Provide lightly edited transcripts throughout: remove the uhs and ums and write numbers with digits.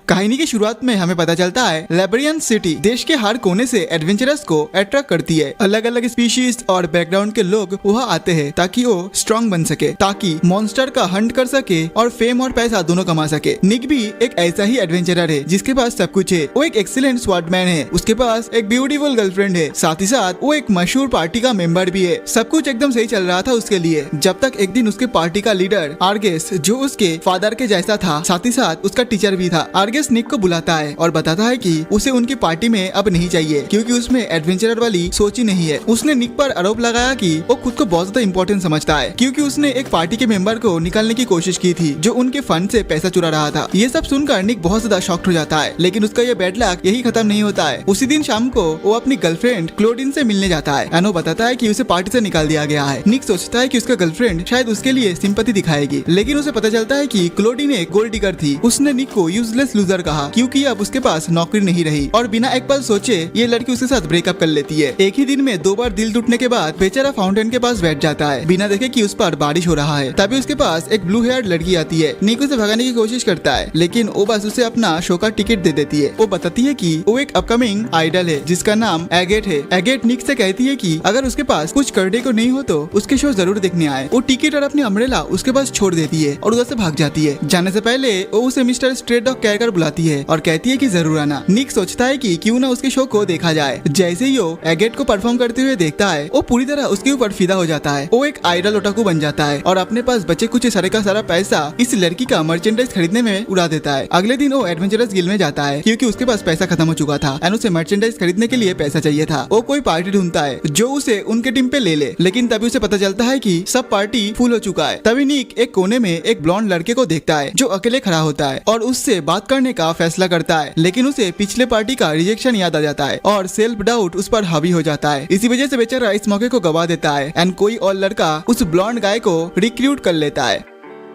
कहानी की शुरुआत में हमें पता चलता है लाइब्रेरियन सिटी देश के हर कोने से एडवेंचरर्स को अट्रैक्ट करती है। अलग अलग स्पीशीज और बैकग्राउंड के लोग वहाँ आते हैं ताकि वो स्ट्रॉन्ग बन सके, ताकि मॉन्स्टर का हंट कर सके और फेम और पैसा दोनों कमा सके। निक भी एक ऐसा ही एडवेंचरर है जिसके पास सब कुछ है। वो एक एक्सीलेंट स्वॉर्डमैन है, उसके पास एक ब्यूटीफुल गर्लफ्रेंड है, साथ ही साथ वो एक मशहूर पार्टी का मेंबर भी है। सब कुछ एकदम सही चल रहा था उसके लिए, जब तक एक दिन उसके पार्टी का लीडर आर्गेस, जो उसके फादर के जैसा था, साथ ही साथ उसका टीचर भी था। आर्गेस निक को बुलाता है और बताता है कि उसे उनकी पार्टी में अब नहीं चाहिए क्योंकि उसमें एडवेंचरर वाली सोच ही नहीं है। उसने निक पर आरोप लगाया कि वो खुद को बहुत ज्यादा इम्पोर्टेंट समझता है क्योंकि उसने एक पार्टी के मेंबर को निकालने की कोशिश की थी जो उनके फंड से पैसा चुरा रहा था। ये सब सुनकर निक बहुत ज्यादा शॉक्ड हो जाता है, लेकिन उसका ये बैड लक यही खत्म नहीं होता है। उसी दिन शाम को वो अपनी गर्लफ्रेंड क्लोडिन से मिलने जाता है। एनो बताता है कि उसे पार्टी से निकाल दिया गया है। निक सोचता है कि उसका गर्लफ्रेंड शायद उसके लिए सिंपैथी दिखाएगी, लेकिन उसे पता चलता है कि क्लोडिन एक गोल्ड डिगर थी। उसने निक को यूजलेस लूजर कहा क्योंकि अब उसके पास नौकरी नहीं रही और बिना एक पल सोचे ये लड़की उसके साथ ब्रेकअप कर लेती है। एक ही दिन में 2 बार दिल टूटने के बाद बेचारा फाउंटेन के पास बैठ जाता है बिना देखे कि उस पर बारिश हो रहा है। तभी उसके पास एक ब्लू हेयर लड़की आती है। निक उसे भगाने की कोशिश करता है, लेकिन वो बस उसे अपना शो का टिकट दे देती है। वो बताती है कि वो एक अपकमिंग आइडल है जिसका नाम एगेट है। एगेट निक से कहती है कि अगर उसके पास कुछ करने को नहीं हो तो उसके शो जरूर देखने आए। वो टिकट और अपनी अम्ब्रेला उसके पास छोड़ देती है और उधर से भाग जाती है। जाने से पहले वो उसे मिस्टर स्ट्रेट डॉग कहकर बुलाती है और कहती है कि जरूर आना। निक सोचता है कि क्यों ना उसके शो को देखा जाए। जैसे ही वो एगेट को परफॉर्म करते हुए देखता है, वो पूरी तरह उसके ऊपर फिदा हो जाता है। वो एक आइडल ओटाकू बन जाता है और अपने पास बचे कुछ सारे का सारा पैसा इस लड़की का मर्चेंडाइज खरीदने में उड़ा देता है। अगले दिन वो एडवेंचरस गिल्ड में जाता है क्योंकि उसके पास पैसा खत्म हो चुका था और उसे मर्चेंडाइज खरीदने के लिए पैसा चाहिए था। वो कोई पार्टी ढूंढता है जो उसे उनके टीम पे ले, लेकिन तभी उसे पता चलता है कि सब पार्टी फुल हो चुका है। तभी निक एक कोने में एक ब्लॉन्ड लड़के को देखता है जो अकेले खड़ा होता है और उससे बात करने का फैसला करता है, लेकिन उसे पिछले पार्टी का रिजेक्शन याद आ जाता है और सेल्फ डाउट उस पर हावी हो जाता है। इसी वजह से बेचारा इस मौके को गवा देता है एंड कोई और लड़का उस ब्लॉन्ड गाय को रिक्रूट कर लेता है।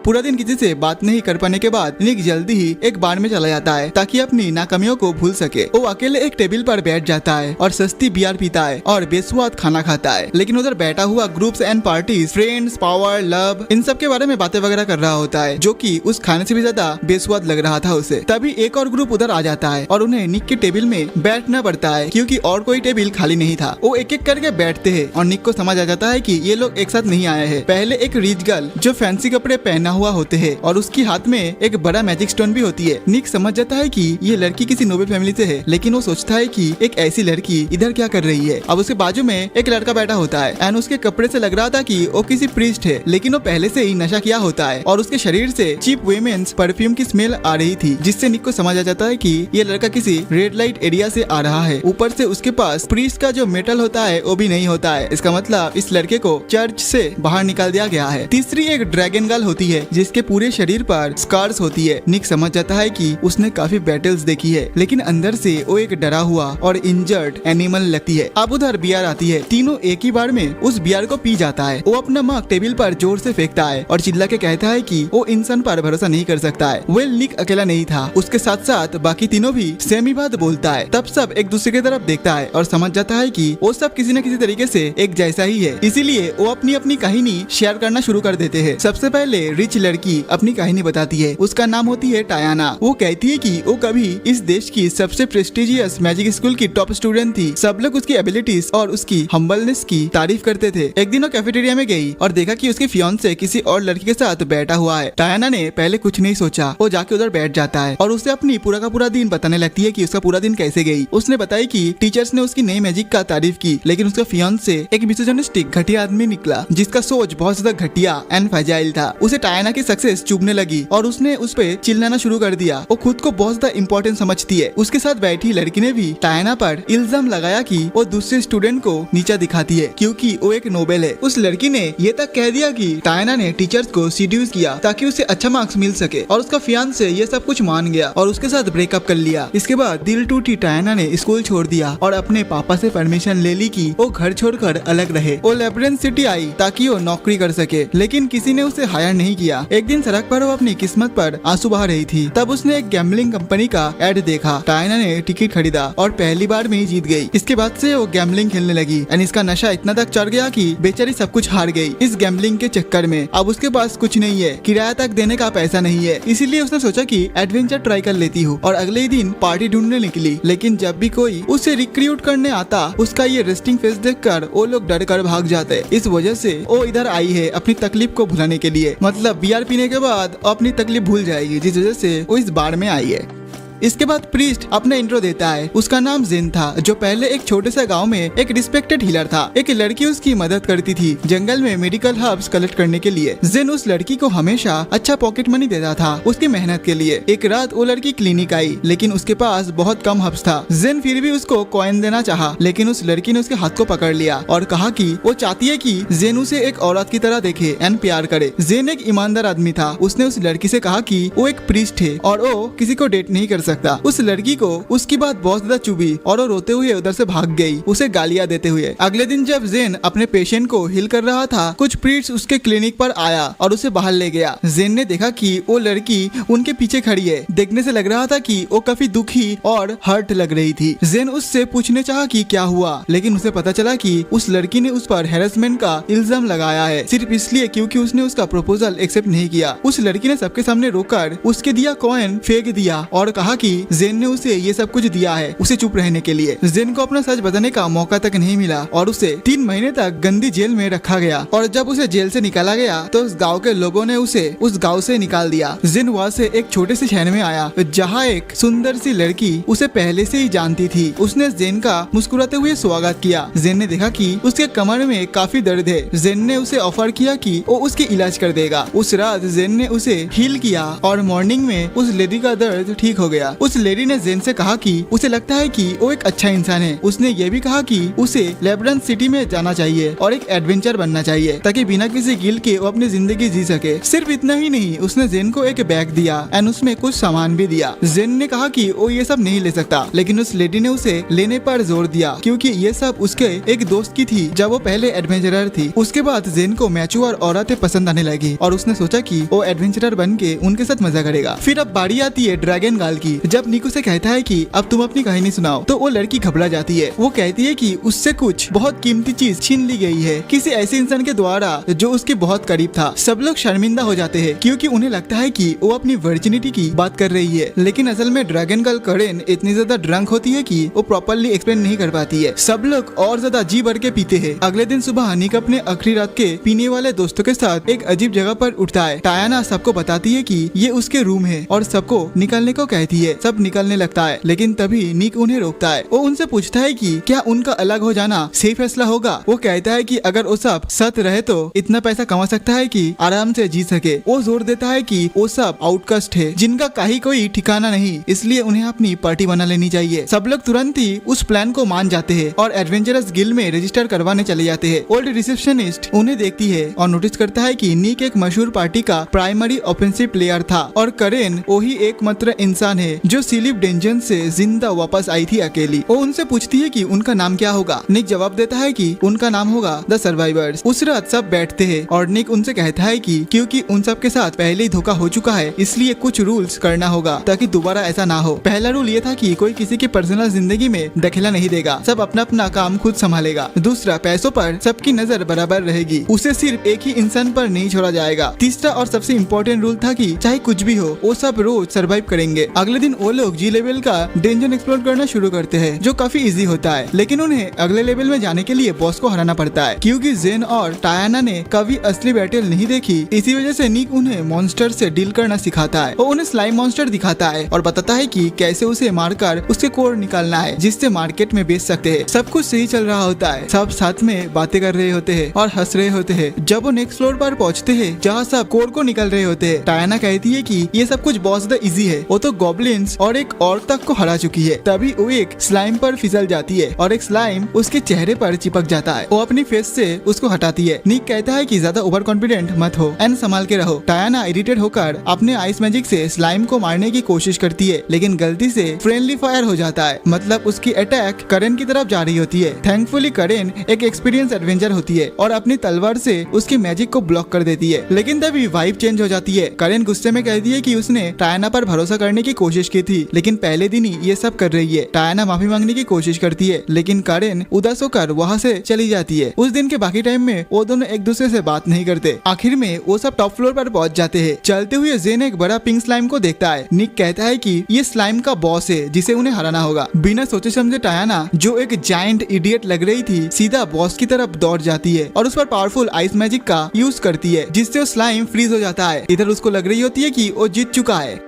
पूरा दिन किसी से बात नहीं कर पाने के बाद निक जल्दी ही एक बार में चला जाता है ताकि अपनी नाकामियों को भूल सके। वो अकेले एक टेबल पर बैठ जाता है और सस्ती बियर पीता है और बेस्वाद खाना खाता है, लेकिन उधर बैठा हुआ groups and parties, friends, power, love, इन सब के बारे में बातें वगैरह कर रहा होता है जो कि उस खाने से भी ज्यादा बेस्वाद लग रहा था उसे। तभी एक और ग्रुप उधर आ जाता है और उन्हें निक के टेबल में बैठना पड़ता है क्योंकि और कोई टेबल खाली नहीं था। वो एक एक करके बैठते हैं और निक को समझ आ जाता है कि ये लोग एक साथ नहीं आए हैं। पहले एक रिच गर्ल जो फैंसी कपड़े पहना हुआ होते हैं और उसकी हाथ में एक बड़ा मैजिक स्टोन भी होती है। निक समझ जाता है कि ये लड़की किसी नोबल फैमिली से है, लेकिन वो सोचता है कि एक ऐसी लड़की इधर क्या कर रही है। अब उसके बाजू में एक लड़का बैठा होता है एंड उसके कपड़े से लग रहा था कि वो किसी प्रीस्ट है, लेकिन वो पहले से ही नशा किया होता है और उसके शरीर से चीप वुमेन्स परफ्यूम की स्मेल आ रही थी, जिससे निक को समझ आ जाता है कि ये लड़का किसी रेड लाइट एरिया से आ रहा है। ऊपर से उसके पास प्रीस्ट का जो मेटल होता है वो भी नहीं होता है। इसका मतलब इस लड़के को चर्च से बाहर निकाल दिया गया है। तीसरी एक ड्रैगन गर्ल होती है जिसके पूरे शरीर पर स्कार्स होती है। निक समझ जाता है कि उसने काफी बैटल्स देखी है, लेकिन अंदर से वो एक डरा हुआ और इंजर्ड एनिमल लगती है। अब उधर बियर आती है। तीनों एक ही बार में उस बियर को पी जाता है। वो अपना मग टेबल पर जोर से फेंकता है और चिल्ला के कहता है कि वो इंसान पर भरोसा नहीं कर सकता है। वेल, निक अकेला नहीं था, उसके साथ साथ बाकी तीनों भी सेम ही बात बोलता है। तब सब एक दूसरे की तरफ देखता है और समझ जाता है कि वो सब किसी न किसी तरीके से एक जैसा ही है, इसीलिए वो अपनी अपनी कहानी शेयर करना शुरू कर देते हैं। सबसे पहले रिच लड़की अपनी कहानी बताती है। उसका नाम होती है टायाना। वो कहती है कि वो कभी इस देश की सबसे प्रेस्टिजियस मैजिक स्कूल की टॉप स्टूडेंट थी। सब लोग उसकी एबिलिटीज और उसकी हम्बलनेस की तारीफ करते थे। एक दिन वो कैफेटेरिया में गई और देखा कि उसकी फियांसे किसी और लड़की के साथ बैठा हुआ है। टायाना ने पहले कुछ नहीं सोचा, वो जाके उधर बैठ जाता है और उसे अपनी पूरा का पूरा दिन बताने लगती है कि उसका पूरा दिन कैसे गई। उसने बताया कि टीचर्स ने उसकी नई मैजिक का तारीफ की, लेकिन उसका फियांसे एक मिसोजिनिस्टिक घटिया आदमी निकला जिसका सोच बहुत ज्यादा घटिया एंड फ्रेजाइल था। उसे टायाना की सक्सेस चुभने लगी और उसने उस पे चिल्लाना शुरू कर दिया। वो खुद को बहुत ज्यादा इम्पोर्टेंट समझती है। उसके साथ बैठी लड़की ने भी टायाना पर इल्जाम लगाया कि वो दूसरे स्टूडेंट को नीचा दिखाती है क्योंकि वो एक नोबेल है। उस लड़की ने ये तक कह दिया कि टायाना ने टीचर्स को सीड्यूस किया ताकि उसे अच्छा मार्क्स मिल सके और उसका फियांसे ये सब कुछ मान गया और उसके साथ ब्रेकअप कर लिया। इसके बाद दिल टूटी टायाना ने स्कूल छोड़ दिया और अपने पापा से परमिशन ले ली कि वो घर छोड़कर अलग रहे। वो लाइब्रेरियन सिटी आई ताकि वो नौकरी कर सके, लेकिन किसी ने उसे हायर नहीं किया किया। एक दिन सड़क पर वो अपनी किस्मत पर आंसू बहा रही थी, तब उसने एक गैम्बलिंग कंपनी का एड देखा। टायना ने टिकट खरीदा और पहली बार में ही जीत गई। इसके बाद से वो गैम्बलिंग खेलने लगी एंड इसका नशा इतना तक चढ़ गया कि बेचारी सब कुछ हार गई इस गैम्बलिंग के चक्कर में। अब उसके पास कुछ नहीं है, किराया तक देने का पैसा नहीं है, इसीलिए उसने सोचा कि एडवेंचर ट्राई कर लेती हूँ और अगले ही दिन पार्टी ढूंढने निकली। लेकिन जब भी कोई उसे रिक्रूट करने आता, उसका ये रेस्टिंग फेस देखकर वो लोग डर कर भाग जाते। इस वजह से वो इधर आई है अपनी तकलीफ को भुलाने के लिए, मतलब बियर पीने के बाद अपनी तकलीफ भूल जाएगी, जिस वजह से वो इस बार में आई है। इसके बाद प्रीस्ट अपना इंट्रो देता है। उसका नाम जेन था, जो पहले एक छोटे से गांव में एक रिस्पेक्टेड हीलर था। एक लड़की उसकी मदद करती थी जंगल में मेडिकल हर्ब्स कलेक्ट करने के लिए। जेन उस लड़की को हमेशा अच्छा पॉकेट मनी देता था उसकी मेहनत के लिए। एक रात वो लड़की क्लिनिक आई, लेकिन उसके पास बहुत कम हर्ब्स था। जेन फिर भी उसको कॉइन देना चाहा, लेकिन उस लड़की ने उसके हाथ को पकड़ लिया और कहा कि वो चाहती है कि जेन उसे एक औरत की तरह देखे एंड प्यार करे। जेन एक ईमानदार आदमी था। उसने उस लड़की से कहा कि वो एक प्रीस्ट है और वो किसी को डेट नहीं कर सकता। उस लड़की को उसकी बात बहुत ज्यादा चुभी और वो रोते हुए उधर से भाग गई, उसे गालियां देते हुए। अगले दिन जब जेन अपने पेशेंट को हील कर रहा था, कुछ प्रीस्ट उसके क्लिनिक पर आया और उसे बाहर ले गया। जेन ने देखा कि वो लड़की उनके पीछे खड़ी है। देखने से लग रहा था कि वो काफी दुखी और हर्ट लग रही थी। जेन उससे पूछने चाहा कि क्या हुआ, लेकिन उसे पता चला कि उस लड़की ने उस पर हैरेसमेंट का इल्जाम लगाया है, सिर्फ इसलिए क्योंकि उसने उसका प्रपोजल एक्सेप्ट नहीं किया। उस लड़की ने सबके सामने रोककर उसके दिया कॉइन फेंक दिया और कहा कि जेन ने उसे ये सब कुछ दिया है उसे चुप रहने के लिए। जेन को अपना सच बताने का मौका तक नहीं मिला और उसे 3 महीने तक गंदी जेल में रखा गया। और जब उसे जेल से निकाला गया तो उस गांव के लोगों ने उसे उस गांव से निकाल दिया। जेन वहाँ से एक छोटे से शहर में आया जहाँ एक सुंदर सी लड़की उसे पहले से ही जानती थी। उसने जेन का मुस्कुराते हुए स्वागत किया। जेन ने देखा कि उसके कमर में काफी दर्द है। जेन ने उसे ऑफर किया कि वो उसकी इलाज कर देगा। उस रात जेन ने उसे हील किया और मॉर्निंग में उस लेडी का दर्द ठीक हो गया। उस लेडी ने जेन से कहा कि उसे लगता है कि वो एक अच्छा इंसान है। उसने ये भी कहा कि उसे लेब्रन सिटी में जाना चाहिए और एक एडवेंचर बनना चाहिए ताकि बिना किसी गिल्ट के वो अपनी जिंदगी जी सके। सिर्फ इतना ही नहीं, उसने जेन को एक बैग दिया एंड उसमें कुछ सामान भी दिया। जेन ने कहा कि वो ये सब नहीं ले सकता, लेकिन उस लेडी ने उसे लेने पर जोर दिया क्योंकि ये सब उसके एक दोस्त की थी जब वो पहले एडवेंचरर थी। उसके बाद जेन को मैच्योर औरतें पसंद आने लगी और उसने सोचा कि वो एडवेंचरर बन के उनके साथ मजा करेगा। फिर अब बारी आती है ड्रैगन गर्ल की। जब निक उसे कहता है कि अब तुम अपनी कहानी सुनाओ, तो वो लड़की घबरा जाती है। वो कहती है कि उससे कुछ बहुत कीमती चीज छीन ली गई है किसी ऐसे इंसान के द्वारा जो उसके बहुत करीब था। सब लोग शर्मिंदा हो जाते हैं क्योंकि उन्हें लगता है कि वो अपनी वर्जिनिटी की बात कर रही है, लेकिन असल में ड्रैगन गर्ल करेन इतनी ज्यादा ड्रंक होती है कि वो प्रॉपर्ली एक्सप्लेन नहीं कर पाती है। सब लोग और ज्यादा जी भर के पीते हैं। अगले दिन सुबह निक अपने आखिरी रात के पीने वाले दोस्तों के साथ एक अजीब जगह पर उठता है। टायना सबको बताती है कि ये उसके रूम है और सबको निकलने को कहती है। सब निकलने लगता है, लेकिन तभी निक उन्हें रोकता है। वो उनसे पूछता है कि क्या उनका अलग हो जाना सही फैसला होगा। वो कहता है कि अगर वो सब सच रहे तो इतना पैसा कमा सकता है कि आराम से जी सके। वो जोर देता है कि वो सब आउटकास्ट है जिनका कहीं कोई ठिकाना नहीं, इसलिए उन्हें अपनी पार्टी बना लेनी चाहिए। सब लोग तुरंत ही उस प्लान को मान जाते हैं और एडवेंचरस गिल्ड में रजिस्टर करवाने चले जाते हैं। ओल्ड रिसेप्शनिस्ट उन्हें देखती है और नोटिस करता है कि निक एक मशहूर पार्टी का प्राइमरी ऑफेंसिव प्लेयर था और करेन वही एकमात्र इंसान है जो सिलिप डेंजन से जिंदा वापस आई थी अकेली। वो उनसे पूछती है कि उनका नाम क्या होगा। निक जवाब देता है कि उनका नाम होगा द सर्वाइवर्स। उस रात सब बैठते हैं और निक उनसे कहता है कि क्योंकि उन सब के साथ पहले ही धोखा हो चुका है, इसलिए कुछ रूल्स करना होगा ताकि दोबारा ऐसा ना हो। पहला रूल ये था कि कोई किसी की पर्सनल जिंदगी में दखला नहीं देगा, सब अपना अपना काम खुद संभालेगा। दूसरा, पैसों पर सबकी नजर बराबर रहेगी, उसे सिर्फ एक ही इंसान पर नहीं छोड़ा जाएगा। तीसरा और सबसे इम्पोर्टेंट रूल था कि चाहे कुछ भी हो वो सब रोज सर्वाइव करेंगे। अगले दिन वो लोग जी लेवल का डेंजन एक्सप्लोर करना शुरू करते हैं जो काफी इजी होता है, लेकिन उन्हें अगले लेवल में जाने के लिए बॉस को हराना पड़ता है क्योंकि जेन और टायना ने कभी असली बैटल नहीं देखी। इसी वजह से निक उन्हें मॉन्स्टर से डील करना सिखाता है। वो उन्हें स्लाइम मॉन्स्टर दिखाता है और बताता है कि कैसे उसे मारकर उसके कोर निकालना है जिससे मार्केट में बेच सकते हैं। सब कुछ सही चल रहा होता है, सब साथ में बातें कर रहे होते हैं और हंस रहे होते हैं। जब वो नेक्स्ट फ्लोर पर पहुंचते हैं जहाँ सब कोर को निकल रहे होते हैं, टायना कहती है कि ये सब कुछ बहुत ज्यादा इजी है, वो तो गॉब्लिन गॉब्लिन्स और एक औरत तक को हरा चुकी है। तभी वो एक स्लाइम पर फिसल जाती है और एक स्लाइम उसके चेहरे पर चिपक जाता है। वो अपनी फेस से उसको हटाती है। निक कहता है कि ज्यादा ओवर कॉन्फिडेंट मत हो एंड संभाल के रहो। डायना इरिटेट होकर अपने आइस मैजिक से स्लाइम को मारने की कोशिश करती है, लेकिन गलती से फ्रेंडली फायर हो जाता है। मतलब उसकी अटैक करेन की तरफ जा रही होती है। थैंकफुली करेन एक एक्सपीरियंस एडवेंचर होती है और अपनी तलवार से उसकी मैजिक को ब्लॉक कर देती है। लेकिन तभी वाइब चेंज हो जाती है। करेन गुस्से में कहती है कि उसने डायना पर भरोसा करने की कोशिश की थी, लेकिन पहले दिन ही ये सब कर रही है। डायना माफी मांगने की कोशिश करती है, लेकिन करेन उदास होकर वहाँ से चली जाती है। उस दिन के बाकी टाइम में वो दोनों एक दूसरे से बात नहीं करते। आखिर में वो सब टॉप फ्लोर पर पहुंच जाते हैं। चलते हुए जेन एक बड़ा पिंक स्लाइम को देखता है। निक कहता है कि ये स्लाइम का बॉस है जिसे उन्हें हराना होगा। बिना सोचे समझे डायना, जो एक जायंट इडियट लग रही थी, सीधा बॉस की तरफ दौड़ जाती है और उस पर पावरफुल आइस मैजिक का यूज करती है, जिससे वो स्लाइम फ्रीज हो जाता है। इधर उसको लग रही होती है कि वो जीत चुका है,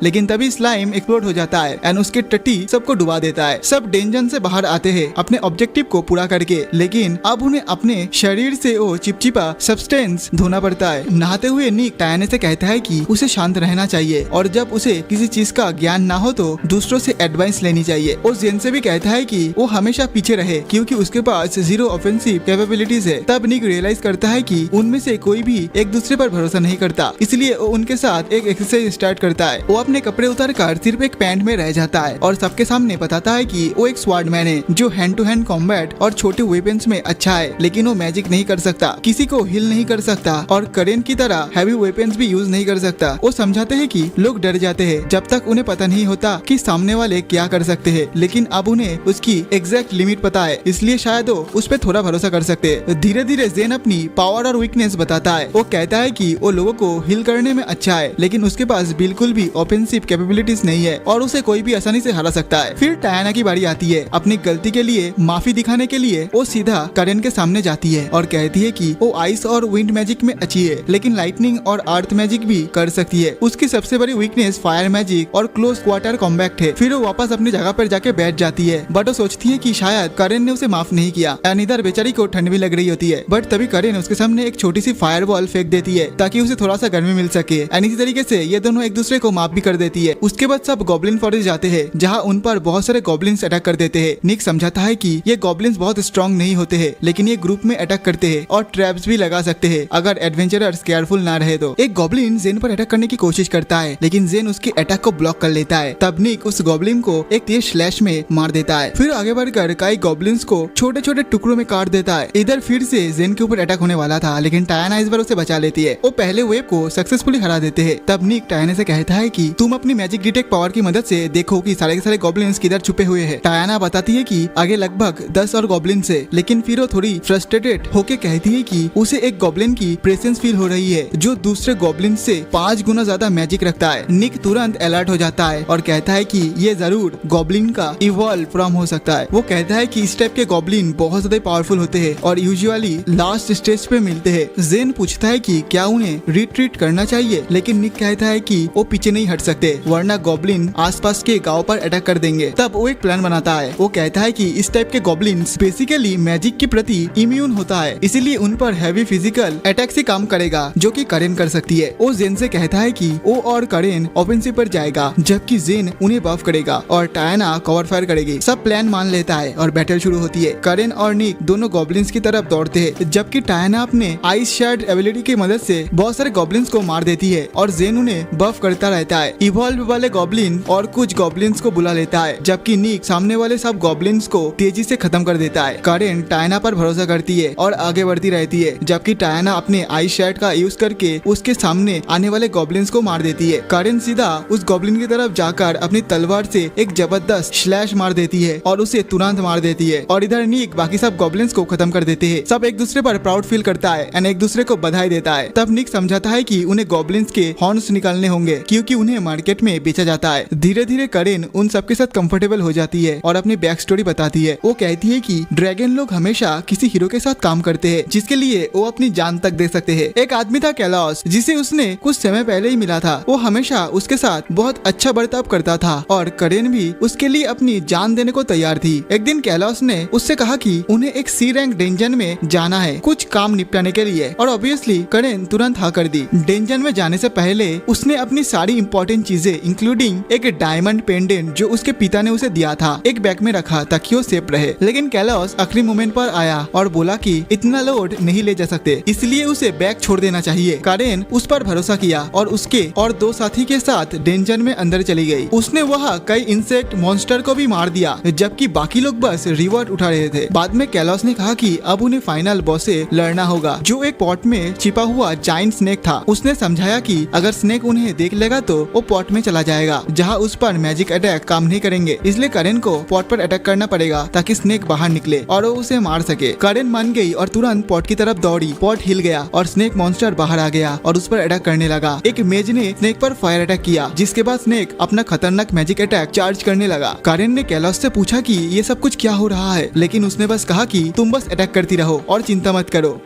लेकिन तभी स्लाइम एक्सप्लोड हो जाता है एंड उसके टट्टी सबको डुबा देता है। सब डेंजन से बाहर आते हैं अपने ऑब्जेक्टिव को पूरा करके, लेकिन अब उन्हें अपने शरीर से वो चिपचिपा सब्सटेंस धोना पड़ता है। नहाते हुए निक डायना से कहता है कि उसे शांत रहना चाहिए और जब उसे किसी चीज का ज्ञान ना हो तो दूसरों से एडवाइस लेनी चाहिए। और जेन से भी कहता है कि वो हमेशा पीछे रहे क्योंकि उसके पास जीरो ऑफेंसिव कैपेबिलिटीज है। तब निक रियलाइज करता है कि उनमें से कोई भी एक दूसरे पर भरोसा नहीं करता, इसलिए वो उनके साथ एक एक्सरसाइज स्टार्ट करता है। वो अपने कपड़े उतारकर सिर्फ एक पैंट में रह जाता है और सबके सामने बताता है कि वो एक स्वॉर्डमैन है जो हैंड टू हैंड कॉम्बैट और छोटे वेपन्स में अच्छा है, लेकिन वो मैजिक नहीं कर सकता, किसी को हिल नहीं कर सकता और करेन की तरह हैवी वेपन्स भी यूज नहीं कर सकता। वो समझाते हैं कि लोग डर जाते हैं जब तक उन्हें पता नहीं होता कि सामने वाले क्या कर सकते हैं, लेकिन अब उन्हें उसकी एग्जैक्ट लिमिट पता है, इसलिए शायद वो उस पर थोड़ा भरोसा कर सकते हैं। धीरे धीरे जेन अपनी पावर और वीकनेस बताता है। वो कहता है कि वो लोगों को हिल करने में अच्छा है, लेकिन उसके पास बिल्कुल भी ऑफेंसिव कैपेबिलिटीज नहीं है और उसे कोई भी आसानी से हरा सकता है। फिर डायना की बारी आती है। अपनी गलती के लिए माफी दिखाने के लिए वो सीधा करेन के सामने जाती है और कहती है कि वो आइस और विंड मैजिक में अच्छी है, लेकिन लाइटनिंग और अर्थ मैजिक भी कर सकती है। उसकी सबसे बड़ी वीकनेस फायर मैजिक और क्लोज क्वार्टर कॉम्बैट है। फिर वो वापस अपनी जगह पर जाके बैठ जाती है, बट वो सोचती है कि शायद करेन ने उसे माफ नहीं किया। एंड इधर बेचारी को ठंड भी लग रही होती है, बट तभी करेन उसके सामने एक छोटी सी फायर बॉल फेंक देती है ताकि उसे थोड़ा सा गर्मी मिल सके। एंड इसी तरीके से ये दोनों एक दूसरे को माफ भी कर देती है। उसके बाद सब गॉब्लिन फॉरेस्ट जाते हैं जहाँ उन पर बहुत सारे गॉब्लिन्स अटैक कर देते हैं। निक समझाता है कि ये गॉब्लिन्स बहुत स्ट्रॉन्ग नहीं होते हैं, लेकिन ये ग्रुप में अटैक करते हैं और ट्रैप्स भी लगा सकते हैं अगर एडवेंचरर्स केयरफुल ना रहे तो। एक गॉब्लिन जेन पर अटैक करने की कोशिश करता है, लेकिन जेन उसके अटैक को ब्लॉक कर लेता है। तब निक उस गॉब्लिन को एक तेज स्लैश में मार देता है। फिर आगे बढ़कर कई गॉब्लिन्स को छोटे छोटे टुकड़ों में काट देता है। इधर फिर से जेन के ऊपर अटैक होने वाला था, लेकिन डायना इस बार उसे बचा लेती है। वो पहले वेव को सक्सेसफुली हरा देते हैं। तब निक डायना से कहता है कि तुम अपनी मैजिक डिटेक्ट पावर की मदद से देखो कि सारे के सारे गॉब्लिन्स किधर छुपे हुए हैं। डायना बताती है कि आगे लगभग 10 और गॉब्लिन्स है, लेकिन फिर वो थोड़ी फ्रस्ट्रेटेड होके कहती है कि उसे एक गॉब्लिन की प्रेजेंस फील हो रही है जो दूसरे गॉब्लिन से 5 गुना ज्यादा मैजिक रखता है। निक तुरंत अलर्ट हो जाता है और कहता है कि ये जरूर गॉब्लिन का इवॉल्व फॉर्म हो सकता है। वो कहता है कि इस टाइप के गॉब्लिन बहुत ज्यादा पावरफुल होते हैं और यूजुअली लास्ट स्टेज पे मिलते हैं। जेन पूछता है कि क्या उन्हें रिट्रीट करना चाहिए, लेकिन निक कहता है कि वो पीछे नहीं हट सकते वरना गॉब्लिन आसपास के गांव पर अटैक कर देंगे। तब वो एक प्लान बनाता है। वो कहता है कि इस टाइप के गॉब्लिन्स बेसिकली मैजिक के प्रति इम्यून होता है, इसीलिए उन पर हैवी फिजिकल अटैक से काम करेगा जो कि करेन कर सकती है। वो जेन से कहता है कि वो और करेन ऑफेंसिव पर जाएगा जबकि जेन उन्हें बफ करेगा और डायना कवर फायर करेगी। सब प्लान मान लेता है और बैटल शुरू होती है। करेन और निक दोनों गॉब्लिन्स की तरफ दौड़ते हैं, जबकि डायना अपने आइस शैड एबिलिटी की मदद से बहुत सारे गॉब्लिन्स को मार देती है और जेन उन्हें बफ करता रहता है। इवॉल्व वाले गॉब्लिन और कुछ गॉब्लिन्स को बुला लेता है, जबकि निक सामने वाले सब गॉब्लिन्स को तेजी से खत्म कर देता है। करेन डायना पर भरोसा करती है और आगे बढ़ती रहती है, जबकि डायना अपने आइस शैड का यूज करके उसके सामने आने वाले गॉब्लिन्स को मार देती है। करेन सीधा उस गॉब्लिन की तरफ जाकर अपनी तलवार से एक जबरदस्त स्लैश मार देती है और उसे तुरंत मार देती है। और इधर निक बाकी सब गॉब्लिन्स को खत्म कर देते हैं। सब एक दूसरे पर प्राउड फील करता है एंड एक दूसरे को बधाई देता है। तब निक समझाता है कि उन्हें गॉब्लिन्स के हॉर्न्स निकालने होंगे क्योंकि उन्हें मार्केट में बेचा जाता है। धीरे धीरे करेन उन सबके साथ कंफर्टेबल हो जाती है और अपनी बैक स्टोरी बताती है। वो कहती है कि ड्रैगन लोग हमेशा किसी हीरो के साथ काम करते हैं जिसके लिए वो अपनी जान तक दे सकते हैं। एक आदमी था कैलॉस, जिसे उसने कुछ समय पहले ही मिला था। वो हमेशा उसके साथ बहुत अच्छा बर्ताव करता था और करेन भी उसके लिए अपनी जान देने को तैयार थी। एक दिन कैलॉस ने उससे कहा कि उन्हें एक सी रैंक डेंजन में जाना है कुछ काम निपटाने के लिए और ऑब्वियसली करेन तुरंत हाँ कर दी। डेंजन में जाने से पहले उसने अपनी सारी इंपॉर्टेंट इम्पोर्टेंट चीजें इंक्लूडिंग एक डायमंड पेंडेंट जो उसके पिता ने उसे दिया था एक बैग में रखा ताकि वो सेफ रहे। लेकिन कैलोस आखिरी मोमेंट पर आया और बोला कि इतना लोड नहीं ले जा सकते, इसलिए उसे बैग छोड़ देना चाहिए। कारेन उस पर भरोसा किया और उसके और 2 साथी के साथ डेंजर में अंदर चली गई। उसने वहाँ कई इंसेक्ट मॉन्स्टर को भी मार दिया, जबकि बाकी लोग बस रिवॉर्ड उठा रहे थे। बाद में कैलोस ने कहा कि अब उन्हें फाइनल बॉस से लड़ना होगा, जो एक पॉट में छिपा हुआ जाइंट स्नेक था। उसने समझाया कि अगर स्नेक उन्हें देख लेगा तो वो पॉट में चला जाएगा, जहाँ उस पर मैजिक अटैक काम नहीं करेंगे। इसलिए कारेन को पॉट पर अटैक करना पड़ेगा ताकि स्नेक बाहर निकले और वो उसे मार सके। कारेन मान गई और तुरंत पॉट की तरफ दौड़ी। पॉट हिल गया और स्नेक मॉन्स्टर बाहर आ गया और उस पर अटैक करने लगा। एक मेज ने स्नेक पर फायर अटैक किया, जिसके बाद स्नेक अपना खतरनाक मैजिक अटैक चार्ज करने लगा। कारेन ने कैलोस से पूछा कि ये सब कुछ क्या हो रहा है, लेकिन उसने बस कहा कि तुम बस अटैक करती रहो और चिंता मत करो।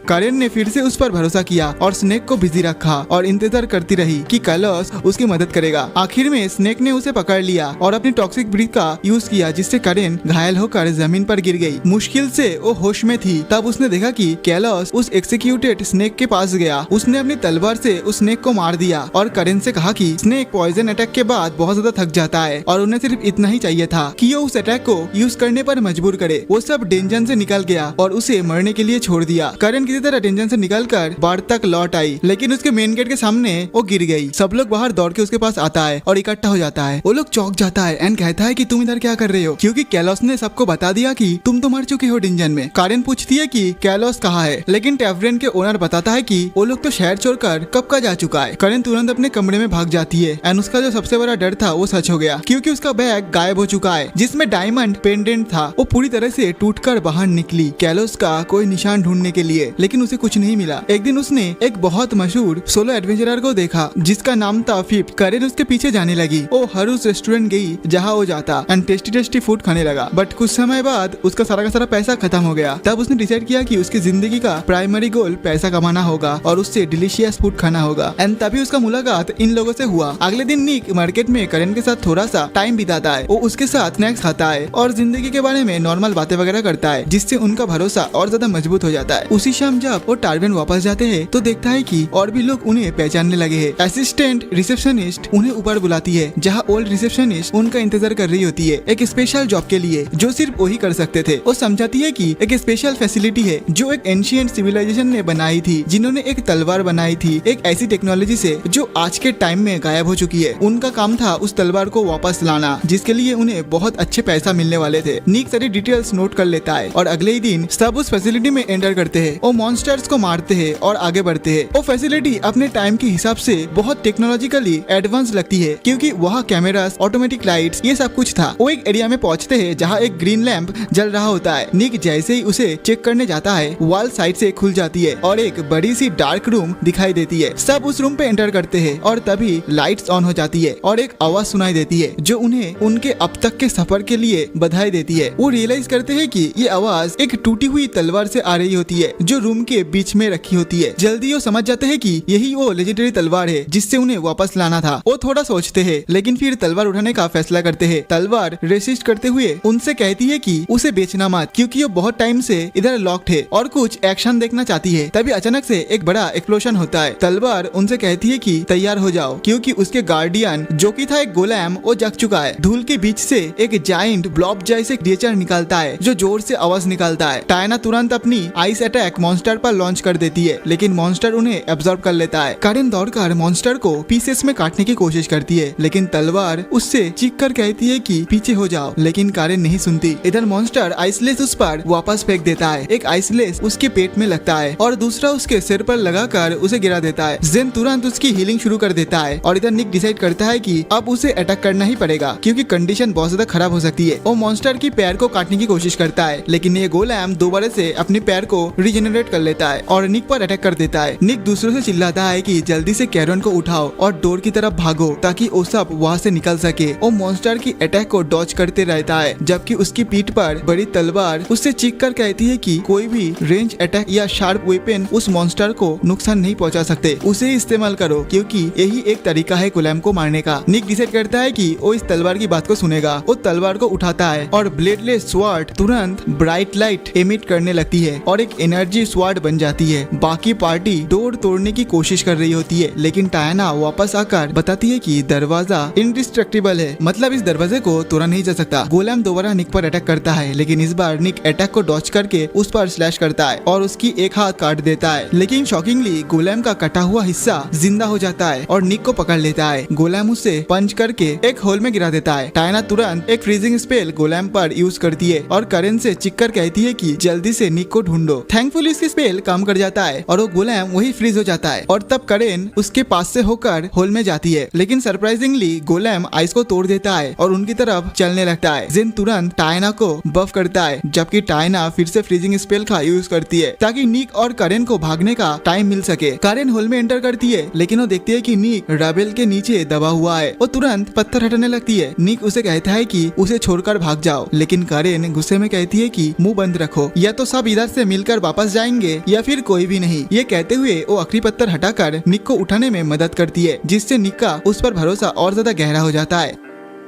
कारेन ने फिर से उस पर भरोसा किया और स्नेक को बिजी रखा और इंतजार करती रही कि कैलोस उसकी मदद करेगा। आखिर में स्नेक ने उसे पकड़ लिया और अपनी टॉक्सिक ब्रीथ का यूज किया, जिससे कारेन घायल होकर जमीन पर गिर गई। मुश्किल से वो होश में थी, तब उसने देखा कि कैलोस उस एक्सिक्यूटेड स्नेक के पास गया। उसने अपनी तलवार से उस स्नेक को मार दिया और कारेन से कहा कि स्नेक पॉइजन अटैक के बाद बहुत ज्यादा थक जाता है और उन्हें सिर्फ इतना ही चाहिए था कि वो उस अटैक को यूज करने पर मजबूर करे। वो सब डेंजन से निकल गया और उसे मरने के लिए छोड़ दिया। कारेन किसी तरह डेंजन से निकलकर बाढ़ तक लौट आई, लेकिन उसके मेन गेट के सामने वो गिर गई। सब लोग बाहर दौड़ के उसके पास आता है और इकट्ठा हो जाता है। वो लोग चौंक जाता है एंड कहता है कि तुम इधर क्या कर रहे हो, क्योंकि कैलोस ने सबको बता दिया कि तुम तो मर चुके हो डेंजन में। कारेन पूछती है कि कैलोस कहाँ है, लेकिन टैवरेन के ओनर बताता है कि वो लोग तो शहर छोड़कर कब का जा चुका है। कारेन तुरंत अपने कमरे में भाग जाती है एंड उसका जो सबसे बड़ा डर था वो सच हो गया, क्योंकि उसका बैग गायब हो चुका है जिसमें डायमंड पेंडेंट था। वो पूरी तरह से टूटकर बाहर निकली कैलोस का कोई निशान ढूंढने के लिए, लेकिन उसे कुछ नहीं मिला। एक दिन उसने एक बहुत मशहूर सोलो एडवेंचरर को देखा जिसका नाम था फिफ्थ। कारेन उसके पीछे जाने लगी। वो हर उस रेस्टोरेंट गई जहाँ वो जाता एंड टेस्टी फूड खाने लगा। बट कुछ समय बाद उसका सारा का सारा पैसा खत्म हो गया। तब उसने डिसाइड किया कि उसकी जिंदगी का प्राइमरी गोल पैसा कमाना होगा और उससे डिलीशियस फूड खाना होगा। एंड तभी उसका मुलाकात इन लोगों से हुआ। अगले दिन निक मार्केट में कारेन के साथ थोड़ा सा टाइम बिताता है। वो उसके साथ स्नैक्स खाता है और जिंदगी के बारे में नॉर्मल बातें वगैरह करता है, जिससे उनका भरोसा और ज्यादा मजबूत हो जाता है। उसी शाम जब वो टार्वेन वापस जाते हैं तो देखता है कि और भी लोग उन्हें पहचानने लगे हैं। असिस्टेंट रिसेप्शनिस्ट उन्हें ऊपर बुलाती है, जहाँ ओल्ड रिसेप्शनिस्ट उनका इंतजार कर रही होती है एक स्पेशल जॉब के लिए जो सिर्फ वही कर सकते थे। वो समझाती है कि एक स्पेशल फैसिलिटी है जो एक एंशिएंट सिविलाइजेशन ने बनाई थी, जिन्होंने एक तलवार बनाई थी एक ऐसी टेक्नोलॉजी से जो आज के टाइम में गायब हो चुकी है। उनका काम था उस तलवार को वापस लाना, जिसके लिए उन्हें बहुत अच्छे पैसा मिलने वाले थे। निक सारी डिटेल्स नोट कर लेता है और अगले ही दिन सब उस फैसिलिटी में एंटर करते हैं। वो मॉन्स्टर्स को मारते हैं और आगे बढ़ते हैं। वो फैसिलिटी अपने टाइम के हिसाब से बहुत टेक्नोलॉजिकली एडवांस लगती है, क्योंकि वहाँ कैमरास, ऑटोमेटिक लाइट्स, ये सब कुछ था। वो एक एरिया में पहुँचते हैं जहाँ एक ग्रीन लैंप जल रहा होता है। निक जैसे ही उसे चेक करने जाता है, वॉल साइड से खुल जाती है और एक बड़ी सी डार्क रूम दिखाई देती है। सब उस रूम पे एंटर करते हैं और तभी लाइट्स ऑन हो जाती है और एक आवाज सुनाई देती है जो उन्हें उनके अब तक के सफर के लिए बधाई देती है। वो रियलाइज करते हैं कि ये आवाज एक टूटी हुई तलवार से आ रही होती है जो रूम के बीच में रखी होती है। जल्दी वो समझ जाते हैं कि यही वो लेजेंडरी तलवार है जिससे उन्हें वापस लाना था। वो थोड़ा सोचते हैं, लेकिन फिर तलवार उठाने का फैसला करते हैं। तलवार रेसिस्ट करते हुए उनसे कहती है कि उसे बेचना मत, क्योंकि वो बहुत टाइम से इधर लॉक्ड है और कुछ एक्शन देखना चाहती है। तभी अचानक से एक बड़ा एक्सप्लोजन होता है। तलवार उनसे कहती है कि तैयार हो जाओ, क्योंकि उसके गार्डियन जो कि था एक गोलैम, वो जग चुका है। धूल के बीच से एक जाइंट ब्लॉब जैसे क्रिएचर निकलता है जो जोर से आवाज निकालता है। टायना तुरंत अपनी आइस अटैक मॉन्स्टर पर लॉन्च कर देती है, लेकिन मॉन्स्टर उन्हें एब्जॉर्ब कर लेता है। कारेन दौड़कर मॉन्स्टर को पीसेस में काटने की कोशिश करती है, लेकिन तलवार उससे चीख कर कहती है कि पीछे हो जाओ, लेकिन कारेन नहीं सुनती। इधर मॉन्स्टर आइसलेस उस पर वापस फेंक देता है। एक आइसलेस उसके पेट में लगता है और दूसरा उसके सिर पर लगाकर उसे गिरा देता है। जेन तुरंत उसकी हीलिंग शुरू कर देता है और इधर निक डिसाइड करता है कि अब उसे अटैक करना ही पड़ेगा, क्योंकि कंडीशन बहुत ज्यादा खराब हो सकती है। वो मॉन्स्टर की पैर को काटने की कोशिश करता है, लेकिन ये गोलैम दोबारा से अपने पैर को रिजेनरेट कर लेता है और निक पर अटैक कर देता है। निक दूसरों से चिल्लाता है कि जल्दी से कैरन को उठाओ और डोर की तरफ भागो ताकि वो सब वहाँ से निकल सके। वो मॉन्स्टर की अटैक को डॉज करते रहता है, जबकि उसकी पीठ पर बड़ी तलवार उससे चीख कर कहती है कि कोई भी रेंज अटैक या शार्प वेपन उस मॉन्स्टर को नुकसान नहीं पहुंचा सकते, उसे इस्तेमाल करो, क्योंकि यही एक तरीका है गोलैम को मारने का। निक डिसाइड करता है कि वो इस तलवार की बात को सुनेगा। वो तलवार को उठाता है और ब्लेडलेस स्वॉर्ड तुरंत ब्राइट लाइट एमिट करने लगती है और एक एनर्जी स्वाड बन जाती है। बाकी पार्टी डोर तोड़ने की कोशिश कर रही होती है, लेकिन टायना वापस आकर बताती है कि दरवाजा इंडिस्ट्रक्टिबल है, मतलब इस दरवाजे को तोड़ा नहीं जा सकता। गोलेम दोबारा निक पर अटैक करता है, लेकिन इस बार निक अटैक को डॉच करके उस पर स्लैश करता है और उसकी एक हाथ काट देता है। लेकिन शॉकिंगली गोलेम का कटा हुआ हिस्सा जिंदा हो जाता है और निक को पकड़ लेता है। गोलेम उसे पंच करके एक होल में गिरा देता है। टायना तुरंत एक फ्रीजिंग स्पेल गोलेम पर यूज करती है और करेन से चिक्कर कहती है कि जल्दी से निक को ढूंढो। थैंकफुली इसकी स्पेल काम कर जाता है और वो गोलेम वही फ्रीज हो जाता है और तब करेन उसके पास से होकर होल में जाती है। लेकिन सरप्राइजिंगली गोलेम आइस को तोड़ देता है और उनकी तरफ चलने लगता है। जिन तुरंत टायना को बफ करता है, जबकि टायना फिर से फ्रीजिंग स्पेल का यूज करती है ताकि निक और करेन को भागने का टाइम मिल सके। करेन होल में एंटर करती है, लेकिन वो देखती है कि निक रबेल के नीचे दबा हुआ है। वो तुरंत पत्थर हटाने लगती है। निक उसे कहता है कि उसे छोड़कर भाग जाओ, लेकिन करेन गुस्से में कहती है कि मुंह बंद रखो, या तो सब इधर से मिलकर वापस जाएंगे या फिर कोई भी नहीं। ये कहते हुए वो आखिरी पत्थर हटाकर निक को उठाने में मदद करती है, जिससे निक का उस पर भरोसा और ज्यादा गहरा हो जाता है।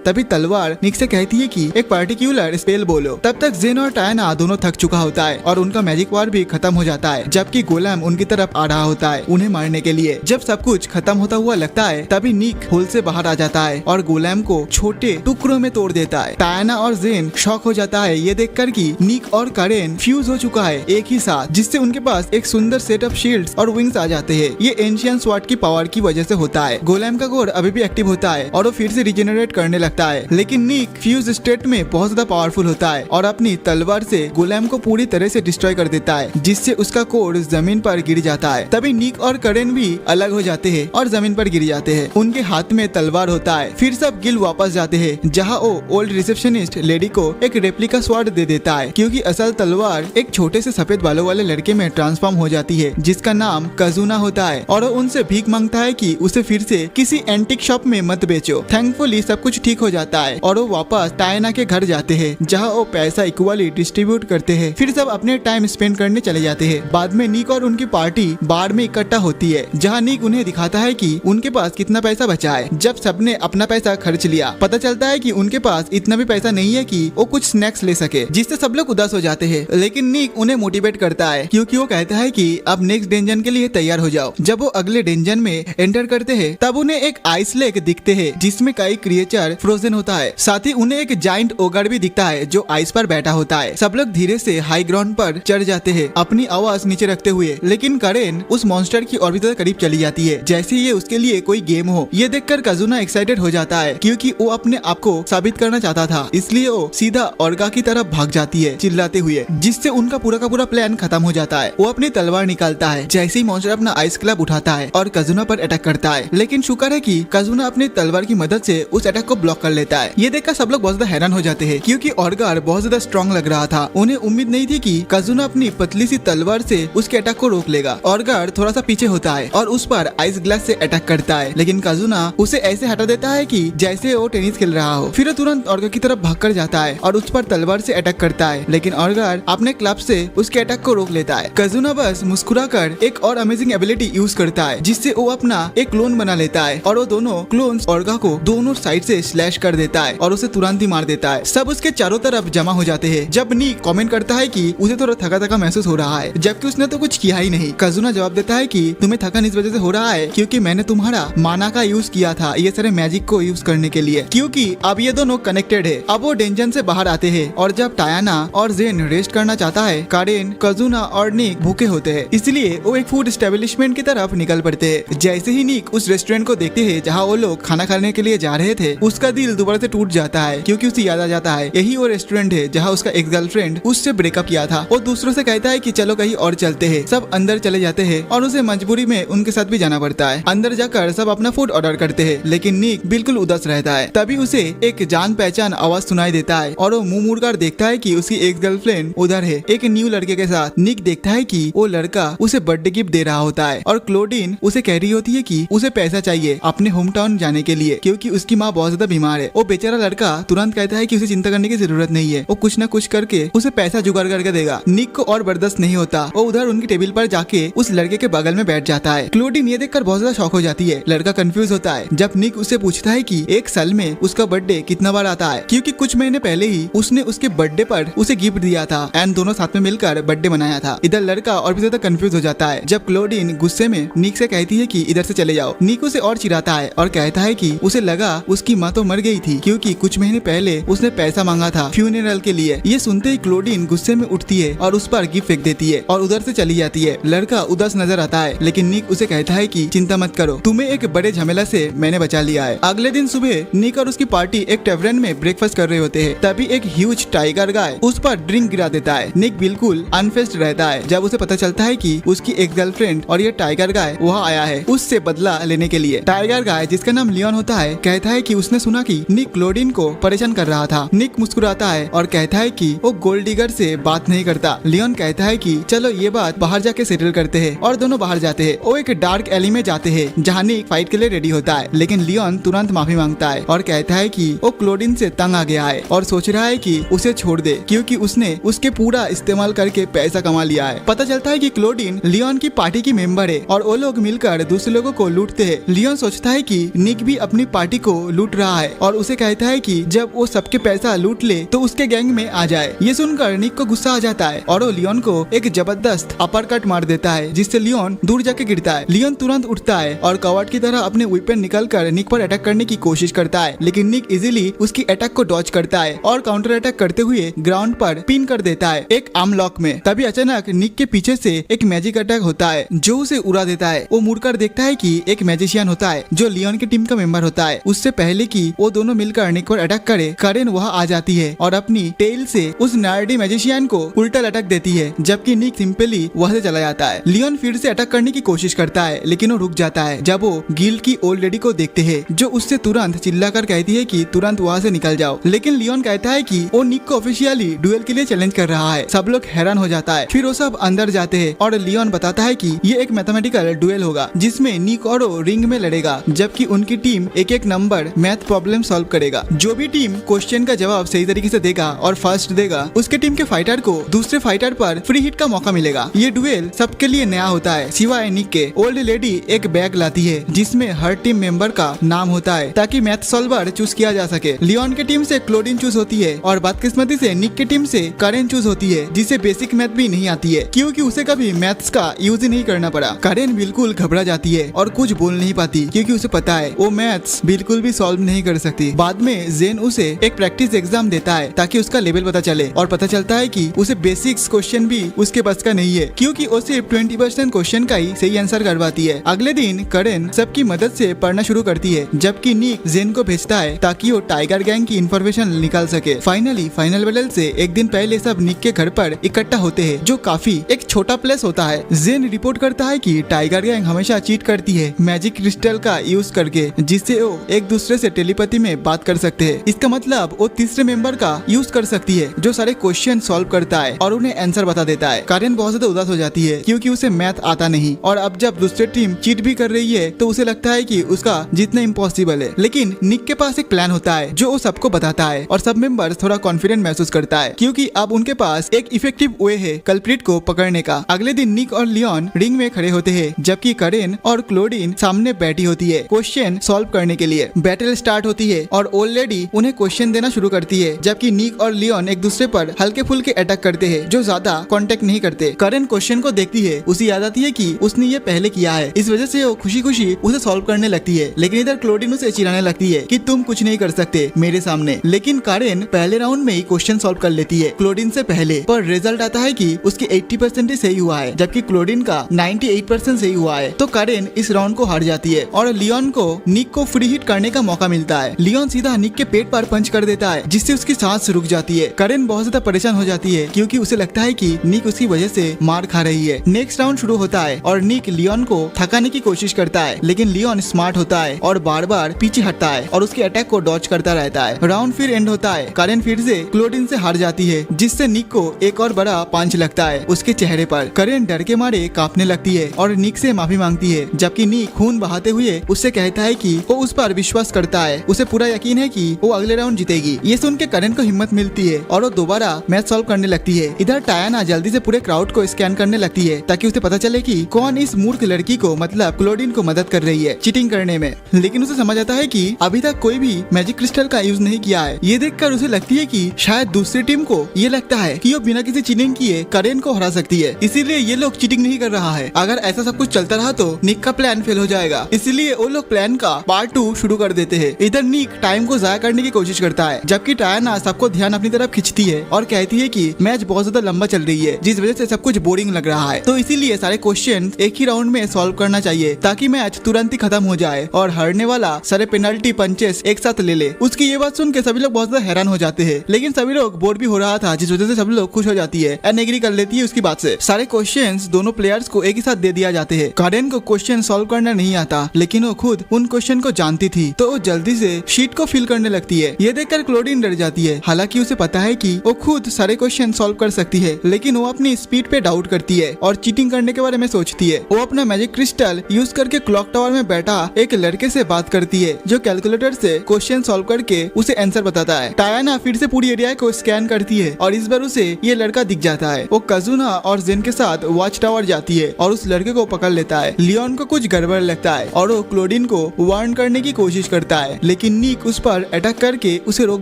तभी तलवार निक से कहती है कि एक पार्टिकुलर स्पेल बोलो। तब तक जिन और टायना दोनों थक चुका होता है और उनका मैजिक वार भी खत्म हो जाता है, जबकि गोलेम उनकी तरफ आ रहा होता है उन्हें मारने के लिए। जब सब कुछ खत्म होता हुआ लगता है, तभी निक होल से बाहर आ जाता है और गोलेम को छोटे टुकड़ों में तोड़ देता है। टायना और जिन शॉक हो जाता है ये देखकर कि निक और करेन फ्यूज हो चुका है एक ही साथ, जिससे उनके पास एक सुंदर सेट ऑफ शील्ड्स और विंग्स आ जाते हैं। ये एंशिएंट स्वॉर्ड की पावर की वजह से होता है। गोलेम का कोर अभी भी एक्टिव होता है और वो फिर से रिजेनरेट करने लगता है, लेकिन निक फ्यूज स्टेट में बहुत ज्यादा पावरफुल होता है और अपनी तलवार से गोलेम को पूरी तरह से डिस्ट्रॉय कर देता है, जिससे उसका कोर जमीन पर गिर जाता है। तभी निक और करेन भी अलग हो जाते हैं और जमीन पर गिर जाते हैं। उनके हाथ में तलवार होता है। फिर सब गिल वापस जाते हैं, जहाँ वो ओल्ड रिसेप्शनिस्ट लेडी को एक रेप्लिका स्वॉर्ड दे देता है, क्योंकि असल तलवार एक छोटे से सफेद बालों वाले लड़के में ट्रांसफॉर्म हो जाती है, जिसका नाम कजुना होता है, और वो उनसे भीख मांगता है कि उसे फिर से किसी एंटिक शॉप में मत बेचो। थैंकफुली सब कुछ ठीक हो जाता है और वो वापस टायना के घर जाते हैं, जहाँ वो पैसा इक्वली डिस्ट्रीब्यूट करते हैं। फिर सब अपने टाइम स्पेंड करने चले जाते हैं। बाद में निक और उनकी पार्टी बार में इकट्ठा होती है, जहाँ निक उन्हें दिखाता है कि उनके पास कितना पैसा बचा है। जब सबने अपना पैसा खर्च लिया, पता चलता है कि उनके पास इतना भी पैसा नहीं है कि वो कुछ स्नैक्स ले सके, जिससे सब लोग उदास हो जाते हैं। लेकिन निक उन्हें मोटिवेट करता है, क्योंकि वो कहता है कि अब नेक्स्ट डेंजन के लिए तैयार हो जाओ। जब वो अगले डेंजन में एंटर करते हैं, तब उन्हें एक आइस लेक दिखते हैं, जिसमें कई क्रिएचर फ्रोजन होता है। साथ ही उन्हें एक जाइंट ओगर भी दिखता है जो आइस पर बैठा होता है। सब लोग धीरे से हाई ग्राउंड पर चढ़ जाते हैं, अपनी आवाज नीचे रखते हुए, लेकिन करेन उस मॉन्स्टर की और भी ज्यादा करीब चली जाती है, जैसे ये उसके लिए कोई गेम हो। ये देखकर कजुना एक्साइटेड हो जाता है, क्योंकि वो अपने आप को साबित करना चाहता था, इसलिए वो सीधा ऑर्गा की तरफ भाग जाती है चिल्लाते हुए, जिससे उनका पूरा का पूरा प्लान खत्म हो जाता है। वो अपनी तलवार निकालता है, जैसे ही मॉन्स्टर अपना आइस क्लब उठाता है और कजुना पर अटैक करता है, लेकिन शुक्र है कि कजुना अपनी तलवार की मदद से उस अटैक को ब्लॉक कर लेता है। ये देखकर सब लोग बहुत ज्यादा हैरान हो जाते हैं, क्योंकि ऑर्गार बहुत ज्यादा स्ट्रॉन्ग लग रहा था। उन्हें उम्मीद नहीं थी कि कजुना अपनी पतली सी तलवार से उसके अटैक को रोक लेगा। ऑर्गार थोड़ा सा पीछे होता है और उस पर आइस ग्लास से अटैक करता है, लेकिन कजुना उसे ऐसे हटा देता है कि जैसे वो टेनिस खेल रहा हो। फिर वो तुरंत ऑर्गार की तरफ भागकर जाता है और उस पर तलवार से अटैक करता है, लेकिन ऑर्गार अपने क्लब से उसके अटैक को रोक लेता है। कजुना बस मुस्कुराकर एक और अमेजिंग एबिलिटी यूज करता है, जिससे वो अपना एक क्लोन बना लेता है और वो दोनों क्लोन्स ऑर्गा को दोनों साइड से स्लैश कर देता है और उसे तुरंत ही मार देता है। सब उसके चारों तरफ जमा हो जाते हैं। जब निक कमेंट करता है कि उसे थोड़ा थका थका महसूस हो रहा है, जबकि उसने तो कुछ किया ही नहीं। कजुना जवाब देता है कि तुम्हें थकान इस वजह से हो रहा है क्योंकि मैंने तुम्हारा माना का यूज किया था ये सारे मैजिक को यूज करने के लिए, क्योंकि अब ये दोनों कनेक्टेड है। अब वो डेंजन से बाहर आते हैं और जब टायना और जेन रेस्ट करना चाहता है, कारेन, कजुना और निक भूखे होते हैं, इसलिए वो एक फूड एस्टेब्लिशमेंट की तरफ निकल पड़ते हैं। जैसे ही निक उस रेस्टोरेंट को देखते हैं जहाँ वो लोग खाना खाने के लिए जा रहे थे, उसका दिल दोबारा से टूट जाता है, क्योंकि उसे याद आ जाता है यही वो रेस्टोरेंट है जहाँ उसका एक गर्लफ्रेंड उससे ब्रेकअप किया था। वो दूसरों से कहता है कि चलो कहीं और चलते हैं। सब अंदर चले जाते हैं और उसे मजबूरी में उनके साथ भी जाना पड़ता है। अंदर जाकर सब अपना फूड ऑर्डर करते हैं, लेकिन निक बिल्कुल उदास रहता है। तभी उसे एक जान पहचान आवाज सुनाई देता है और वो मुंह मुड़कर देखता है कि उसकी एक गर्लफ्रेंड उधर है, एक न्यू लड़के के साथ। निक देखता है कि वो लड़का उसे बर्थडे गिफ्ट दे रहा होता है और क्लोडीन उसे कह रही होती है कि उसे पैसा चाहिए अपने होम टाउन जाने के लिए, क्योंकि उसकी माँ बहुत ज्यादा बीमार बीमार है। वो बेचारा लड़का तुरंत कहता है कि उसे चिंता करने की जरूरत नहीं है, वो कुछ न कुछ करके उसे पैसा जुगाड़ करके देगा। निक को और बर्दाश्त नहीं होता, वो उधर उनकी टेबल पर जाके उस लड़के के बगल में बैठ जाता है। क्लोडीन ये देखकर बहुत ज्यादा शॉक हो जाती है। लड़का कंफ्यूज होता है जब निक उससे पूछता है कि एक साल में उसका बर्थडे कितना बार आता है, क्योंकि कुछ महीने पहले ही उसने उसके बर्थडे पर उसे गिफ्ट दिया था एंड दोनों साथ में मिलकर बर्थडे मनाया था। इधर लड़का और भी ज्यादा कंफ्यूज हो जाता है जब क्लोडीन गुस्से में निक से कहती है कि इधर से चले जाओ। निक उसे और चिढ़ाता है और कहता है कि उसे लगा उसकी माँ तो मर गई थी, क्योंकि कुछ महीने पहले उसने पैसा मांगा था फ्यूनरल के लिए। ये सुनते ही क्लोडीन गुस्से में उठती है और उस पर गिफ्ट फेंक देती है और उधर से चली जाती है। लड़का उदास नजर आता है, लेकिन निक उसे कहता है कि चिंता मत करो, तुम्हें एक बड़े झमेला से मैंने बचा लिया है। अगले दिन सुबह निक और उसकी पार्टी एक टेवरन में ब्रेकफास्ट कर रहे होते हैं, तभी एक ह्यूज टाइगर गाय उस पर ड्रिंक गिरा देता है। निक बिल्कुल अनफेस्ड रहता है जब उसे पता चलता है कि उसकी एक गर्लफ्रेंड और ये टाइगर गाय वहाँ आया है उससे बदला लेने के लिए। टाइगर गाय, जिसका नाम लियोन होता है, कहता है कि उसने सुना कि निक क्लोडीन को परेशान कर रहा था। निक मुस्कुराता है और कहता है कि वो गोल्ड डिगर से बात नहीं करता। लियोन कहता है कि चलो ये बात बाहर जाके सेटल करते हैं, और दोनों बाहर जाते हैं। वो एक डार्क एली में जाते हैं जहाँ निक फाइट के लिए रेडी होता है, लेकिन लियोन तुरंत माफी मांगता है और कहता है कि वो क्लोडीन से तंग आ गया है और सोच रहा है कि उसे छोड़ दे, क्योंकि उसने उसके पूरा इस्तेमाल करके पैसा कमा लिया है। पता चलता है कि क्लोडीन लियोन की पार्टी की मेंबर है और वो लोग मिलकर दूसरे लोगों को लूटते हैं। लियोन सोचता है कि निक भी अपनी पार्टी को लूट रहा है और उसे कहता है कि जब वो सबके पैसा लूट ले तो उसके गैंग में आ जाए। ये सुनकर निक को गुस्सा आ जाता है और वो लियोन को एक जबरदस्त अपर कट मार देता है, जिससे लियोन दूर जाके गिरता है। लियोन तुरंत उठता है और कवर्ड की तरह अपने वेपन निकालकर निक पर अटैक करने की कोशिश करता है, लेकिन निक इजीली उसकी अटैक को डॉज करता है और काउंटर अटैक करते हुए ग्राउंड पर पिन कर देता है एक आर्म लॉक में। तभी अचानक निक के पीछे से एक मैजिक अटैक होता है जो उसे उड़ा देता है। वो मुड़कर देखता है कि एक मैजिशियन होता है जो लियोन की टीम का मेंबर होता है। उससे पहले कि वो दोनों मिलकर निक पर अटैक करे, करेन वहाँ आ जाती है और अपनी टेल से उस नर्डी मैजिशियन को उल्टा लटक देती है, जबकि निक सिंपली वहाँ से चला जाता है। लियोन फिर से अटैक करने की कोशिश करता है, लेकिन वो रुक जाता है जब वो गिल्ड की ओल्ड लेडी को देखते हैं, जो उससे तुरंत चिल्लाकर कहती है कि तुरंत वहाँ से निकल जाओ। लेकिन लियोन कहता है कि वो निक को ऑफिशियली डुएल के लिए चैलेंज कर रहा है। सब लोग हैरान हो जाता है। फिर वो सब अंदर जाते हैं और लियोन बताता है कि ये एक मैथमेटिकल डुएल होगा जिसमें निक और वो रिंग में लड़ेगा, जबकि उनकी टीम एक एक नंबर मैथ प्रॉब्लम सॉल्व करेगा। जो भी टीम क्वेश्चन का जवाब सही तरीके से देगा और फर्स्ट देगा, उसके टीम के फाइटर को दूसरे फाइटर पर फ्री हिट का मौका मिलेगा। ये डुएल सबके लिए नया होता है सिवाय निक के। ओल्ड लेडी एक बैग लाती है जिसमें हर टीम मेंबर का नाम होता है ताकि मैथ सॉल्वर चूज किया जा सके। लियोन की टीम से क्लोडीन चूज होती है और बदकिस्मती से निक की टीम से करेन चूज होती है, जिसे बेसिक मैथ भी नहीं आती है क्योंकि उसे कभी मैथ्स का यूज ही नहीं करना पड़ा। करेन बिल्कुल घबरा जाती है और कुछ बोल नहीं पाती क्योंकि उसे पता है वो मैथ्स बिल्कुल भी सॉल्व नहीं कर सकती। बाद में जेन उसे एक प्रैक्टिस एग्जाम देता है ताकि उसका लेवल पता चले, और पता चलता है कि उसे बेसिक्स क्वेश्चन भी उसके बस का नहीं है क्योंकि वो सिर्फ 20% क्वेश्चन का ही सही आंसर करवाती है। अगले दिन करेन सबकी मदद से पढ़ना शुरू करती है, जबकि निक जेन को भेजता है ताकि वो टाइगर गैंग की इन्फॉर्मेशन निकाल सके। फाइनली फाइनल बैटल से एक दिन पहले सब निक के घर पर इकट्ठा होते हैं, जो काफी एक छोटा प्लेस होता है। जेन रिपोर्ट करता है कि टाइगर गैंग हमेशा चीट करती है मैजिक क्रिस्टल का यूज करके, जिससे वो एक दूसरे से टेलीपैथी में बात कर सकते हैं। इसका मतलब वो तीसरे मेंबर का यूज कर सकती है जो सारे क्वेश्चन सॉल्व करता है और उन्हें आंसर बता देता है। करेन बहुत ज्यादा उदास हो जाती है क्योंकि उसे मैथ आता नहीं, और अब जब दूसरी टीम चीट भी कर रही है तो उसे लगता है कि उसका जीतना इम्पॉसिबल है। लेकिन निक के पास एक प्लान होता है जो वो सबको बताता है और सब मेंबर थोड़ा कॉन्फिडेंट महसूस करता है क्योंकि अब उनके पास एक इफेक्टिव वे है कल्प्रिट को पकड़ने का। अगले दिन निक और लियोन रिंग में खड़े होते हैं, जबकि करेन और क्लोडीन सामने बैठी होती है क्वेश्चन सॉल्व करने के लिए। बैटल स्टार्ट होती है और ओल्ड लेडी उन्हें क्वेश्चन देना शुरू करती है, जबकि निक और लियोन एक दूसरे पर हल्के फुल्के अटैक करते हैं जो ज्यादा कांटेक्ट नहीं करते। करेन क्वेश्चन को देखती है, उसे याद आती है कि उसने ये पहले किया है, इस वजह से वो खुशी खुशी उसे सॉल्व करने लगती है। लेकिन इधर क्लोडीन उसे चिढ़ाने लगती है कि तुम कुछ नहीं कर सकते मेरे सामने। लेकिन करेन पहले राउंड में ही क्वेश्चन सॉल्व कर लेती है क्लोडीन से पहले, पर रिजल्ट आता है कि उसकी 80% ही सही हुआ है जबकि क्लोडीन का 98% सही हुआ है। तो करेन इस राउंड को हार जाती है और लियोन को निक को फ्री हिट करने का मौका मिलता है। लियोन सीधा निक के पेट पर पंच कर देता है जिससे उसकी सांस रुक जाती है। करेन बहुत ज्यादा परेशान हो जाती है क्योंकि उसे लगता है कि निक उसकी वजह से मार खा रही है। नेक्स्ट राउंड शुरू होता है और निक लियोन को थकाने की कोशिश करता है, लेकिन लियोन स्मार्ट होता है और बार बार पीछे हटता है और उसके अटैक को डॉज करता रहता है। राउंड फिर एंड होता है। करेन फिर से क्लोडीन से हार जाती है, जिससे निक को एक और बड़ा पंच लगता है उसके चेहरे पर। करेन डर के मारे कांपने लगती है और निक से माफी मांगती है, जबकि निक खून बहाते हुए उससे कहता है कि वो उस पर विश्वास करता है, उसे पूरा यकीन है कि वो अगले राउंड जीतेगी। ये सुन के करेन को हिम्मत मिलती है और वो दोबारा मैच सॉल्व करने लगती है। इधर टायाना जल्दी से पूरे क्राउड को स्कैन करने लगती है ताकि उसे पता चले कि कौन इस मूर्ख लड़की को मतलब क्लोडिन को मदद कर रही है चीटिंग करने में। लेकिन उसे समझ आता है कि अभी तक कोई भी मैजिक क्रिस्टल का यूज नहीं किया है। ये देखकर उसे लगती है कि शायद दूसरी टीम को ये लगता है कि वो बिना किसी चीटिंग किए करेन को हरा सकती है, इसीलिए ये लोग चीटिंग नहीं कर रहा है। अगर ऐसा सब कुछ चलता रहा तो निक का प्लान फेल हो जाएगा, इसीलिए वो लोग प्लान का पार्ट 2 शुरू कर देते हैं। इधर निक टाइम को जाया करने की कोशिश करता है, जबकि टायाना सबको ध्यान अपनी तरफ खींचती है और कहती है कि मैच बहुत ज्यादा लंबा चल रही है, जिस वजह से सब कुछ बोरिंग लग रहा है, तो इसीलिए सारे क्वेश्चन एक ही राउंड में सॉल्व करना चाहिए ताकि मैच तुरंत ही खत्म हो जाए और हारने वाला सारे पेनल्टी पंचेस एक साथ ले ले। उसकी ये बात सुन के सभी लोग बहुत ज्यादा हैरान हो जाते हैं, लेकिन सभी लोग बोर भी हो रहा था, जिस वजह से सभी लोग खुश हो जाती है एंड एग्री कर लेती है उसकी बात से। सारे क्वेश्चंस दोनों प्लेयर्स को एक ही साथ दे दिया जाते हैं। करेन को क्वेश्चन सॉल्व करना नहीं आता, लेकिन वो खुद उन क्वेश्चन को जानती थी, तो वो जल्दी से शीट को फिल करने लगती है। ये देखकर क्लोडिन डर जाती है, हालांकि उसे पता है कि वो खुद सारे क्वेश्चन सॉल्व कर सकती है, लेकिन वो अपनी स्पीड पे डाउट करती है और चीटिंग करने के बारे में सोचती है। वो अपना मैजिक क्रिस्टल यूज करके क्लॉक टावर में बैठा एक लड़के से बात करती है जो कैलकुलेटर से क्वेश्चन सॉल्व करके उसे आंसर बताता है। टायाना फिर से पूरी एरिया को स्कैन करती है और इस बार उसे ये लड़का दिख जाता है। वो कजुना और जेन के साथ वॉच टावर जाती है और उस लड़के को पकड़ लेता है। लियोन को कुछ गड़बड़ लगता है और वो क्लोडिन को वार्न करने की कोशिश करता है, लेकिन निक उस पर अटैक करके उसे रोक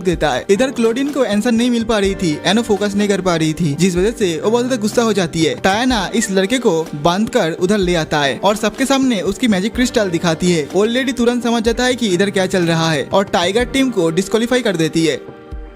देता है। इधर क्लोडिन को आंसर नहीं मिल पा रही थी, एनो फोकस नहीं कर पा रही थी, जिस वजह से वो बहुत ज्यादा गुस्सा हो जाती है। टायाना इस लड़के को बांधकर उधर ले आता है और सबके सामने उसकी मैजिक क्रिस्टल दिखाती है। ऑलरेडी तुरंत समझ जाता है कि इधर क्या चल रहा है और टाइगर टीम को डिस्क्वालीफाई कर देती है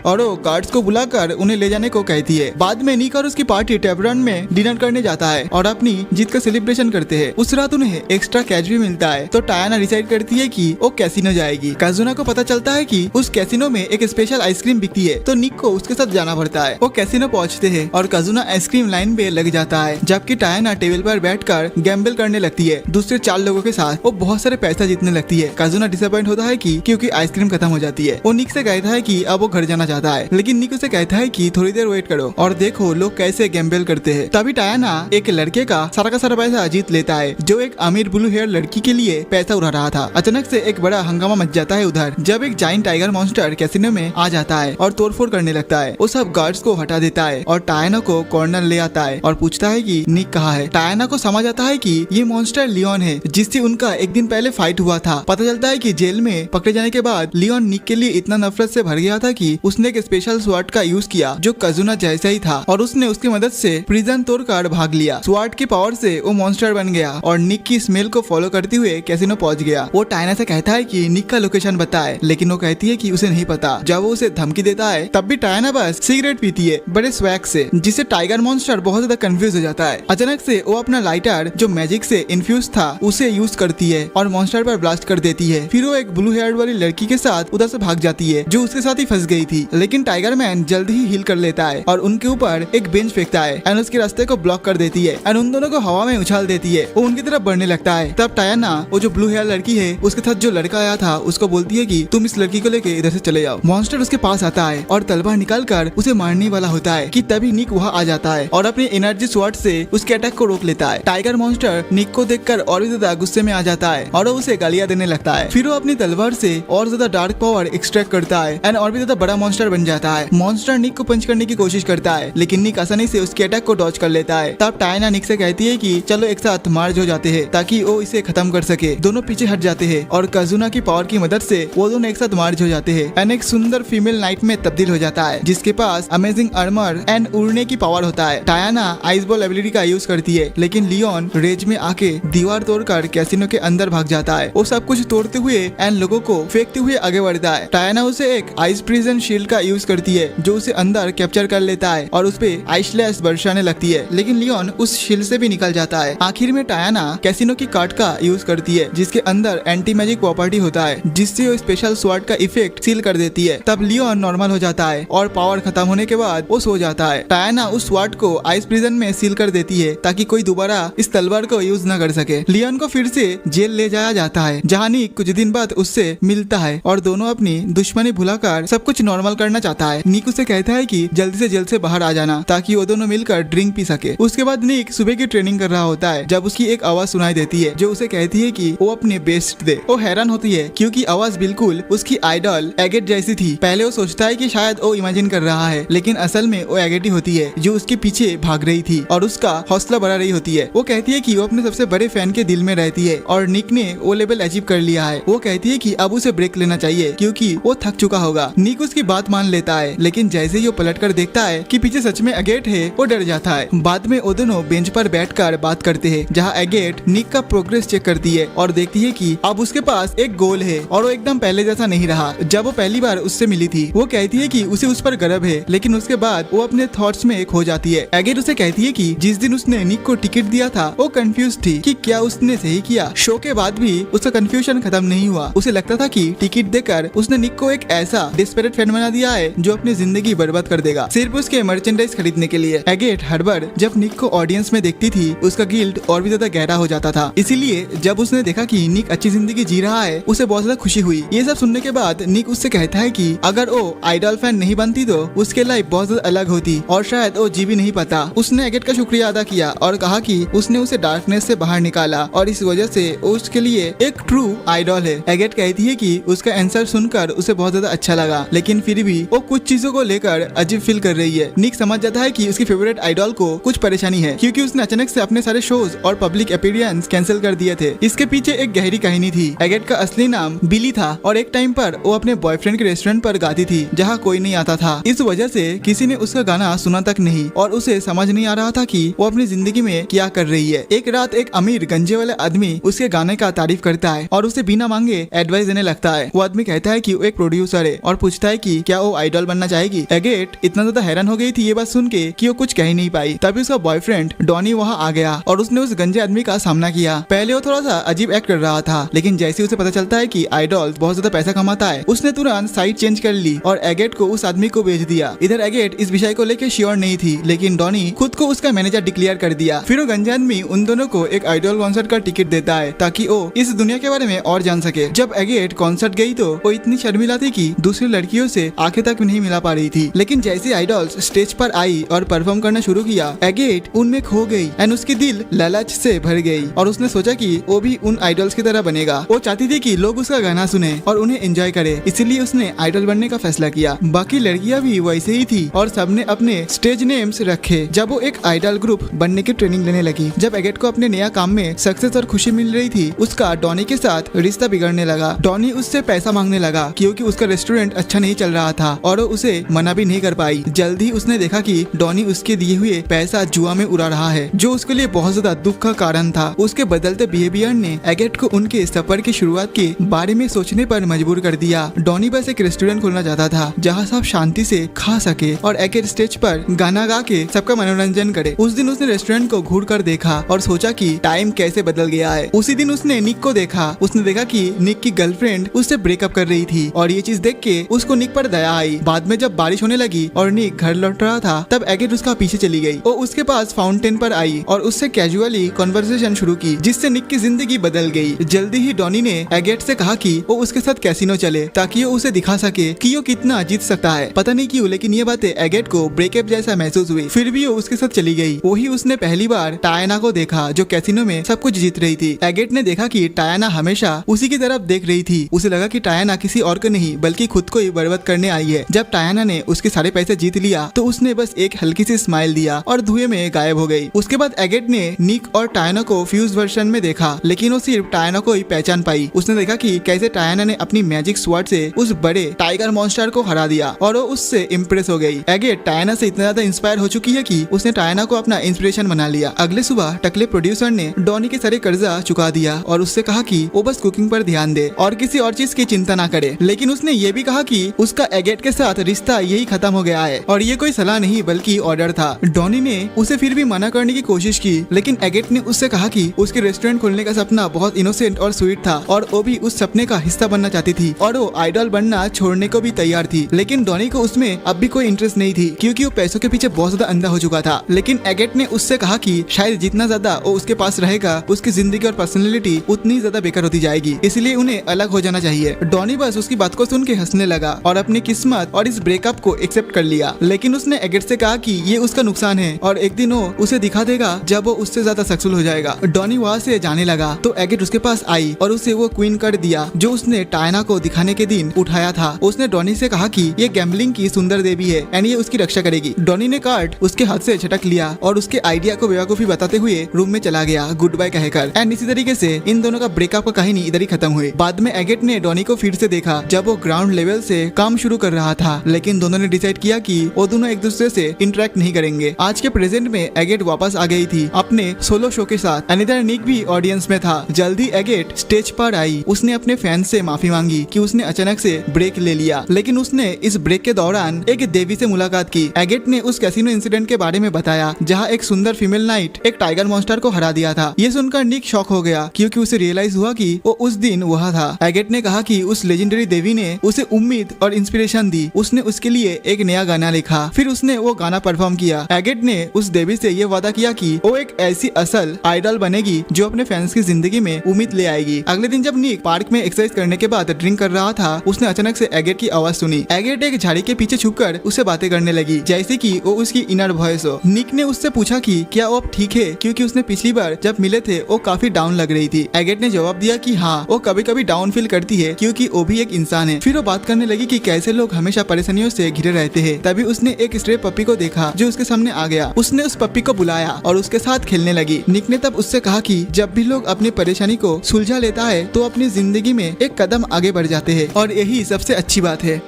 और वो गार्ड्स को बुलाकर उन्हें ले जाने को कहती है। बाद में निक और उसकी पार्टी टेबरन में डिनर करने जाता है और अपनी जीत का सेलिब्रेशन करते हैं। उस रात उन्हें एक्स्ट्रा कैश भी मिलता है, तो टायाना डिसाइड करती है कि वो कैसीनो जाएगी। काजुना को पता चलता है कि उस कैसीनो में एक स्पेशल आइसक्रीम बिकती है, तो निक को उसके साथ जाना पड़ता है। वो कैसीनो पहुंचते हैं और काजुना आइसक्रीम लाइन पे लग जाता है, जबकि टायाना टेबल पर बैठकर गैम्बल करने लगती है दूसरे 4 लोगों के साथ। वो बहुत सारे पैसा जीतने लगती है। काजुना डिसअपॉइंट होता है कि क्योंकि आइसक्रीम खत्म हो जाती है। वो निक से कहता है कि अब वो घर जाना चाहता है, लेकिन निक उसे कहता है कि थोड़ी देर वेट करो और देखो लोग कैसे गैम्बल करते हैं। तभी टायाना एक लड़के का सारा पैसा जीत लेता है, जो एक अमीर ब्लू हेयर लड़की के लिए पैसा उड़ा रहा था। अचानक से एक बड़ा हंगामा मच जाता है उधर, जब एक जाइंट टाइगर मॉन्स्टर कैसीनो में आ जाता है और तोड़फोड़ करने लगता है। वो सब गार्ड्स को हटा देता है और टायाना को कॉर्नर ले आता है और पूछता है कि निक कहाँ है। टायाना को समझ आता है कि ये मॉन्स्टर लियोन है, जिससे उनका एक दिन पहले फाइट हुआ था। पता चलता है कि जेल में पकड़े जाने के बाद लियोन निक के लिए इतना नफरत से भर गया था कि उसने एक स्पेशल स्वाट का यूज किया जो कजुना जैसा ही था और उसने उसकी मदद से प्रिजन तोड़कर भाग लिया। स्वाट की पावर से वो मॉन्स्टर बन गया और निक की स्मेल को फॉलो करते हुए कैसीनो पहुंच गया। वो टायाना से कहता है कि निक का लोकेशन बताए, लेकिन वो कहती है कि उसे नहीं पता। जब वो उसे धमकी देता है तब भी टायाना बस सिगरेट पीती है बड़े स्वैग से, जिससे टाइगर मॉन्स्टर बहुत ज्यादा कंफ्यूज हो जाता है। अचानक से वो अपना लाइटर जो मैजिक से इन्फ्यूज था उसे यूज करती है और मॉन्स्टर पर ब्लास्ट कर देती है। फिर वो एक ब्लू हेयर वाली लड़की के साथ उधर से भाग जाती है जो उसके साथ ही फंस गई थी, लेकिन टाइगर मैन जल्द ही हील कर लेता है और उनके ऊपर एक बेंच फेंकता है एंड उसके रास्ते को ब्लॉक कर देती है एंड उन दोनों को हवा में उछाल देती है। वो उनकी तरफ बढ़ने लगता है। तब टायाना वो जो ब्लू हेयर लड़की है उसके साथ जो लड़का आया था उसको बोलती है कि तुम इस लड़की को लेके इधर से चले जाओ। मॉन्स्टर उसके पास आता है और तलवार निकाल कर उसे मारने वाला होता है कि तभी निक वहाँ आ जाता है और अपनी एनर्जी स्वॉर्ड से उसके अटैक को रोक लेता है। टाइगर मॉन्स्टर निक को देखकर और भी ज्यादा गुस्से में आ जाता है और वो उसे गालियां देने लगता है। फिर वो अपनी तलवार से और ज्यादा डार्क पावर एक्सट्रैक्ट करता है एंड और भी ज्यादा बड़ा मॉन्स्टर बन जाता है। मॉन्स्टर निक को पंच करने की कोशिश करता है, लेकिन निक आसानी से उसके अटैक को डॉज कर लेता है। तब टायाना निक से कहती है कि चलो एक साथ मार्च हो जाते हैं ताकि वो इसे खत्म कर सके। दोनों पीछे हट जाते हैं और कजुना की पावर की मदद से वो दोनों एक साथ मार्च हो जाते हैं एंड एक सुंदर फीमेल नाइट में तब्दील हो जाता है, जिसके पास अमेजिंग आर्मर एंड उड़ने की पावर होता है। टायाना आइस बॉल एबिलिटी का यूज करती है, लेकिन लियोन रेज में आके दीवार तोड़कर कैसीनो के अंदर भाग जाता है। वो सब कुछ तोड़ते हुए एंड लोगों को फेंकते हुए आगे बढ़ता है। टायाना उसे एक आइस प्रिजन शील्ड का यूज करती है जो उसे अंदर कैप्चर कर लेता है और उस पे आइसलैश बरसाने लगती है, लेकिन लियोन उस शील्ड से भी निकल जाता है। आखिर में टायाना कैसीनो की कार्ड का यूज करती है जिसके अंदर एंटी मैजिक प्रॉपर्टी होता है, जिससे वो स्पेशल स्वॉर्ड का इफेक्ट सील कर देती है। तब लियोन नॉर्मल हो जाता है और पावर खत्म होने के बाद वो सो जाता है। टायाना उस स्वॉर्ड को आइस प्रिजन में सील कर देती है ताकि कोई दोबारा इस तलवार को यूज न कर सके। लियोन को फिर से जेल ले जाया जाता है, जहाँ निक कुछ दिन बाद उससे मिलता है और दोनों अपनी दुश्मनी भुलाकर सब कुछ नॉर्मल इस्तेमाल करना चाहता है। निक उसे कहता है कि जल्द से बाहर आ जाना ताकि वो दोनों मिलकर ड्रिंक पी सके। उसके बाद निक सुबह की ट्रेनिंग कर रहा होता है जब उसकी एक आवाज सुनाई देती है जो उसे कहती है कि वो अपने बेस्ट दे। वो हैरान होती है क्योंकि आवाज बिल्कुल उसकी आइडल एगेट जैसी थी। पहले वो सोचता है कि शायद वो इमेजिन कर रहा है, लेकिन असल में वो एगेट ही होती है जो उसके पीछे भाग रही थी और उसका हौसला बढ़ा रही होती है। वो कहती है कि वो अपने सबसे बड़े फैन के दिल में रहती है और निक ने वो लेवल अचीव कर लिया है। वो कहती है कि अब उसे ब्रेक लेना चाहिए क्योंकि वो थक चुका होगा। निक उसकी बात मान लेता है, लेकिन जैसे ही वो पलटकर देखता है कि पीछे सच में एगेट है, वो डर जाता है। बाद में वो दोनों बेंच पर बैठकर बात करते हैं जहाँ एगेट निक का प्रोग्रेस चेक करती है और देखती है कि अब उसके पास एक गोल है और वो एकदम पहले जैसा नहीं रहा जब वो पहली बार उससे मिली थी। वो कहती है कि उसे उस पर गर्व है, लेकिन उसके बाद वो अपने थॉट्स में खो जाती है। एगेट उसे कहती है कि जिस दिन उसने निक को टिकट दिया था वो कंफ्यूज थी कि क्या उसने सही किया। शो के बाद भी उसका कंफ्यूजन खत्म नहीं हुआ। उसे लगता था कि टिकट देकर उसने निक को एक ऐसा डिस्परेट फैन बना दिया है जो अपनी जिंदगी बर्बाद कर देगा सिर्फ उसके मर्चेंडाइज खरीदने के लिए। एगेट हर बार जब निक को ऑडियंस में देखती थी उसका गिल्ट और भी ज्यादा गहरा हो जाता था। इसीलिए जब उसने देखा कि निक अच्छी जिंदगी जी रहा है उसे बहुत ज्यादा खुशी हुई। ये सब सुनने के बाद निक उससे कहता है कि अगर वो आइडल फैन नहीं बनती तो उसके लाइफ बहुत ज्यादा अलग होती और शायद वो जी भी नहीं पाता। उसने एगेट का शुक्रिया अदा किया और कहा कि उसने उसे डार्कनेस से बाहर निकाला और इस वजह से उसके लिए एक ट्रू आइडल है। एगेट कहती है कि उसका आंसर सुनकर उसे बहुत ज्यादा अच्छा लगा, लेकिन फिर भी वो कुछ चीजों को लेकर अजीब फील कर रही है। निक समझ जाता है कि उसकी फेवरेट आइडल को कुछ परेशानी है क्योंकि उसने अचानक से अपने सारे शोज और पब्लिक अपीयरेंस कैंसिल कर दिए थे। इसके पीछे एक गहरी कहानी थी। एगेट का असली नाम बिली था और एक टाइम पर वो अपने बॉयफ्रेंड के रेस्टोरेंट पर गाती थी जहाँ कोई नहीं आता था। इस वजह से किसी ने उसका गाना सुना तक नहीं और उसे समझ नहीं आ रहा था कि वो अपनी जिंदगी में क्या कर रही है। एक रात एक अमीर गंजे वाले आदमी उसके गाने का तारीफ करता है और उसे बिना मांगे एडवाइस देने लगता है। वो आदमी कहता है कि वो एक प्रोड्यूसर है और पूछता है कि क्या वो आइडल बनना चाहेगी। एगेट इतना ज्यादा हैरान हो गई थी ये बात सुन के कि वो कुछ कह ही नहीं पाई। तभी उसका बॉयफ्रेंड डॉनी वहाँ आ गया और उसने उस गंजे आदमी का सामना किया। पहले वो थोड़ा सा अजीब एक्ट कर रहा था, लेकिन जैसे उसे पता चलता है कि आइडल बहुत ज्यादा पैसा कमाता है उसने तुरंत साइड चेंज कर ली और एगेट को उस आदमी को भेज दिया। इधर एगेट इस विषय को लेकर श्योर नहीं थी, लेकिन डॉनी खुद को उसका मैनेजर डिक्लेयर कर दिया। फिर वो गंजा आदमी उन दोनों को एक आइडल कॉन्सर्ट का टिकट देता है ताकि वो इस दुनिया के बारे में और जान सके। जब एगेट कॉन्सर्ट गई तो वो इतनी शर्मिला थी कि दूसरी लड़कियों से आंखें तक नहीं मिला पा रही थी, लेकिन जैसे आइडल्स स्टेज पर आई और परफॉर्म करना शुरू किया एगेट उनमें खो गई एंड उसकी दिल लालच से भर गई और उसने सोचा कि वो भी उन आइडल्स की तरह बनेगा। वो चाहती थी कि लोग उसका गाना सुने और उन्हें एंजॉय करे, इसीलिए उसने आइडल बनने का फैसला किया। बाकी लड़कियां भी वैसे ही थी और सबने अपने स्टेज नेम्स रखे जब वो एक आइडल ग्रुप बनने की ट्रेनिंग लेने लगी। जब एगेट को अपने नया काम में सक्सेस और खुशी मिल रही थी उसका डॉनी के साथ रिश्ता बिगड़ने लगा। डॉनी उससे पैसा मांगने लगा क्योंकि उसका रेस्टोरेंट अच्छा नहीं चल रहा था और वो उसे मना भी नहीं कर पाई। जल्द ही उसने देखा कि डॉनी उसके दिए हुए पैसा जुआ में उड़ा रहा है जो उसके लिए बहुत ज्यादा दुख का कारण था। उसके बदलते बिहेवियर ने एगेट को उनके सफर की शुरुआत के बारे में सोचने पर मजबूर कर दिया। डॉनी बस एक रेस्टोरेंट खोलना चाहता था जहाँ सब शांति से खा सके और एगेट स्टेज पर गाना गा के सबका मनोरंजन करे। उस दिन उसने रेस्टोरेंट को घूर कर देखा और सोचा कि टाइम कैसे बदल गया है। उसी दिन उसने निक को देखा। उसने देखा कि निक की गर्लफ्रेंड उससे ब्रेकअप कर रही थी और ये चीज देख के उसको निक पर दया आई। बाद में जब बारिश होने लगी और निक घर लौट रहा था तब एगेट उसका पीछे चली गई। वो उसके पास फाउंटेन पर आई और उससे कैजुअली कन्वर्सेशन शुरू की जिससे निक की जिंदगी बदल गई। जल्दी ही डॉनी ने एगेट से कहा कि वो उसके साथ कैसीनो चले ताकि वो उसे दिखा सके कि वो कितना जीत सकता है। पता नहीं क्यों लेकिन ये बातें एगेट को ब्रेकअप जैसा महसूस हुई, फिर भी वो उसके साथ चली गई। वही उसने पहली बार टायना को देखा जो कैसीनो में सब कुछ जीत रही थी। एगेट ने देखा कि टायना हमेशा उसी की तरफ देख रही थी। उसे लगा कि टायना किसी और को नहीं बल्कि खुद को ही बर्बाद करने आई है। जब टायना ने उसके सारे पैसे जीत लिया तो उसने बस एक हल्की सी स्माइल दिया और धुएं में गायब हो गई। उसके बाद एगेट ने निक और टायना को फ्यूज वर्जन में देखा, लेकिन वो सिर्फ टायना को ही पहचान पाई। उसने देखा कि कैसे टायना ने अपनी मैजिक स्वॉर्ड से उस बड़े टाइगर मॉन्स्टर को हरा दिया और वो उससे इम्प्रेस हो गई। एगेट टायना से इतना ज्यादा इंस्पायर हो चुकी है कि उसने टायना को अपना इंस्पिरेशन बना लिया। अगले सुबह टकले प्रोड्यूसर ने डॉनी के सारे कर्जा चुका दिया और उससे कहा कि वो बस कुकिंग पर ध्यान दे और किसी और चीज की चिंता ना करे। लेकिन उसने ये भी कहा कि उसका एगेट के साथ रिश्ता यही खत्म हो गया है और ये कोई सलाह नहीं बल्कि ऑर्डर था। डॉनी ने उसे फिर भी मना करने की कोशिश की, लेकिन एगेट ने उससे कहा कि उसके रेस्टोरेंट खोलने का सपना बहुत इनोसेंट और स्वीट था और वो भी उस सपने का हिस्सा बनना चाहती थी और वो आइडल बनना छोड़ने को भी तैयार थी। लेकिन डॉनी को उसमें अब भी कोई इंटरेस्ट नहीं थी क्योंकि वो पैसों के पीछे बहुत ज्यादा अंधा हो चुका था। लेकिन एगेट ने उससे कहा कि शायद जितना ज्यादा वो उसके पास रहेगा उसकी जिंदगी और पर्सनैलिटी उतनी ज्यादा बेकार होती जाएगी, इसलिए उन्हें अलग हो जाना चाहिए। डॉनी बस उसकी बात को सुन के हंसने लगा और अपनी किस्मत और इस ब्रेकअप को एक्सेप्ट कर लिया, लेकिन उसने एगेट से कहा कि ये उसका नुकसान है और एक दिन वो उसे दिखा देगा जब वो उससे ज्यादा सक्सेसफुल हो जाएगा। डॉनी वहाँ से जाने लगा तो एगेट उसके पास आई और उसे वो क्वीन कार्ड दिया जो उसने टायना को दिखाने के दिन उठाया था। उसने डॉनी से कहा कि ये गैम्बलिंग की सुंदर देवी है एंड ये उसकी रक्षा करेगी। डॉनी ने कार्ड उसके हाथ से झटक लिया और उसके आइडिया को बेवकूफी बताते हुए रूम में चला गया गुड बाय कहकर। एंड इसी तरीके से इन दोनों का ब्रेकअप का कहानी इधर ही खत्म हुई। बाद में एगेट ने डॉनी को फिर से देखा जब वो ग्राउंड लेवल से काम शुरू कर रहा था, लेकिन दोनों ने डिसाइड किया कि वो दोनों एक दूसरे से इंटरेक्ट नहीं करेंगे। आज के प्रेजेंट में एगेट वापस आ गई थी अपने सोलो शो के साथ। इधर निक भी ऑडियंस में था। जल्दी एगेट स्टेज पर आई। उसने अपने फैंस से माफी मांगी कि उसने अचानक से ब्रेक ले लिया, लेकिन उसने इस ब्रेक के दौरान एक देवी से मुलाकात की। एगेट ने उस कैसीनो इंसिडेंट के बारे में बताया जहाँ एक सुंदर फीमेल नाइट एक टाइगर मॉन्स्टर को हरा दिया था। ये सुनकर निक शॉक हो गया क्योंकि उसे रियलाइज हुआ कि वो उस दिन वहाँ था। एगेट ने कहा कि उस लेजेंडरी देवी ने उसे उम्मीद और इंस्पिरेशन दी। उसने उसके लिए एक नया गाना लिखा, फिर उसने वो गाना परफॉर्म किया। एगेट ने उस देवी से ये वादा किया कि वो एक ऐसी असल आइडल बनेगी जो अपने फैंस की जिंदगी में उम्मीद ले आएगी। अगले दिन जब निक पार्क में एक्सरसाइज करने के बाद ड्रिंक कर रहा था, उसने अचानक से एगेट की आवाज सुनी। एगेट एक झाड़ी के पीछे छुपकर उससे बातें करने लगी जैसे कि वो उसकी इनर वॉइस हो। निक ने उससे पूछा कि क्या वो अब ठीक है क्योंकि उसने पिछली बार जब मिले थे वो काफी डाउन लग रही थी। एगेट ने जवाब दिया कि हाँ, वो कभी कभी डाउन फील करती है क्योंकि वो भी एक इंसान है। फिर वो बात करने लगी कि कैसे लोग हमेशा परेशानियों से घिरे रहते हैं। तभी उसने एक स्ट्रे पप्पी को देखा जो उसके सामने आ गया। उसने उस पप्पी को बुलाया और उसके साथ खेलने लगी। निक ने तब उससे कहा कि जब भी लोग अपनी परेशानी को सुलझा लेता है तो अपनी जिंदगी में एक कदम आगे बढ़ जाते हैं और यही सबसे अच्छी बात है।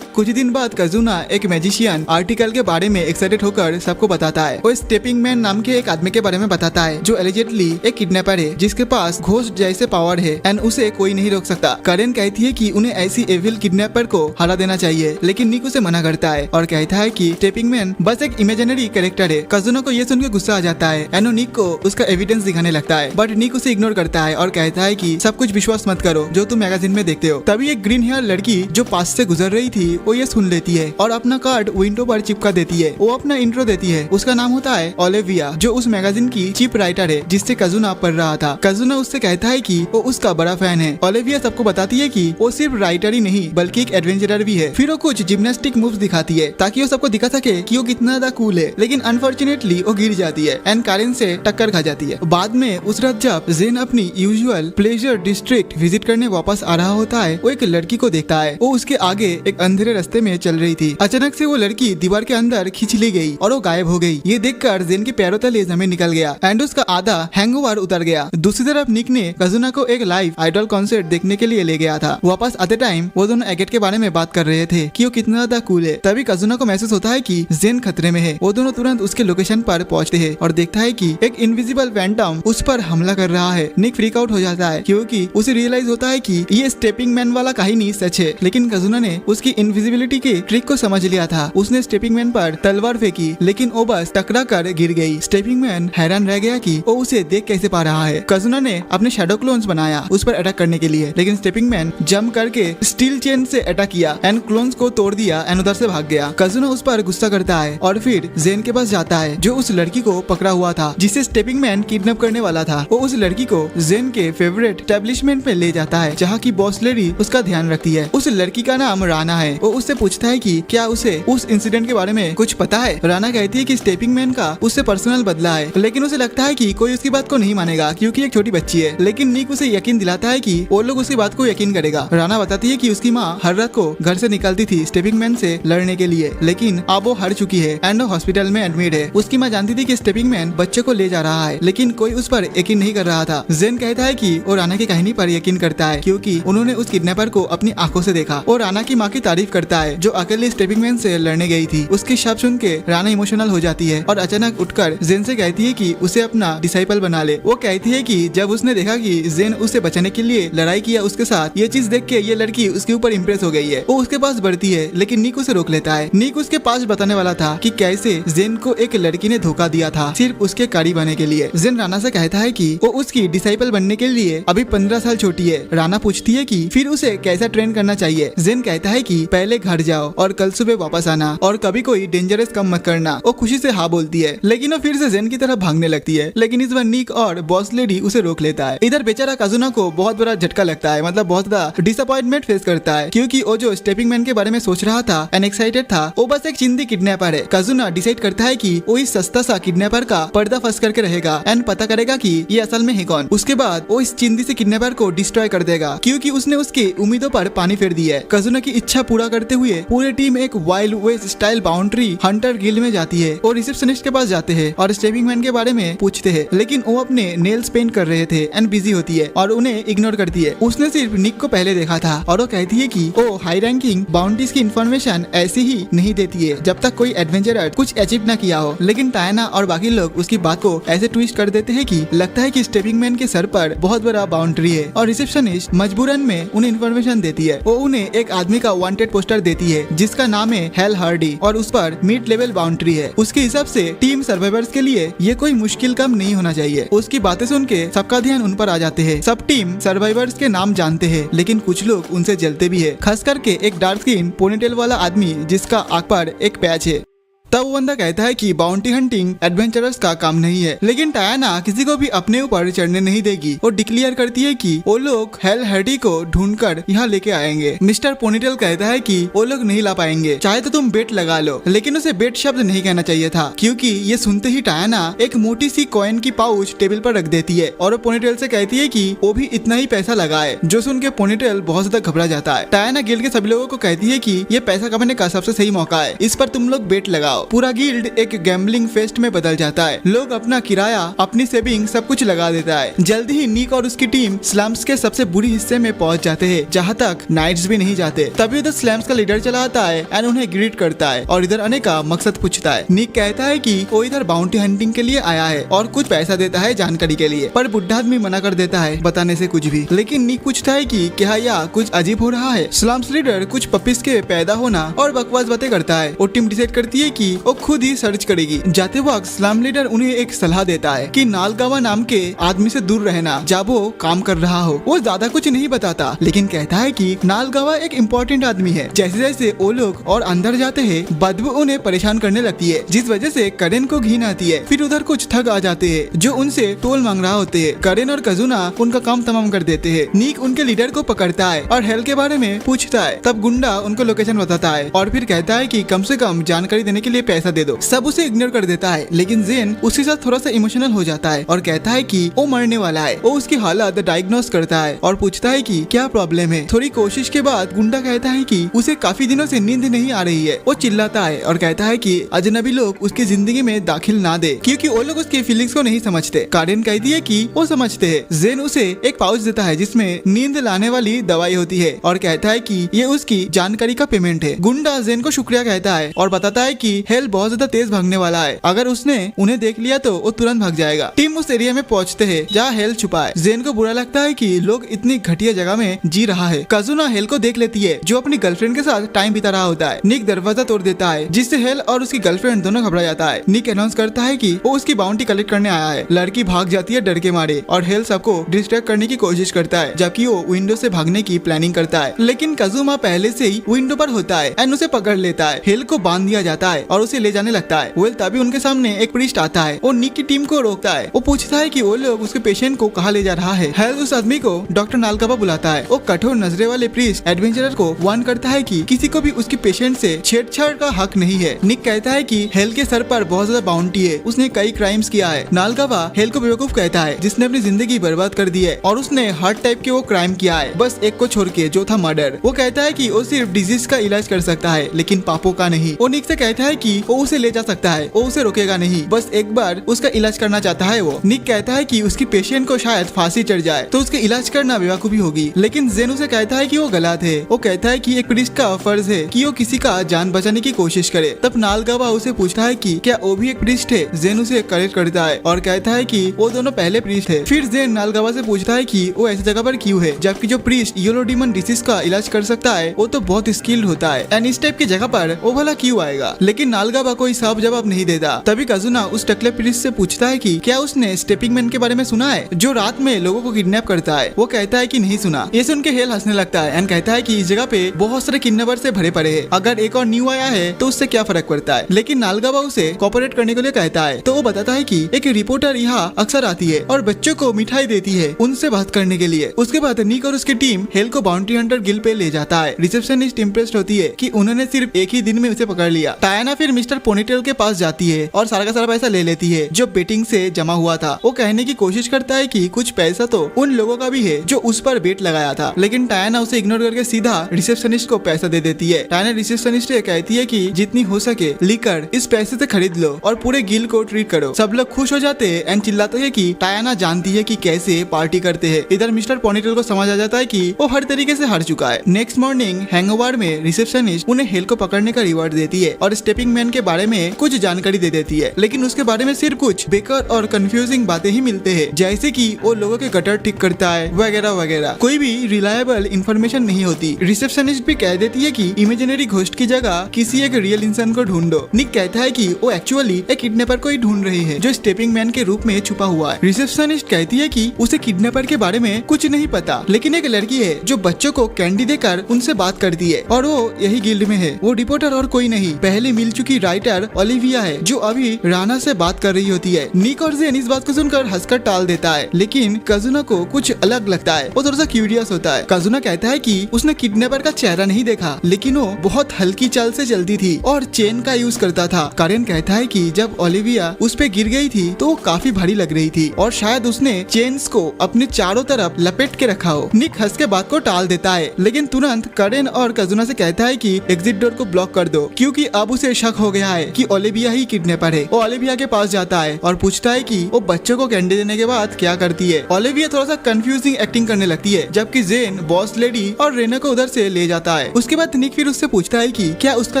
कुछ दिन बाद कजुना एक मैजिशियन आर्टिकल के बारे में एक्साइटेड होकर सबको बताता है। वो स्टेपिंग मैन नाम के एक आदमी के बारे में बताता है जो एलिजेंटली एक किडनैपर है जिसके पास घोस्ट जैसे पावर है एंड उसे कोई नहीं रोक सकता। करेन कहती है कि उन्हें ऐसी एविल किडनैपर को हरा देना चाहिए, लेकिन निक उसे मना करता है और कहता है कि स्टेपिंग मैन बस एक इमेजिनरी कैरेक्टर है। कजुना को ये सुनकर गुस्सा आ जाता है एंड निक को उसका एविडेंस दिखाने लगता है, बट निक उसे इग्नोर करता है और कहता है कि सब कुछ विश्वास मत करो जो तुम मैगजीन में देखते हो। तभी एक ग्रीन हेयर लड़की जो पास से गुजर रही थी वो ये सुन लेती है और अपना कार्ड विंडो पर चिपका देती है। वो अपना इंट्रो देती है। उसका नाम होता है ओलिविया जो उस मैगजीन की चीफ राइटर है जिससे कजुना पढ़ रहा था। कजुना उससे कहता है कि वो उसका बड़ा फैन है। ओलिविया सबको बताती है कि वो सिर्फ राइटर ही नहीं बल्कि एक एडवेंचरर भी है। फिर वो कुछ जिम्नास्टिक मूव्स दिखाती है ताकि वो सबको दिखा सके कि वो कितना ज्यादा कूल है, लेकिन अनफॉर्चुनेटली वो गिर जाती है एंड कारेन से टक्कर खा जाती है। बाद में उस रात जब जेन अपनी यूजुअल प्लेजर डिस्ट्रिक्ट विजिट करने वापस आ रहा होता है, वो एक लड़की को देखता है। वो उसके आगे एक अंधेरे रास्ते में चल रही थी। अचानक से वो लड़की दीवार के अंदर खींच ली गई और वो गायब हो गई। ये देखकर जेन के पैरों तले जमीन निकल गया एंड उसका आधा हैंगओवर उतर गया। दूसरी तरफ निक ने कजुना को एक लाइव आइडल कॉन्सर्ट देखने के लिए ले गया था। वापस आते टाइम वो दोनों एगेट के बारे में बात कर रहे थे कि वो कितना ज्यादा कूल है। तभी कजुना को महसूस होता है कि जेन खतरे में है। वो दोनों तुरंत उसके लोकेशन पर पहुंचते हैं और देखता है कि एक इनविजिबल फैंटम उस पर हमला कर रहा है। निक फ्रीक आउट हो जाता है क्योंकि उसे रियलाइज होता है कि ये स्टेपिंग मैन वाला कहानी सच है, लेकिन कजुना ने उसकी इनविजिबिलिटी के ट्रिक को समझ लिया था। उसने स्टेपिंग मैन पर तलवार फेंकी लेकिन वो बस टकरा कर गिर गई। स्टेपिंग मैन हैरान रह गया कि वो उसे देख कैसे पा रहा है। कजुना ने अपने शैडो क्लोन्स बनाया उस पर अटैक करने के लिए, लेकिन स्टेपिंग मैन जंप करके स्टील चेन से अटैक किया एंड क्लोन्स को तोड़ दिया एंड उधर से भाग गया। कजुना उस पर गुस्सा करता है और फिर जेन के पास जाता है जो उस लड़की को पकड़ा हुआ था जिसे स्टेपिंग मैन किडनैप करने वाला था। वो उस लड़की को जेन के फेवरेट एस्टेब्लिशमेंट पे ले जाता है जहाँ की बॉस लेडी उसका ध्यान रखती है। उस लड़की का नाम राना है। वो उससे पूछता है कि क्या उसे उस इंसिडेंट के बारे में कुछ पता है। राना कहती है कि स्टेपिंग मैन का उससे पर्सनल बदला है, लेकिन उसे लगता है कि कोई उसकी बात को नहीं मानेगा क्योंकि एक छोटी बच्ची है। लेकिन निक उसे यकीन दिलाता है कि वो लोग उसकी बात को यकीन करेगा। राना बताती है कि उसकी माँ हर रात को घर से निकलती थी स्टेपिंग मैन से लड़ने के लिए, लेकिन अब वो हार चुकी है एंड हॉस्पिटल में एडमिट है। उसकी माँ जानती थी कि स्टेपिंग मैन बच्चे को ले जा रहा है, लेकिन कोई उस पर यकीन नहीं कर रहा था। जेन कहता है कि वो राना की कहानी पर यकीन करता है क्योंकि उन्होंने उस किडनैपर को अपनी आंखों से देखा। और राना की माँ की तारीफ करता है जो अकेले स्टेपिंग मैन से लड़ने गई थी। उसकी शब्द सुन के राना इमोशनल हो जाती है और अचानक उठकर जेन से कहती है कि उसे अपना डिसाइपल बना ले। वो कहती है कि जब उसने देखा कि जेन उसे बचाने के लिए लड़ाई किया उसके साथ, ये चीज देख के ये लड़की उसके ऊपर इम्प्रेस हो गई है। वो उसके पास बढ़ती है लेकिन निक उसे रोक लेता है। निक उसके पास बताने वाला था कि कैसे जेन को एक लड़की ने धोखा दिया था सिर्फ उसके कारी बनने के लिए। जेन राना से कहता है कि वो उसकी डिसाइपल बनने के लिए अभी 15 साल छोटी है। राना पूछती है कि फिर उसे कैसा ट्रेन करना चाहिए। जेन कहता है कि पहले पहले घर जाओ और कल सुबह वापस आना और कभी कोई डेंजरस काम मत करना। वो खुशी से हाँ बोलती है, लेकिन वो फिर से जेन की तरफ भागने लगती है। लेकिन इस बार निक और बॉस लेडी उसे रोक लेता है। इधर बेचारा काजुना को बहुत बड़ा झटका लगता है, मतलब बहुत ज्यादा डिसअपॉइंटमेंट फेस करता है, क्योंकि वो जो स्टेपिंग मैन के बारे में सोच रहा था एंड एक्साइटेड था, वो बस एक चिंदी किडनैपर है। काजुना डिसाइड करता है कि वो इस सस्ता सा किडनैपर का पर्दाफाश करके रहेगा एंड पता करेगा कि ये असल में है कौन। उसके बाद वो इस चिंदी से किडनैपर को डिस्ट्रॉय कर देगा, क्योंकि उसने उसकी उम्मीदों पर पानी फेर दी है। काजुना की इच्छा पूरा करते हुए पूरी टीम एक wild west style boundary hunter guild में जाती है और रिसेप्शनिस्ट के पास जाते हैं और स्टेपिंग मैन के बारे में पूछते हैं, लेकिन वो अपने नेल्स पेंट कर रहे थे एंड बिजी होती है और उन्हें इग्नोर करती है। उसने सिर्फ निक को पहले देखा था और वो कहती है कि वो हाई रैंकिंग बाउंड्रीज की इन्फॉर्मेशन ऐसे ही नहीं देती है जब तक कोई एडवेंचरर कुछ अचीव न किया हो। लेकिन टायना और बाकी लोग उसकी बात को ऐसे ट्विस्ट कर देते हैं कि लगता है कि स्टेपिंग मैन के सर पर बहुत बड़ा बाउंड्री है और रिसेप्शनिस्ट मजबूरन में उन्हें इन्फॉर्मेशन देती है। वो उन्हें एक आदमी का वांटेड पोस्टर देती है जिसका नाम है हेल हार्डी और उस पर मिड लेवल बाउंड्री है। उसके हिसाब से टीम सर्वाइवर्स के लिए ये कोई मुश्किल काम नहीं होना चाहिए। उसकी बातें सुन के सबका ध्यान उन पर आ जाते हैं। सब टीम सर्वाइवर्स के नाम जानते हैं, लेकिन कुछ लोग उनसे जलते भी है, खास करके एक डार्क स्किन पोनीटेल वाला आदमी जिसका आंख पर एक पैच है। तब वो बंदा कहता है कि बाउंटी हंटिंग एडवेंचरर्स का काम नहीं है, लेकिन टायना किसी को भी अपने ऊपर चढ़ने नहीं देगी। वो डिक्लेयर करती है कि वो लोग हेल हार्डी को ढूंढकर यहाँ लेके आएंगे। मिस्टर पोनीटेल कहता है कि वो लोग नहीं ला पाएंगे, चाहे तो तुम बेट लगा लो, लेकिन उसे बेट शब्द नहीं कहना चाहिए था, क्योंकि ये सुनते ही टायना एक मोटी सी कॉइन की पाउच टेबल पर रख देती है और वो पोनीटेल से कहती है कि वो भी इतना ही पैसा लगाए, जो सुन के पोनीटेल बहुत ज्यादा घबरा जाता है। टायना गिल्ड के सभी लोगों को कहती है कि ये पैसा कमाने का सबसे सही मौका है, इस पर तुम लोग बेट लगाओ। पूरा गिल्ड एक गैम्बलिंग फेस्ट में बदल जाता है। लोग अपना किराया, अपनी सेविंग सब कुछ लगा देता है। जल्दी ही निक और उसकी टीम स्लम्स के सबसे बुरी हिस्से में पहुंच जाते हैं, जहां तक नाइट्स भी नहीं जाते। तभी उधर स्लम्स का लीडर चला आता है एंड उन्हें ग्रीट करता है और इधर आने का मकसद पूछता है। निक कहता है कि वो इधर बाउंटी हंटिंग के लिए आया है और कुछ पैसा देता है जानकारी के लिए, पर बुढ़ा आदमी मना कर देता है बताने से कुछ भी। लेकिन निक पूछता है कि क्या यह कुछ अजीब हो रहा है। स्लम्स लीडर कुछ पपीज के पैदा होना और बकवास बातें करता है। वो टीम डिसाइड करती है कि वो खुद ही सर्च करेगी। जाते वक्त स्लम लीडर उन्हें एक सलाह देता है कि नालगावा नाम के आदमी से दूर रहना जब वो काम कर रहा हो। वो ज्यादा कुछ नहीं बताता, लेकिन कहता है कि नालगावा एक इम्पोर्टेंट आदमी है। जैसे जैसे वो लोग और अंदर जाते हैं, बदबू उन्हें परेशान करने लगती है, जिस वजह से करेन को घिन आती है। फिर उधर कुछ ठग आ जाते हैं जो उनसे टोल मांग रहा होते हैं। करेन और कजुना उनका काम तमाम कर देते हैं। निक उनके लीडर को पकड़ता है और हेल के बारे में पूछता है। तब गुंडा उनको लोकेशन बताता है और फिर कहता है कि कम से कम जानकारी देने के लिए पैसा दे दो। सब उसे इग्नोर कर देता है, लेकिन जेन उसके साथ थोड़ा सा इमोशनल हो जाता है और कहता है कि वो मरने वाला है। वो उसकी हालत डायग्नोस करता है और पूछता है कि क्या प्रॉब्लम है। थोड़ी कोशिश के बाद गुंडा कहता है कि उसे काफी दिनों से नींद नहीं आ रही है। वो चिल्लाता है और कहता है कि अजनबी लोग उसकी जिंदगी में दाखिल ना दे, क्योंकि वो लोग उसकी फीलिंग्स को नहीं समझते। कारेन कहती है कि वो समझते हैं। जेन उसे एक पाउच देता है जिसमें नींद लाने वाली दवाई होती है और कहता है कि ये उसकी जानकारी का पेमेंट है। गुंडा जेन को शुक्रिया कहता है और बताता है कि हेल बहुत ज्यादा तेज भागने वाला है, अगर उसने उन्हें देख लिया तो वो तुरंत भाग जाएगा। टीम उस एरिया में पहुंचते हैं जहाँ हेल छुपा है। जेन को बुरा लगता है कि लोग इतनी घटिया जगह में जी रहा है। कजुना हेल को देख लेती है जो अपनी गर्लफ्रेंड के साथ टाइम बिता रहा होता है। निक दरवाजा तोड़ देता है जिससे हेल और उसकी गर्लफ्रेंड दोनों घबरा जाता है। निक अनाउंस करता है कि वो उसकी बाउंटी कलेक्ट करने आया है। लड़की भाग जाती है डर के मारे और हेल सबको डिस्ट्रैक्ट करने की कोशिश करता है, जबकि वो विंडो से भागने की प्लानिंग करता है। लेकिन कजुमा पहले से ही विंडो पर होता है एंड उसे पकड़ लेता है। हेल को बांध दिया जाता है और उसे ले जाने लगता है। वेल तभी उनके सामने एक प्रीस्ट आता है। वो निक की टीम को रोकता है। वो पूछता है कि वो लोग उसके पेशेंट को कहाँ ले जा रहा है। हेल उस आदमी को डॉक्टर नालगावा बुलाता है। वो कठोर नजरे वाले प्रीस्ट एडवेंचरर को वार्न करता है कि किसी को भी उसकी पेशेंट से छेड़छाड़ का हक नहीं है। निक कहता है कि हेल के सर पर बहुत ज्यादा बाउंटी है, उसने कई क्राइम्स किया है। नालगावा हेल को बेवकूफ कहता है जिसने अपनी जिंदगी बर्बाद कर दी है और उसने हर टाइप के वो क्राइम किया है, बस एक को छोड़ के जो था मर्डर। वो कहता है कि वो सिर्फ डिजीज का इलाज कर सकता है लेकिन पापों का नहीं। वो निक से कहता है कि वो उसे ले जा सकता है, वो उसे रोकेगा नहीं, बस एक बार उसका इलाज करना चाहता है। वो निक कहता है कि उसकी पेशेंट को शायद फांसी चढ़ जाए तो उसके इलाज करना बेवकूफी होगी, लेकिन जेन उसे कहता है कि वो गलत है। वो कहता है कि एक प्रीस्ट का फर्ज है कि वो किसी का जान बचाने की कोशिश करे। तब नालगावा उसे पूछता है कि क्या वो भी एक प्रीस्ट है। जेन उसे करेक्ट करता है और कहता है कि वो दोनों पहले प्रीस्ट है। फिर जेन नालगावा से पूछता है कि वो ऐसी जगह पर क्यों है, जबकि जो प्रीस्ट येलो डीमन डिसीज का इलाज कर सकता है वो तो बहुत स्किल्ड होता है एंड इस टाइप की जगह पर वो भला क्यों आएगा। लेकिन नालगाबा कोई साफ जवाब नहीं देता। तभी काजुना उस टकले प्रिंस से पूछता है कि क्या उसने स्टेपिंग मैन के बारे में सुना है जो रात में लोगों को किडनैप करता है। वो कहता है कि नहीं सुना। ये सुन के हेल हंसने लगता है एंड कहता है कि इस जगह पे बहुत सारे किडनैपर से भरे पड़े हैं, अगर एक और न्यू आया है तो उससे क्या फर्क पड़ता है। लेकिन नालगाबा उसे कोऑपरेट करने के लिए कहता है। तो वो बताता है कि एक रिपोर्टर यहाँ अक्सर आती है और बच्चों को मिठाई देती है उनसे बात करने के लिए। उसके बाद निक और उसकी टीम हेल को बाउंड्री हंटर गिल पे ले जाता है। रिसेप्शनिस्ट इम्प्रेस्ड होती है कि उन्होंने सिर्फ एक ही दिन में उसे पकड़ लिया। टायना फिर मिस्टर पोनीटेल के पास जाती है और सारा का सारा पैसा ले लेती है जो बेटिंग से जमा हुआ था। वो कहने की कोशिश करता है कि कुछ पैसा तो उन लोगों का भी है जो उस पर बेट लगाया था, लेकिन टायना उसे इग्नोर करके सीधा रिसेप्शनिस्ट को पैसा दे देती है। टायना रिसेप्शनिस्ट से कहती है कि जितनी हो सके लीकर इस पैसे से खरीद लो और पूरे गिल को ट्रीट करो। सब लोग खुश हो जाते हैं एंड चिल्लाते हैं कि टायना जानती है कि कैसे पार्टी करते हैं। इधर मिस्टर पोनीटेल को समझ आ जाता है कि वो हर तरीके से हार चुका है। नेक्स्ट मॉर्निंग हैंगओवर में रिसेप्शनिस्ट उन्हें हेल को पकड़ने का रिवॉर्ड देती है और स्टेपिंग मैन के बारे में कुछ जानकारी दे देती है, लेकिन उसके बारे में सिर्फ कुछ बेकार और कंफ्यूजिंग बातें ही मिलते हैं, जैसे कि वो लोगों के गटर ठीक करता है वगैरह वगैरह। कोई भी रिलायबल इंफॉर्मेशन नहीं होती। रिसेप्शनिस्ट भी कह देती है कि इमेजिनरी घोस्ट की जगह किसी एक रियल इंसान को ढूंढो। निक कहता है कि वो एक्चुअली एक किडनैपर को ही ढूंढ रही है जो स्टेपिंग मैन के रूप में छुपा हुआ है। रिसेप्शनिस्ट कहती है कि उसे किडनैपर के बारे में कुछ नहीं पता, लेकिन एक लड़की है जो बच्चों को कैंडी देकर उनसे बात करती है और वो यही गिल्ड में है। वो रिपोर्टर और कोई नहीं, पहले मिल चुकी राइटर ओलिविया है जो अभी राना से बात कर रही होती है। निक और जेन इस बात को सुनकर हंसकर टाल देता है, लेकिन काजुना को कुछ अलग लगता है। वो थोड़ा सा क्यूरियस होता है। काजुना कहता है कि उसने किडनैपर का चेहरा नहीं देखा, लेकिन वो बहुत हल्की चाल से चलती थी और चेन का यूज करता था। कारेन कहता है कि जब ओलिविया उस पे गिर गई थी तो वो काफी भारी लग रही थी और शायद उसने चेन्स को अपने चारों तरफ लपेट के रखा हो। निक हंस के बात को टाल देता है, लेकिन तुरंत कारेन और काजुना से कहता है कि एग्जिट डोर को ब्लॉक कर दो, क्योंकि अब उसे शक हो गया है कि ओलिविया ही किडनैपर है। वो ओलिविया के पास जाता है और पूछता है कि वो बच्चों को कैंडी देने के बाद क्या करती है। ओलिविया थोड़ा सा कंफ्यूजिंग एक्टिंग करने लगती है, जबकि जेन बॉस लेडी और रेना को उधर से ले जाता है। उसके बाद निक फिर उससे पूछता है कि क्या उसका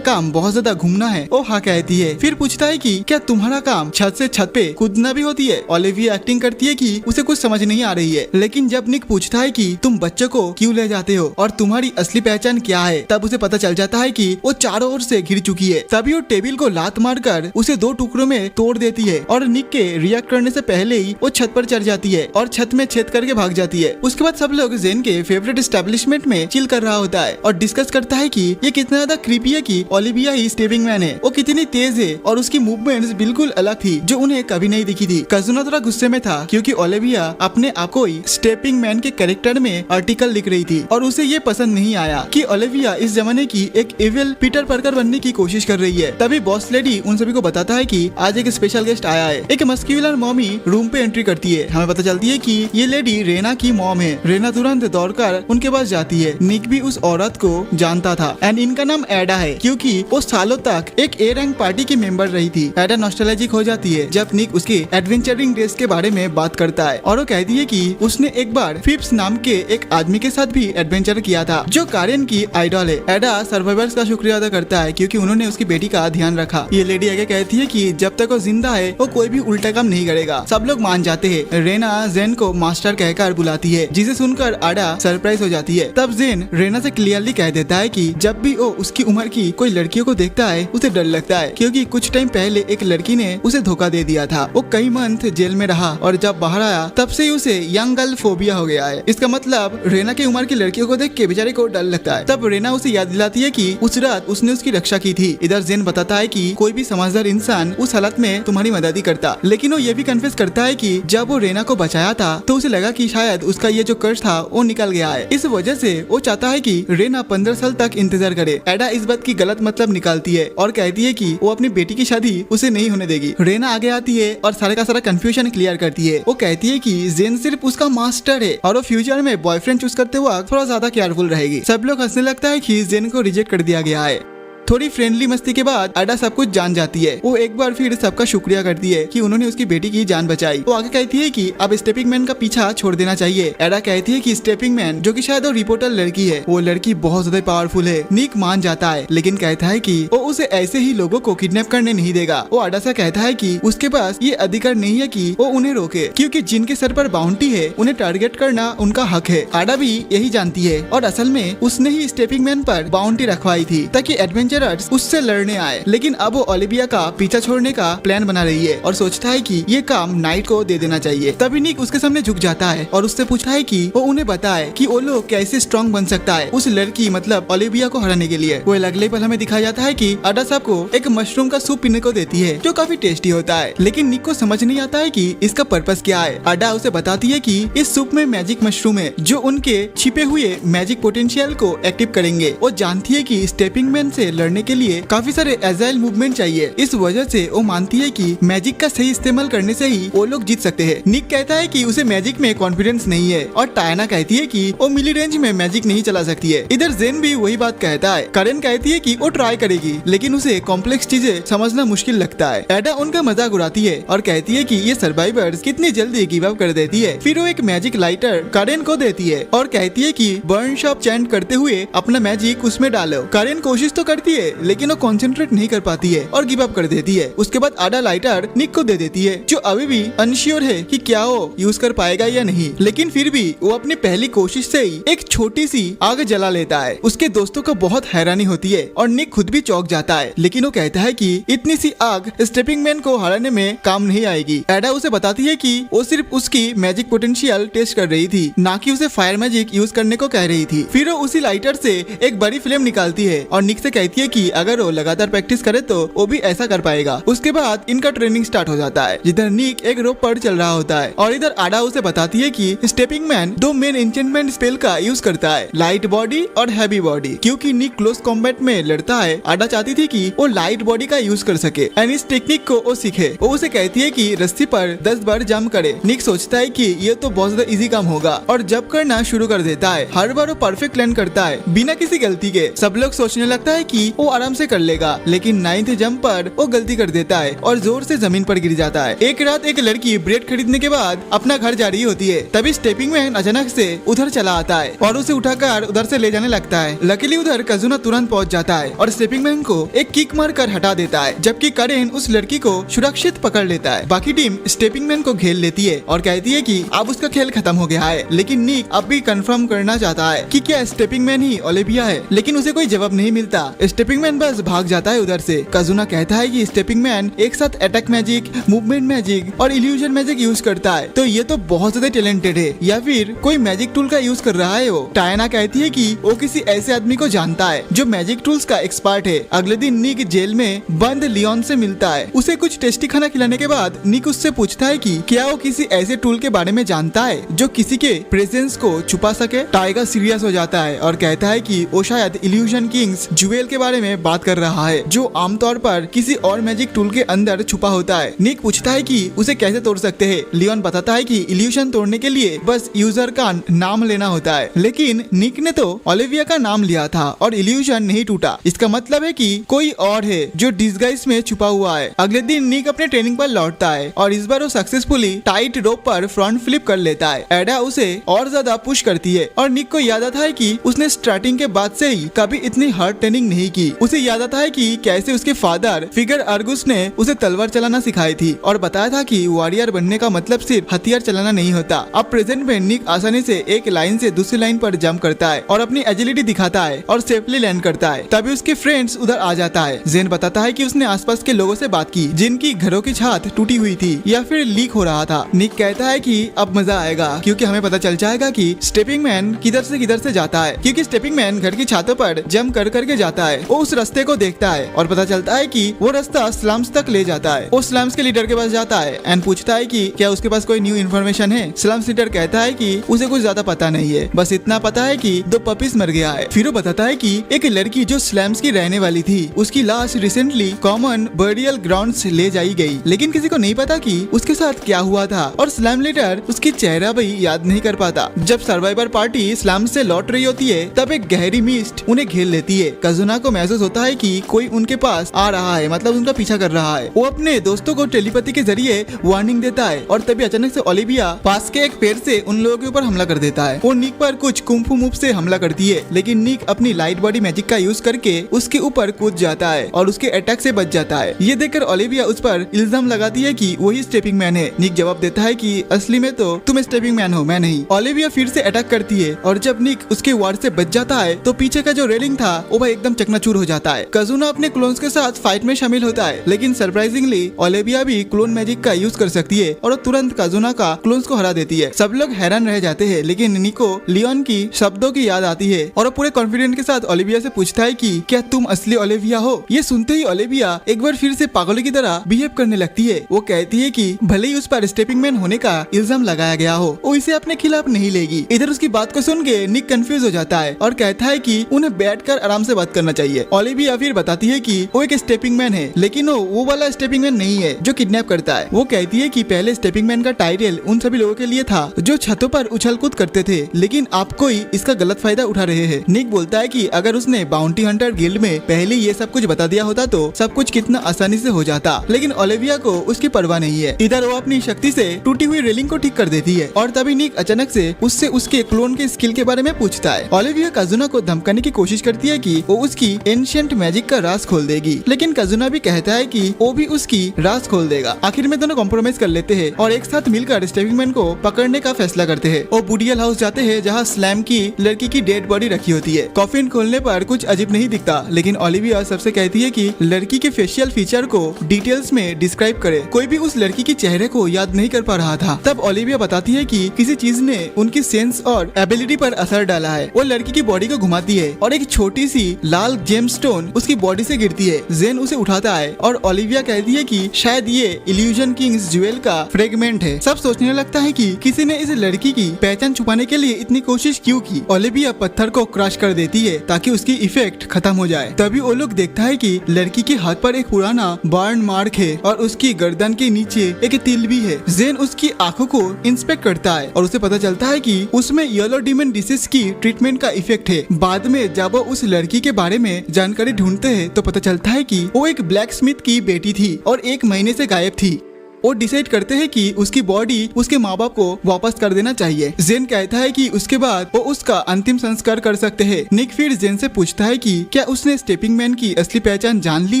काम बहुत ज्यादा घूमना है। वो हाँ कहती है। फिर पूछता है कि क्या तुम्हारा काम छत से छत पे कूदना भी होती है। ओलिविया एक्टिंग करती है कि उसे कुछ समझ नहीं आ रही है, लेकिन जब निक पूछता है कि तुम बच्चों को क्यों ले जाते हो और तुम्हारी असली पहचान क्या है, तब उसे पता चल जाता है कि वो चारों ओर से घिर चुकी है। तभी वो टेबल को लात मारकर उसे दो टुकड़ों में तोड़ देती है और निक के रिएक्ट करने से पहले ही वो छत पर चढ़ जाती है और छत में छेद करके भाग जाती है। उसके बाद सब लोग जेन के फेवरेट एस्टेब्लिशमेंट में चिल कर रहा होता है और डिस्कस करता है कि ये कितना ज्यादा क्रीपी है कि ओलिविया ही स्टेपिंग मैन है। वो कितनी तेज है और उसकी मूवमेंट्स बिल्कुल अलग थी जो उन्हें कभी नहीं दिखी थी। काजुना थोड़ा गुस्से में था क्योंकि ओलिविया अपने आप को ही स्टेपिंग मैन के कैरेक्टर में आर्टिकल लिख रही थी और उसे ये पसंद नहीं आया कि ओलिविया इस जमाने की एक इविल पीटर पार्कर बनने की कोशिश कर रही है। तभी बॉस लेडी उन सभी को बताता है कि आज एक स्पेशल गेस्ट आया है। एक मस्क्यूलर मॉमी रूम पे एंट्री करती है। हमें पता चलती है कि ये लेडी रेना की मॉम है। रेना तुरंत दौड़कर उनके पास जाती है। निक भी उस औरत को जानता था एंड इनका नाम एडा है क्योंकि वो सालों तक एक ए रैंक पार्टी की मेंबर रही थी। एडा नॉस्टैल्जिक हो जाती है जब निक उसके एडवेंचरिंग डेज के बारे में बात करता है और वो कहती है कि उसने एक बार फिप्स नाम के एक आदमी के साथ भी एडवेंचर किया था जो कारेन की आइडल है। एडा सर्वाइवर्स का शुक्रिया अदा करता है क्योंकि उन्होंने उसकी बेटी का ध्यान रखा। ये लेडी आगे कहती है कि जब तक वो जिंदा है वो कोई भी उल्टा काम नहीं करेगा। सब लोग मान जाते हैं। रेना जेन को मास्टर कहकर बुलाती है, जिसे सुनकर आडा सरप्राइज हो जाती है। तब जेन रेना से क्लियरली कह देता है कि जब भी वो उसकी उम्र की कोई लड़कियों को देखता है उसे डर लगता है क्योंकि कुछ टाइम पहले एक लड़की ने उसे धोखा दे दिया था। वो कई मंथ जेल में रहा और जब बाहर आया तब से ही उसे यंग गर्ल फोबिया हो गया है। इसका मतलब रेना की उम्र की लड़कियों को देख के बेचारे को डर लगता है। तब रेना उसे याद दिलाती है कि उस रात उसने उसकी रक्षा की थी। इधर जेन बताता है कि कोई भी समझदार इंसान उस हालत में तुम्हारी मदद ही करता, लेकिन वो ये भी कन्फेस करता है कि जब वो रेना को बचाया था तो उसे लगा कि शायद उसका ये जो कर्ज था वो निकल गया है। इस वजह से वो चाहता है कि रेना 15 साल तक इंतजार करे। एडा इस बात की गलत मतलब निकालती है और कहती है कि वो अपनी बेटी की शादी उसे नहीं होने देगी। रेना आगे आती है और सारे का सारा कंफ्यूजन क्लियर करती है। वो कहती है कि जेन सिर्फ उसका मास्टर है और वो फ्यूचर में बॉयफ्रेंड चूज करते वक्त थोड़ा ज्यादा केयरफुल रहेगी। सब लोग हंसने लगता है कि जेन को रिजेक्ट कर दिया गया है। थोड़ी फ्रेंडली मस्ती के बाद आडा सब कुछ जान जाती है। वो एक बार फिर सबका शुक्रिया करती है कि उन्होंने उसकी बेटी की जान बचाई। वो आगे कहती है कि अब स्टेपिंग मैन का पीछा छोड़ देना चाहिए। आडा कहती है कि स्टेपिंग मैन जो कि शायद वो रिपोर्टर लड़की है, वो लड़की बहुत ज्यादा पावरफुल है। निक मान जाता है लेकिन कहता है कि वो उसे ऐसे ही लोगों को किडनैप करने नहीं देगा। वो आडा से कहता है कि उसके पास ये अधिकार नहीं है कि वो उन्हें रोके, क्योंकि जिनके सर पर बाउंटी है उन्हें टारगेट करना उनका हक है। आडा भी यही जानती है और असल में उसने ही स्टेपिंग मैन पर बाउंटी रखवाई थी ताकि एडवेंचर एडवेंचरर्स उससे लड़ने आए, लेकिन अब वो ओलिविया का पीछा छोड़ने का प्लान बना रही है और सोचता है कि ये काम नाइट को दे देना चाहिए। तभी निक उसके सामने झुक जाता है और उससे पूछता है कि वो उन्हें बताए कि वो लोग कैसे स्ट्रॉन्ग बन सकता है उस लड़की मतलब ओलिविया को हराने के लिए। वो अगले पल हमें दिखाया जाता है कि अडा साहब को एक मशरूम का सूप पीने को देती है जो काफी टेस्टी होता है, लेकिन निक को समझ नहीं आता है कि इसका पर्पस क्या है। अडा उसे बताती है कि इस सूप में मैजिक मशरूम है जो उनके छिपे हुए मैजिक पोटेंशियल को एक्टिव करेंगे। वो जानती है कि स्टेपिंग मैन से लड़ने के लिए काफी सारे एजाइल मूवमेंट चाहिए, इस वजह से वो मानती है कि मैजिक का सही इस्तेमाल करने से ही वो लोग जीत सकते हैं। निक कहता है कि उसे मैजिक में कॉन्फिडेंस नहीं है और टायना कहती है कि वो मिली रेंज में मैजिक नहीं चला सकती है। इधर जेन भी वही बात कहता है। करेन कहती है कि वो ट्राई करेगी, लेकिन उसे कॉम्प्लेक्स चीजें समझना मुश्किल लगता है। एडा उनका मजाक उड़ाती है और कहती है कि ये सर्वाइवर्स कितनी जल्दी गिव अप कर देती है। फिर वो एक मैजिक लाइटर करेन को देती है और कहती है कि बर्न शॉप चैंट करते हुए अपना मैजिक उसमें डालो। करेन कोशिश तो करती है लेकिन वो कंसंट्रेट नहीं कर पाती है और गिव अप कर देती है। उसके बाद आडा लाइटर निक को दे देती है जो अभी भी अनश्योर है कि क्या वो यूज कर पाएगा या नहीं, लेकिन फिर भी वो अपनी पहली कोशिश से ही एक छोटी सी आग जला लेता है। उसके दोस्तों को बहुत हैरानी होती है और निक खुद भी चौंक जाता है, लेकिन वो कहता है कि इतनी सी आग स्टेपिंग मैन को हराने में काम नहीं आएगी। एडा उसे बताती है कि वो सिर्फ उसकी मैजिक पोटेंशियल टेस्ट कर रही थी, ना कि उसे फायर मैजिक यूज करने को कह रही थी। फिर वो उसी लाइटर से एक बड़ी फ्लेम निकालती है और निक से कहती है कि अगर वो लगातार प्रैक्टिस करे तो वो भी ऐसा कर पाएगा। उसके बाद इनका ट्रेनिंग स्टार्ट हो जाता है जिधर निक एक रोप पर चल रहा होता है और इधर आडा उसे बताती है कि स्टेपिंग मैन दो मेन एन्चेंटमेंट स्पेल का यूज करता है, लाइट बॉडी और हैवी बॉडी। क्योंकि निक क्लोज कॉम्बैट में लड़ता है, आडा चाहती थी कि वो लाइट बॉडी का यूज कर सके एंड इस टेक्निक को वो सीखे। वो उसे कहती है कि रस्सी पर 10 बार जंप करे। निक सोचता है कि ये तो बहुत ज्यादा इजी काम होगा और जंप करना शुरू कर देता है। हर बार वो परफेक्ट लैंड करता है बिना किसी गलती के। सब लोग सोचने लगता है कि वो आराम से कर लेगा, लेकिन 9th जंप पर वो गलती कर देता है और जोर से जमीन पर गिर जाता है। एक रात एक लड़की ब्रेड खरीदने के बाद अपना घर जा रही होती है, तभी स्टेपिंग मैन अचानक से उधर चला आता है और उसे उठाकर उधर से ले जाने लगता है। लकीली उधर कजुना तुरंत पहुंच जाता है और स्टेपिंग मैन को एक किक मार कर हटा देता है, जबकि करेन उस लड़की को सुरक्षित पकड़ लेता है। बाकी टीम स्टेपिंग मैन को घेर लेती है और कहती है कि अब उसका खेल खत्म हो गया है, लेकिन निक अब भी कंफर्म करना चाहता है कि क्या स्टेपिंग मैन ही ओलिविया है, लेकिन उसे कोई जवाब नहीं मिलता। स्टेपिंग मैन बस भाग जाता है उधर से। कजुना कहता है कि स्टेपिंग मैन एक साथ अटैक मैजिक, मूवमेंट मैजिक और इल्यूजन मैजिक यूज करता है, तो ये तो बहुत ज्यादा टैलेंटेड है या फिर कोई मैजिक टूल का यूज कर रहा है। वो टायना कहती है कि वो किसी ऐसे आदमी को जानता है जो मैजिक टूल्स का एक्सपर्ट है। अगले दिन निक जेल में बंद लियोन से मिलता है। उसे कुछ टेस्टी खाना खिलाने के बाद निक उससे पूछता है कि क्या वो किसी ऐसे टूल के बारे में जानता है जो किसी के प्रेजेंस को छुपा सके। टाइगर सीरियस हो जाता है और कहता है कि वो शायद इल्यूजन किंग्स ज्वेल के बारे में बात कर रहा है जो आमतौर पर किसी और मैजिक टूल के अंदर छुपा होता है। निक पूछता है कि उसे कैसे तोड़ सकते हैं। लियोन बताता है कि इल्यूजन तोड़ने के लिए बस यूजर का नाम लेना होता है, लेकिन निक ने तो ओलिविया का नाम लिया था और इल्यूजन नहीं टूटा। इसका मतलब है कि कोई और है जो डिस्गाइज में छुपा हुआ है। अगले दिन निक अपने ट्रेनिंग पर लौटता है और इस बार वो सक्सेसफुली टाइट रोप पर फ्रंट फ्लिप कर लेता है। एडा उसे और ज्यादा पुश करती है और निक को याद आता है कि उसने स्टार्टिंग के बाद से ही कभी इतनी हार्ड ट्रेनिंग नहीं की। उसे याद आता है कि कैसे उसके फादर फिगर अर्गुस ने उसे तलवार चलाना सिखाई थी और बताया था कि वॉरियर बनने का मतलब सिर्फ हथियार चलाना नहीं होता। अब प्रेजेंट में निक आसानी से एक लाइन से दूसरी लाइन पर जंप करता है और अपनी एजिलिटी दिखाता है और सेफली लैंड करता है। तभी उसके फ्रेंड्स उधर आ जाता है। जेन बताता है कि उसने आसपास के लोगों से बात की जिनकी घरों की छत टूटी हुई थी या फिर लीक हो रहा था। निक कहता है कि अब मजा आएगा क्योंकि हमें पता चल जाएगा कि स्टेपिंग मैन किधर से जाता है, क्योंकि स्टेपिंग मैन घर की छतों पर जंप कर करके जाता है। वो उस रास्ते को देखता है और पता चलता है कि वो रास्ता स्लम्स तक ले जाता है। वो स्लम्स के लीडर के पास जाता है एंड पूछता है कि क्या उसके पास कोई न्यू इन्फॉर्मेशन है। स्लम्स लीडर कहता है कि उसे कुछ ज्यादा पता नहीं है, बस इतना पता है कि 2 पपीज मर गया है। फिर वो बताता है कि एक लड़की जो स्लम्स की रहने वाली थी उसकी लाश रिसेंटली कॉमन बरियल ग्राउंड्स ले जाई गई, लेकिन किसी को नहीं पता कि उसके साथ क्या हुआ था और स्लम लीडर उसकी चेहरा भी याद नहीं कर पाता। जब सर्वाइवर पार्टी स्लम से लौट रही होती है तब एक गहरी मिस्ट उन्हें घेर लेती है। कजुना को महसूस होता है कि कोई उनके पास आ रहा है, मतलब उनका पीछा कर रहा है। वो अपने दोस्तों को टेलीपैथी के जरिए वार्निंग देता है और तभी अचानक से ओलिविया पास के एक पेड़ से उन लोगों के ऊपर हमला कर देता है। वो निक पर कुछ कुंफू मूव से हमला करती है, लेकिन निक अपनी लाइट बॉडी मैजिक का यूज करके उसके ऊपर कूद जाता है और उसके अटैक से बच जाता है। ये देखकर ओलिविया उस पर इल्जाम लगाती है कि वही स्टेपिंग मैन है। निक जवाब देता है कि असली में तो तुम स्टेपिंग मैन हो, मैं नहीं। ओलिविया फिर से अटैक करती है और जब निक उसके वार से बच जाता है तो पीछे का जो रेलिंग था वो भाई एकदम चकनाचूर चूर हो जाता है। कजुना अपने क्लोन्स के साथ फाइट में शामिल होता है, लेकिन सरप्राइजिंगली ओलिविया भी क्लोन मैजिक का यूज कर सकती है और तुरंत कजुना का क्लोन्स को हरा देती है। सब लोग हैरान रह जाते हैं, लेकिन निको लियोन की शब्दों की याद आती है और पूरे कॉन्फिडेंट के साथ ओलिविया से पूछता है कि क्या तुम असली ओलिविया हो। ये सुनते ही ओलिविया एक बार फिर से पागलों की तरह बिहेव करने लगती है। वो कहती है कि भले ही उस पर स्टेपिंग मैन होने का इल्जाम लगाया गया हो, वो इसे अपने खिलाफ नहीं लेगी। इधर उसकी बात को सुन के निक कंफ्यूज हो जाता है और कहता है कि उन्हें बैठकर आराम से बात करना चाहिए। ओलिविया फिर बताती है कि वो एक स्टेपिंग मैन है, लेकिन वो वाला स्टेपिंग मैन नहीं है जो किडनैप करता है। वो कहती है कि पहले स्टेपिंग मैन का टाइटल उन सभी लोगों के लिए था जो छतों पर उछल कूद करते थे, लेकिन आप कोई इसका गलत फायदा उठा रहे हैं। निक बोलता है कि अगर उसने बाउंटी हंटर गिल्ड में पहले ये सब कुछ बता दिया होता तो सब कुछ कितना आसानी से हो जाता, लेकिन ओलिविया को उसकी परवाह नहीं है। इधर वो अपनी शक्ति से टूटी हुई रेलिंग को ठीक कर देती है और तभी निक अचानक से उससे उसके क्लोन के स्किल के बारे में पूछता है। ओलिविया कजुना को धमकाने की कोशिश करती है कि वो उसकी एंशिएंट मैजिक का राज खोल देगी, लेकिन कजुना भी कहता है कि वो भी उसकी राज खोल देगा। आखिर में दोनों कॉम्प्रोमाइज कर लेते हैं और एक साथ मिलकर स्टेपिंग मैन को पकड़ने का फैसला करते हैं। वो बुडियल हाउस जाते हैं जहाँ स्लैम की लड़की की डेड बॉडी रखी होती है। कॉफिन खोलने पर कुछ अजीब नहीं दिखता, लेकिन ओलिविया सबसे कहती है कि लड़की के फेशियल फीचर को डिटेल्स में डिस्क्राइब करे। कोई भी उस लड़की के चेहरे को याद नहीं कर पा रहा था। तब ओलिविया बताती है कि किसी चीज ने उनकी सेंस और एबिलिटी पर असर डाला है। वो लड़की की बॉडी को घुमाती है और एक छोटी सी लाल जेमस्टोन उसकी बॉडी से गिरती है। जेन उसे उठाता है और ओलिविया कहती है कि शायद ये इल्यूजन किंग्स ज्वेल का फ्रेगमेंट है। सब सोचने लगता है कि किसी ने इस लड़की की पहचान छुपाने के लिए इतनी कोशिश क्यों की। ओलिविया पत्थर को क्रश कर देती है ताकि उसकी इफेक्ट खत्म हो जाए। तभी वो लोग देखता है कि लड़की के हाथ पर एक पुराना बर्न मार्क है और उसकी गर्दन के नीचे एक तिल भी है। जेन उसकी आंखों को इंस्पेक्ट करता है और उसे पता चलता है कि उसमें येलो डीमन डिसीज की ट्रीटमेंट का इफेक्ट है। बाद में जब वो उस लड़की के बारे में जानकारी ढूंढते हैं तो पता चलता है कि वो एक ब्लैक स्मिथ की बेटी थी और 1 महीने से गायब थी। वो डिसाइड करते हैं कि उसकी बॉडी उसके माँ बाप को वापस कर देना चाहिए। जेन कहता है कि उसके बाद वो उसका अंतिम संस्कार कर सकते हैं। निक फिर जेन से पूछता है कि क्या उसने स्टेपिंग मैन की असली पहचान जान ली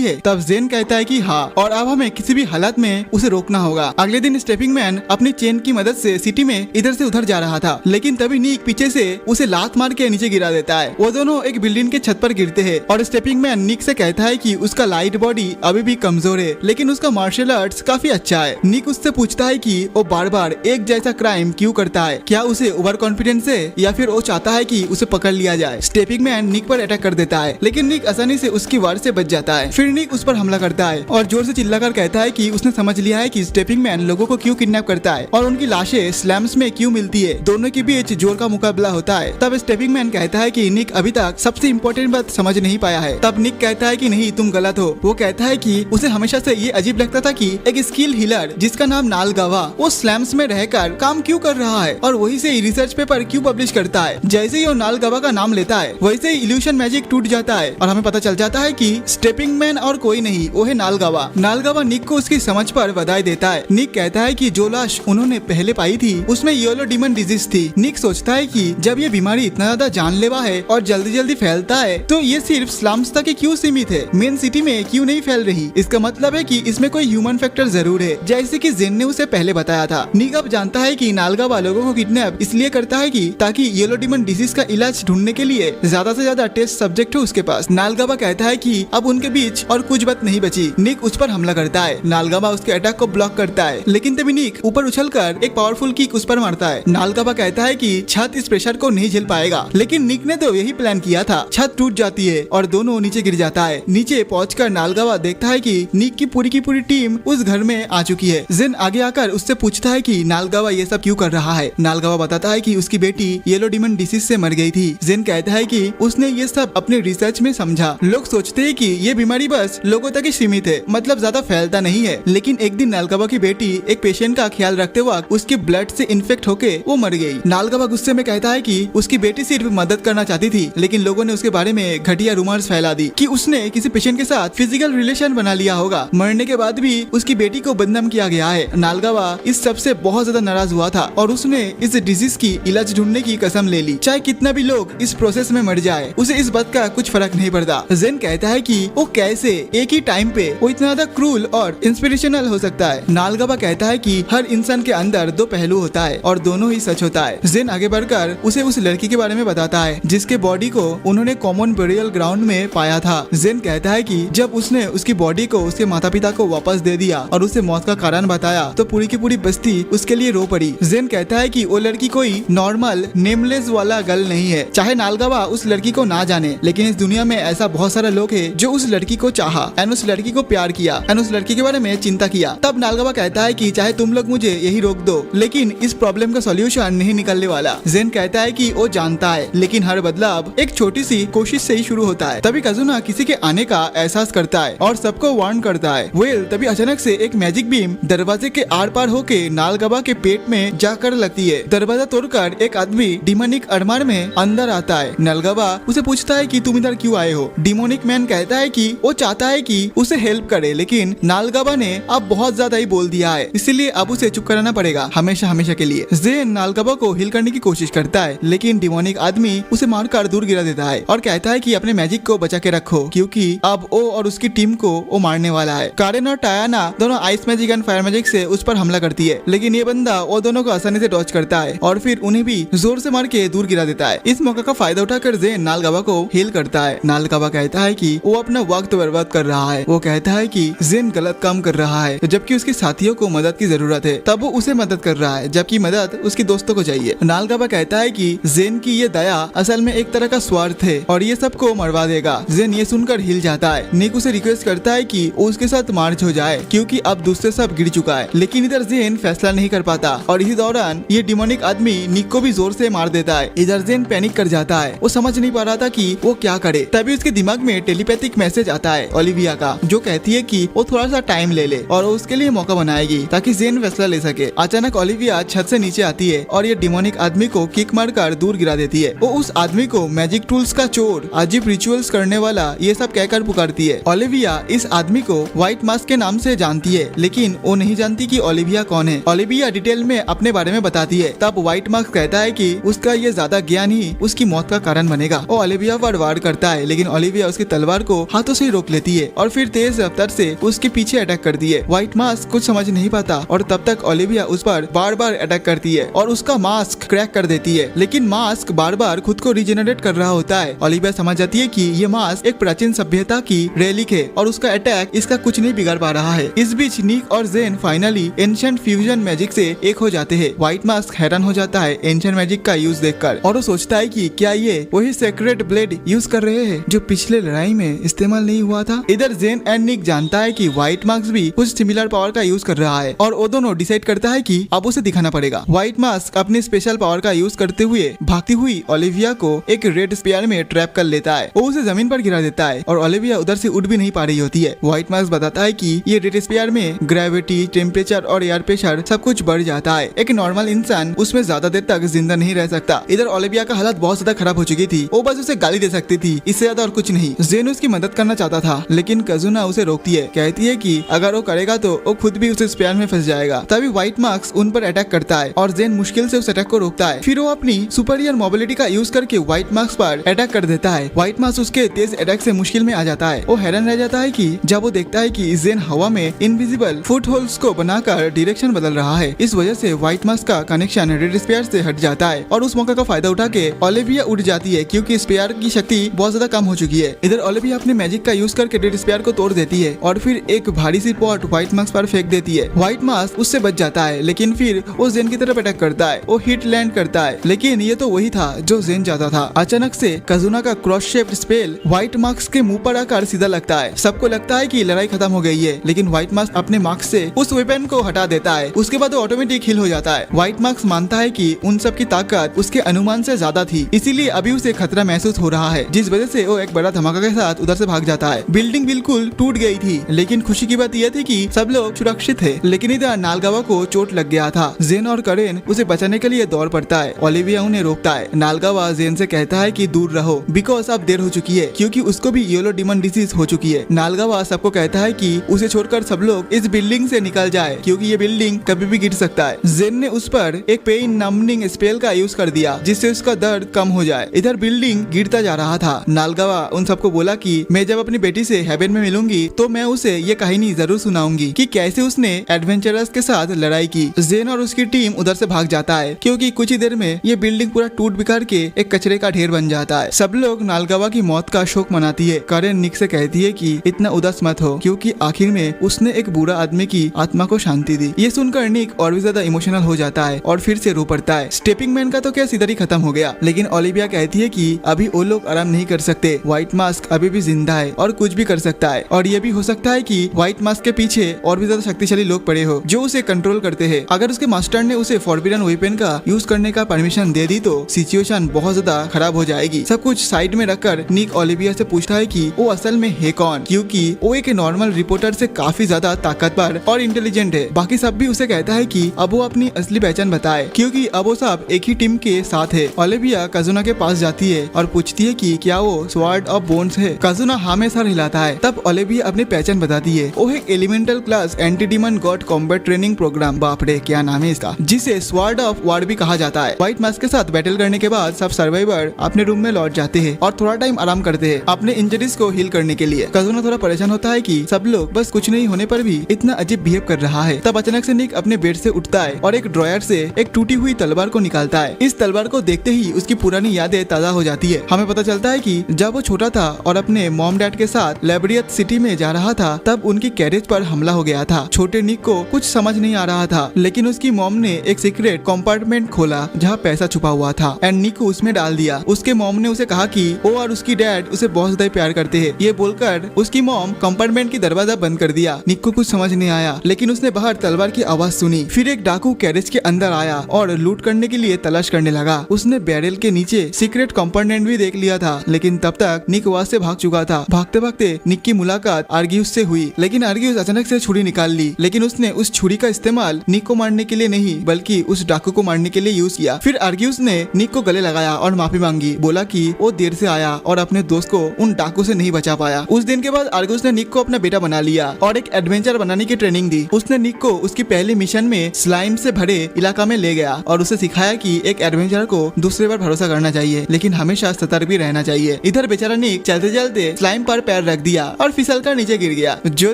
है। तब जेन कहता है कि हाँ, और अब हमें किसी भी हालत में उसे रोकना होगा। अगले दिन स्टेपिंग मैन अपनी चेन की मदद से सिटी में इधर से उधर जा रहा था, लेकिन तभी निक पीछे से उसे लात मार के नीचे गिरा देता है। वो दोनों एक बिल्डिंग के छत पर गिरते हैं और स्टेपिंग मैन निक से कहता है कि उसका लाइट बॉडी अभी भी कमजोर है, लेकिन उसका मार्शल आर्ट्स काफी अच्छा है। निक उससे पूछता है कि वो बार बार एक जैसा क्राइम क्यों करता है, क्या उसे ओवर कॉन्फिडेंस है या फिर वो चाहता है कि उसे पकड़ लिया जाए। स्टेपिंग मैन निक पर अटैक कर देता है, लेकिन निक आसानी से उसकी वार से बच जाता है। फिर निक उस पर हमला करता है और जोर से चिल्लाकर कहता है कि उसने समझ लिया है कि स्टेपिंग मैन लोगों को क्यों किडनैप करता है और उनकी लाशें स्लैम्स में क्यों मिलती है। दोनों के बीच जोर का मुकाबला होता है। तब स्टेपिंग मैन कहता है कि निक अभी तक सबसे इम्पोर्टेंट बात समझ नहीं पाया है। तब निक कहता है कि नहीं, तुम गलत हो। वो कहता है कि उसे हमेशा से ये अजीब लगता था कि एक स्किल हीलर जिसका नाम नालगावा वो स्लैम्स में रहकर काम क्यों कर रहा है और वही से रिसर्च पेपर क्यों पब्लिश करता है। जैसे ही वो नालगावा का नाम लेता है वैसे ही इल्यूशन मैजिक टूट जाता है और हमें पता चल जाता है कि स्टेपिंग मैन और कोई नहीं, वो है नालगावा। नालगावा निक को उसकी समझ पर बधाई देता है। निक कहता है कि जो लाश उन्होंने पहले पाई थी उसमें येलो डीमन डिजीज थी। निक सोचता है कि जब ये बीमारी इतना ज्यादा जानलेवा है और जल्दी जल्दी फैलता है तो ये सिर्फ स्लम्स तक ही क्यों सीमित है, मेन सिटी में क्यों नहीं फैल रही। इसका मतलब है कि इसमें कोई ह्यूमन फैक्टर जरूर है, जैसे कि जेन ने उसे पहले बताया था। निक अब जानता है कि नालगावा लोगों को किडनैप इसलिए करता है कि ताकि येलो डीमन डिसीज का इलाज ढूंढने के लिए ज्यादा से ज्यादा टेस्ट सब्जेक्ट हो उसके पास। नालगावा कहता है कि अब उनके बीच और कुछ बात नहीं बची। निक उस पर हमला करता है। नालगावा उसके अटैक को ब्लॉक करता है, लेकिन तभी निक ऊपर उछलकर एक पावरफुल किक उस पर मारता है। नालगावा कहता है कि छत इस प्रेशर को नहीं झेल पाएगा, लेकिन निक ने तो यही प्लान किया था। छत टूट जाती है और दोनों नीचे गिर जाता है। नीचे पहुंचकर नालगावा देखता है कि निक की पूरी टीम उस घर में आ चुकी है। जेन आगे आकर उससे पूछता है कि नालगावा ये सब क्यों कर रहा है। नालगावा बताता है कि उसकी बेटी येलो डीमन डिसीज से मर गई थी। जेन कहता है कि उसने ये सब अपने रिसर्च में समझा। लोग सोचते हैं कि ये बीमारी बस लोगों तक ही सीमित है, मतलब ज्यादा फैलता नहीं है, लेकिन एक दिन नालगावा की बेटी एक पेशेंट का ख्याल रखते वक्त उसके ब्लड से इन्फेक्ट होके वो मर गई। नालगावा गुस्से में कहता है कि उसकी बेटी सिर्फ मदद करना चाहती थी, लेकिन लोगों ने उसके बारे में घटिया रूमर्स फैला दी कि उसने किसी पेशेंट के साथ फिजिकल रिलेशन बना लिया होगा। मरने के बाद भी उसकी बेटी को बदनाम किया गया है। नालगावा इस सबसे बहुत ज्यादा नाराज हुआ था और उसने इस डिजीज की इलाज ढूंढने की कसम ले ली। चाहे कितना भी लोग इस प्रोसेस में मर जाए, उसे इस बात का कुछ फर्क नहीं पड़ता। जेन कहता है कि वो कैसे एक ही टाइम पे वो इतना ज्यादा क्रूल और इंस्पिरेशनल हो सकता है। नालगावा कहता है कि हर इंसान के अंदर दो पहलू होता है और दोनों ही सच होता है। जेन आगे बढ़कर उसे उस लड़की के बारे में बताता है जिसके बॉडी को उन्होंने कॉमन बेरियल ग्राउंड में पाया था। जेन कहता है कि जब उसने उसकी बॉडी को उसके माता पिता को वापस दे दिया और उसे मौत का कारण बताया तो पूरी की पूरी बस्ती उसके लिए रो पड़ी। जेन कहता है कि वो लड़की कोई नॉर्मल नेमलेस वाला गर्ल नहीं है। चाहे नालगावा उस लड़की को ना जाने, लेकिन इस दुनिया में ऐसा बहुत सारा लोग है जो उस लड़की को चाहा एंड उस लड़की को प्यार किया एंड उस लड़की के बारे में चिंता किया। तब नालगावा कहता है कि चाहे तुम लोग मुझे यही रोक दो, लेकिन इस प्रॉब्लम का सॉल्यूशन नहीं निकलने वाला। जेन कहता है कि वो जानता है, लेकिन हर बदलाव एक छोटी सी कोशिश से ही शुरू होता है। तभी कजुना किसी के आने का एहसास करता है और सबको वार्न करता है। वेल तभी अचानक से एक मैजिक बीम दरवाजे के आर पार होके नालगावा के पेट में जाकर लगती है। दरवाजा तोड़कर एक आदमी डिमोनिक अरमान में अंदर आता है। नालगावा उसे पूछता है कि तुम इधर क्यों आए हो। डिमोनिक मैन कहता है कि वो चाहता है कि उसे हेल्प करे, लेकिन नालगावा ने अब बहुत ज्यादा ही बोल दिया है, इसलिए अब उसे चुप कराना पड़ेगा हमेशा हमेशा के लिए। जेन नालगावा को हिल करने की कोशिश करता है, लेकिन डिमोनिक आदमी उसे मारकर दूर गिरा देता है और कहता है कि अपने मैजिक को बचा के रखो, क्योंकि अब वो और उसकी टीम को वो मारने वाला है। कारेन और टायाना दोनों ice magic and fire magic से उस पर हमला करती है, लेकिन ये बंदा वो दोनों को आसानी से डॉज करता है और फिर उन्हें भी जोर से मार के दूर गिरा देता है। इस मौका का फायदा उठाकर जेन नालगावा को हील करता है। नालगावा कहता है कि वो अपना वक्त बर्बाद कर रहा है। वो कहता है कि जेन गलत काम कर रहा है, जबकि उसके साथियों को मदद की जरूरत है, तब वो उसे मदद कर रहा है, जबकि मदद उसके दोस्तों को चाहिए। नालगावा कहता है कि जेन की ये दया असल में एक तरह का स्वार्थ है और ये सबको मरवा देगा। जेन ये सुनकर हिल जाता है। निक उसे रिक्वेस्ट करता है कि वो उसके साथ मार्च हो जाए, क्योंकि अब दूसरे सब गिर चुका है, लेकिन इधर जेन फैसला नहीं कर पाता और इसी दौरान ये डिमोनिक आदमी निक को भी जोर से मार देता है। इधर जेन पैनिक कर जाता है। वो समझ नहीं पा रहा था कि वो क्या करे। तभी उसके दिमाग में टेलीपैथिक मैसेज आता है ओलिविया का, जो कहती है कि वो थोड़ा सा टाइम ले ले और वो उसके लिए मौका बनाएगी ताकि जेन फैसला ले सके। अचानक ओलिविया छत से नीचे आती है और ये डिमोनिक आदमी को किक मारकर दूर गिरा देती है। वो उस आदमी को मैजिक टूल्स का चोर, अजीब रिचुअल्स करने वाला, ये सब कहकर पुकारती है। ओलिविया इस आदमी को व्हाइट मास्क के नाम से जानती है, लेकिन वो नहीं जानती कि ओलिविया कौन है। ओलिविया डिटेल में अपने बारे में बताती है। तब व्हाइट मास्क कहता है कि उसका ये ज्यादा ज्ञान ही उसकी मौत का कारण बनेगा। वो ओलिविया पर वार करता है, लेकिन ओलिविया उसकी तलवार को हाथों से रोक लेती है और फिर तेज रफ्तार से उसके पीछे अटैक करती है। व्हाइट मास्क कुछ समझ नहीं पाता और तब तक ओलिविया उस पर बार बार अटैक करती है और उसका मास्क क्रैक कर देती है, लेकिन मास्क बार बार खुद को रिजेनरेट कर रहा होता है। ओलिविया समझ जाती है कि ये मास्क एक प्राचीन सभ्यता की रेलिक है और उसका अटैक इसका कुछ नहीं बिगाड़ पा रहा है। इस बीच निक और जेन फाइनली एंशिएंट फ्यूजन मैजिक से एक हो जाते हैं। व्हाइट मास्क हैरान हो जाता है एंशिएंट मैजिक का यूज देखकर और वो सोचता है कि क्या ये वही सेक्रेट ब्लेड यूज कर रहे हैं जो पिछले लड़ाई में इस्तेमाल नहीं हुआ था। इधर जेन एंड निक जानता है कि व्हाइट मास्क भी कुछ सिमिलर पावर का यूज कर रहा है और वो दोनों डिसाइड करता है कि अब उसे दिखाना पड़ेगा। व्हाइट मास्क अपनी स्पेशल पावर का यूज करते हुए भागती हुई ओलिविया को एक रेड स्पेयर में ट्रैप कर लेता है। वो उसे जमीन पर गिरा देता है और ओलिविया उधर से उठ भी नहीं पा रही होती है। व्हाइट मास्क बताता है कि ये रेड स्पेयर में ग्रेविटी, टेम्परेचर और एयर प्रेशर सब कुछ बढ़ जाता है। एक नॉर्मल इंसान उसमें ज्यादा देर तक जिंदा नहीं रह सकता। इधर ओलिविया का हालत बहुत ज्यादा खराब हो चुकी थी। वो बस उसे गाली दे सकती थी, इससे ज्यादा और कुछ नहीं। जेन उसकी मदद करना चाहता था, लेकिन कजुना उसे रोकती है। कहती है कि अगर वो करेगा तो वो खुद भी उस स्पेयर में फंस जाएगा। तभी व्हाइट मास्क उन पर अटैक करता है और जेन मुश्किल से उस अटैक को रोकता है। फिर वो अपनी सुपीरियर मोबिलिटी का यूज करके व्हाइट मास्क पर अटैक कर देता है। व्हाइट मास्क उसके तेज अटैक से मुश्किल में आ जाता है। वो हैरान रह जाता है कि जब वो देखता है कि जेन हवा में इनविजिबल फुट होल्स को बनाकर डायरेक्शन बदल रहा है। इस वजह से व्हाइट मास्क का कनेक्शन रेड स्पेयर से हट जाता है और उस मौका का फायदा उठा के ओलिविया उड़ जाती है, क्योंकि स्पेयर की शक्ति बहुत ज्यादा कम हो चुकी है। इधर ओलिविया अपने मैजिक का यूज करके रेड स्पेयर को तोड़ देती है और फिर एक भारी सी पॉट व्हाइट मास्क पर फेंक देती है। व्हाइट मास्क उससे बच जाता है, लेकिन फिर वो जेन की तरफ अटैक करता है। वो हिट लैंड करता है, लेकिन ये तो वही था जो जेन चाहता था। अचानक से कजुना का cross shaped spell white mask के मुंह पर आकर सीधा लगता है। सबको लगता है कि लड़ाई खत्म हो गई है, लेकिन व्हाइट मास्क अपने मास्क से उस वेपन को हटा देता है। उसके बाद वो ऑटोमेटिक हिल हो जाता है। व्हाइट मास्क मानता है कि उन सब की ताकत उसके अनुमान से ज्यादा थी, इसीलिए अभी उसे खतरा महसूस हो रहा है, जिस वजह से वो एक बड़ा धमाका के साथ उधर से भाग जाता है। बिल्डिंग बिल्कुल टूट गई थी, लेकिन खुशी की बात यह थी कि सब लोग सुरक्षित थे। लेकिन इधर नालगावा को चोट लग गया था। जेन और करेन उसे बचाने के लिए दौड़ पड़ता है। ओलिविया उन्हें रोकता है। नालगावा जेन से कहता है कि दूर रहो, बिकॉज अब देर हो चुकी है, क्योंकि उसको भी येलो डिमन डिसीज हो चुकी है। नालगावा सबको कहता है कि उसे छोड़कर सब लोग इस बिल्डिंग बिल्डिंग से निकल जाए क्योंकि ये बिल्डिंग कभी भी गिर सकता है। जेन ने उस पर एक पेन नंबनिंग स्पेल का यूज कर दिया जिससे उसका दर्द कम हो जाए। इधर बिल्डिंग गिरता जा रहा था। नालगवा उन सबको बोला कि मैं जब अपनी बेटी से हेवन में मिलूंगी तो मैं उसे ये कहानी जरूर सुनाऊंगी कि कैसे उसने एडवेंचरर्स के साथ लड़ाई की। जेन और उसकी टीम उधर से भाग जाता है क्योंकि कुछ ही देर में ये बिल्डिंग पूरा टूट बिखर के एक कचरे का ढेर बन जाता है। सब लोग नालगवा की मौत का शोक मनाती है। करेन निक से कहती है कि इतना उदास मत हो क्योंकि आखिर में उसने एक बुरा आदमी की आत्मा को शांति दी। ये सुनकर निक और भी ज्यादा इमोशनल हो जाता है और फिर से रो पड़ता है। स्टेपिंग मैन का तो क्या इधर ही खत्म हो गया, लेकिन ओलिविया कहती है कि अभी वो लोग आराम नहीं कर सकते। व्हाइट मास्क अभी भी जिंदा है और कुछ भी कर सकता है और ये भी हो सकता है कि व्हाइट मास्क के पीछे और भी ज्यादा शक्तिशाली लोग पड़े हो जो उसे कंट्रोल करते हैं। अगर उसके मास्टर ने उसे फॉरबिडन वेपन का यूज करने का परमिशन दे दी तो सिचुएशन बहुत ज्यादा खराब हो जाएगी। सब कुछ साइड में रखकर निक ओलिविया से पूछता है कि वो असल में है कौन, क्योंकि वो एक नॉर्मल रिपोर्टर से काफी ज्यादा ताकतवर और इंटेलिजेंट है। बाकी सब भी उसे कहता है कि अब वो अपनी असली पहचान बताए क्योंकि अब वो सब एक ही टीम के साथ है। ओलिविया काजुना के पास जाती है और पूछती है कि क्या वो स्वॉर्ड ऑफ बोन्स है। काजुना हाँ में सर हिलाता है। तब ओलिविया अपनी पहचान बताती है। वो एक elemental class anti demon god combat training program, बाप रे क्या नाम है इसका, जिसे स्वॉर्ड ऑफ वार्ड भी कहा जाता है। व्हाइट मास्क के साथ बैटल करने के बाद सब सर्वाइवर अपने रूम में लौट जाते हैं और थोड़ा टाइम आराम करते हैं अपने इंजरीज को हील करने के लिए। काजुना थोड़ा परेशान होता है कि सब लोग बस कुछ नहीं होने पर भी इतना अजीब बिहेव कर रहा है। तब अचानक से निक अपने बेड से उठता है और एक ड्रॉयर से एक टूटी हुई तलवार को निकालता है। इस तलवार को देखते ही उसकी पुरानी यादें ताजा हो जाती है। हमें पता चलता है कि जब वो छोटा था और अपने मॉम डैड के साथ लेब्रियत सिटी में जा रहा था तब उनकी कैरेज पर हमला हो गया था। छोटे निक को कुछ समझ नहीं आ रहा था, लेकिन उसकी मॉम ने एक सीक्रेट कंपार्टमेंट खोला जहाँ पैसा छुपा हुआ था एंड निक को उसमें डाल दिया। उसके मॉम ने उसे कहा कि वो और उसकी डैड उसे बहुत ज्यादा प्यार करते हैं। ये बोलकर उसकी मॉम कंपार्टमेंट की दरवाजा बंद कर दिया। निक को कुछ समझ नहीं आया, लेकिन उसने बाहर तलवार की आवाज सुनी। फिर एक डाकू कैरेज के अंदर आया और लूट करने के लिए तलाश करने लगा। उसने बैरल के नीचे सीक्रेट कंपार्टमेंट भी देख लिया था, लेकिन तब तक निक वहां से भाग चुका था। भागते भागते निक की मुलाकात आर्गियस से हुई, लेकिन आर्गियस अचानक से छुरी निकाल ली। लेकिन उसने उस छुरी का इस्तेमाल निक को मारने के लिए नहीं बल्कि उस डाकू को मारने के लिए यूज किया। फिर आर्गियस ने निक को गले लगाया और माफी मांगी। बोला कि वो देर से आया और अपने दोस्त को उन डाकू से नहीं बचा पाया। उस दिन के बाद आर्गियस ने निक को अपना बेटा बना लिया और एक एडवेंचर बनाने की ट्रेनिंग दी। उसने निक को उसकी पहले मिशन में स्लाइम से भरे इलाका में ले गया और उसे सिखाया कि एक एडवेंचर को दूसरे पर भरोसा करना चाहिए, लेकिन हमेशा सतर्क भी रहना चाहिए। इधर बेचारा निक चलते चलते स्लाइम पर पैर रख दिया और फिसल कर नीचे गिर गया, जो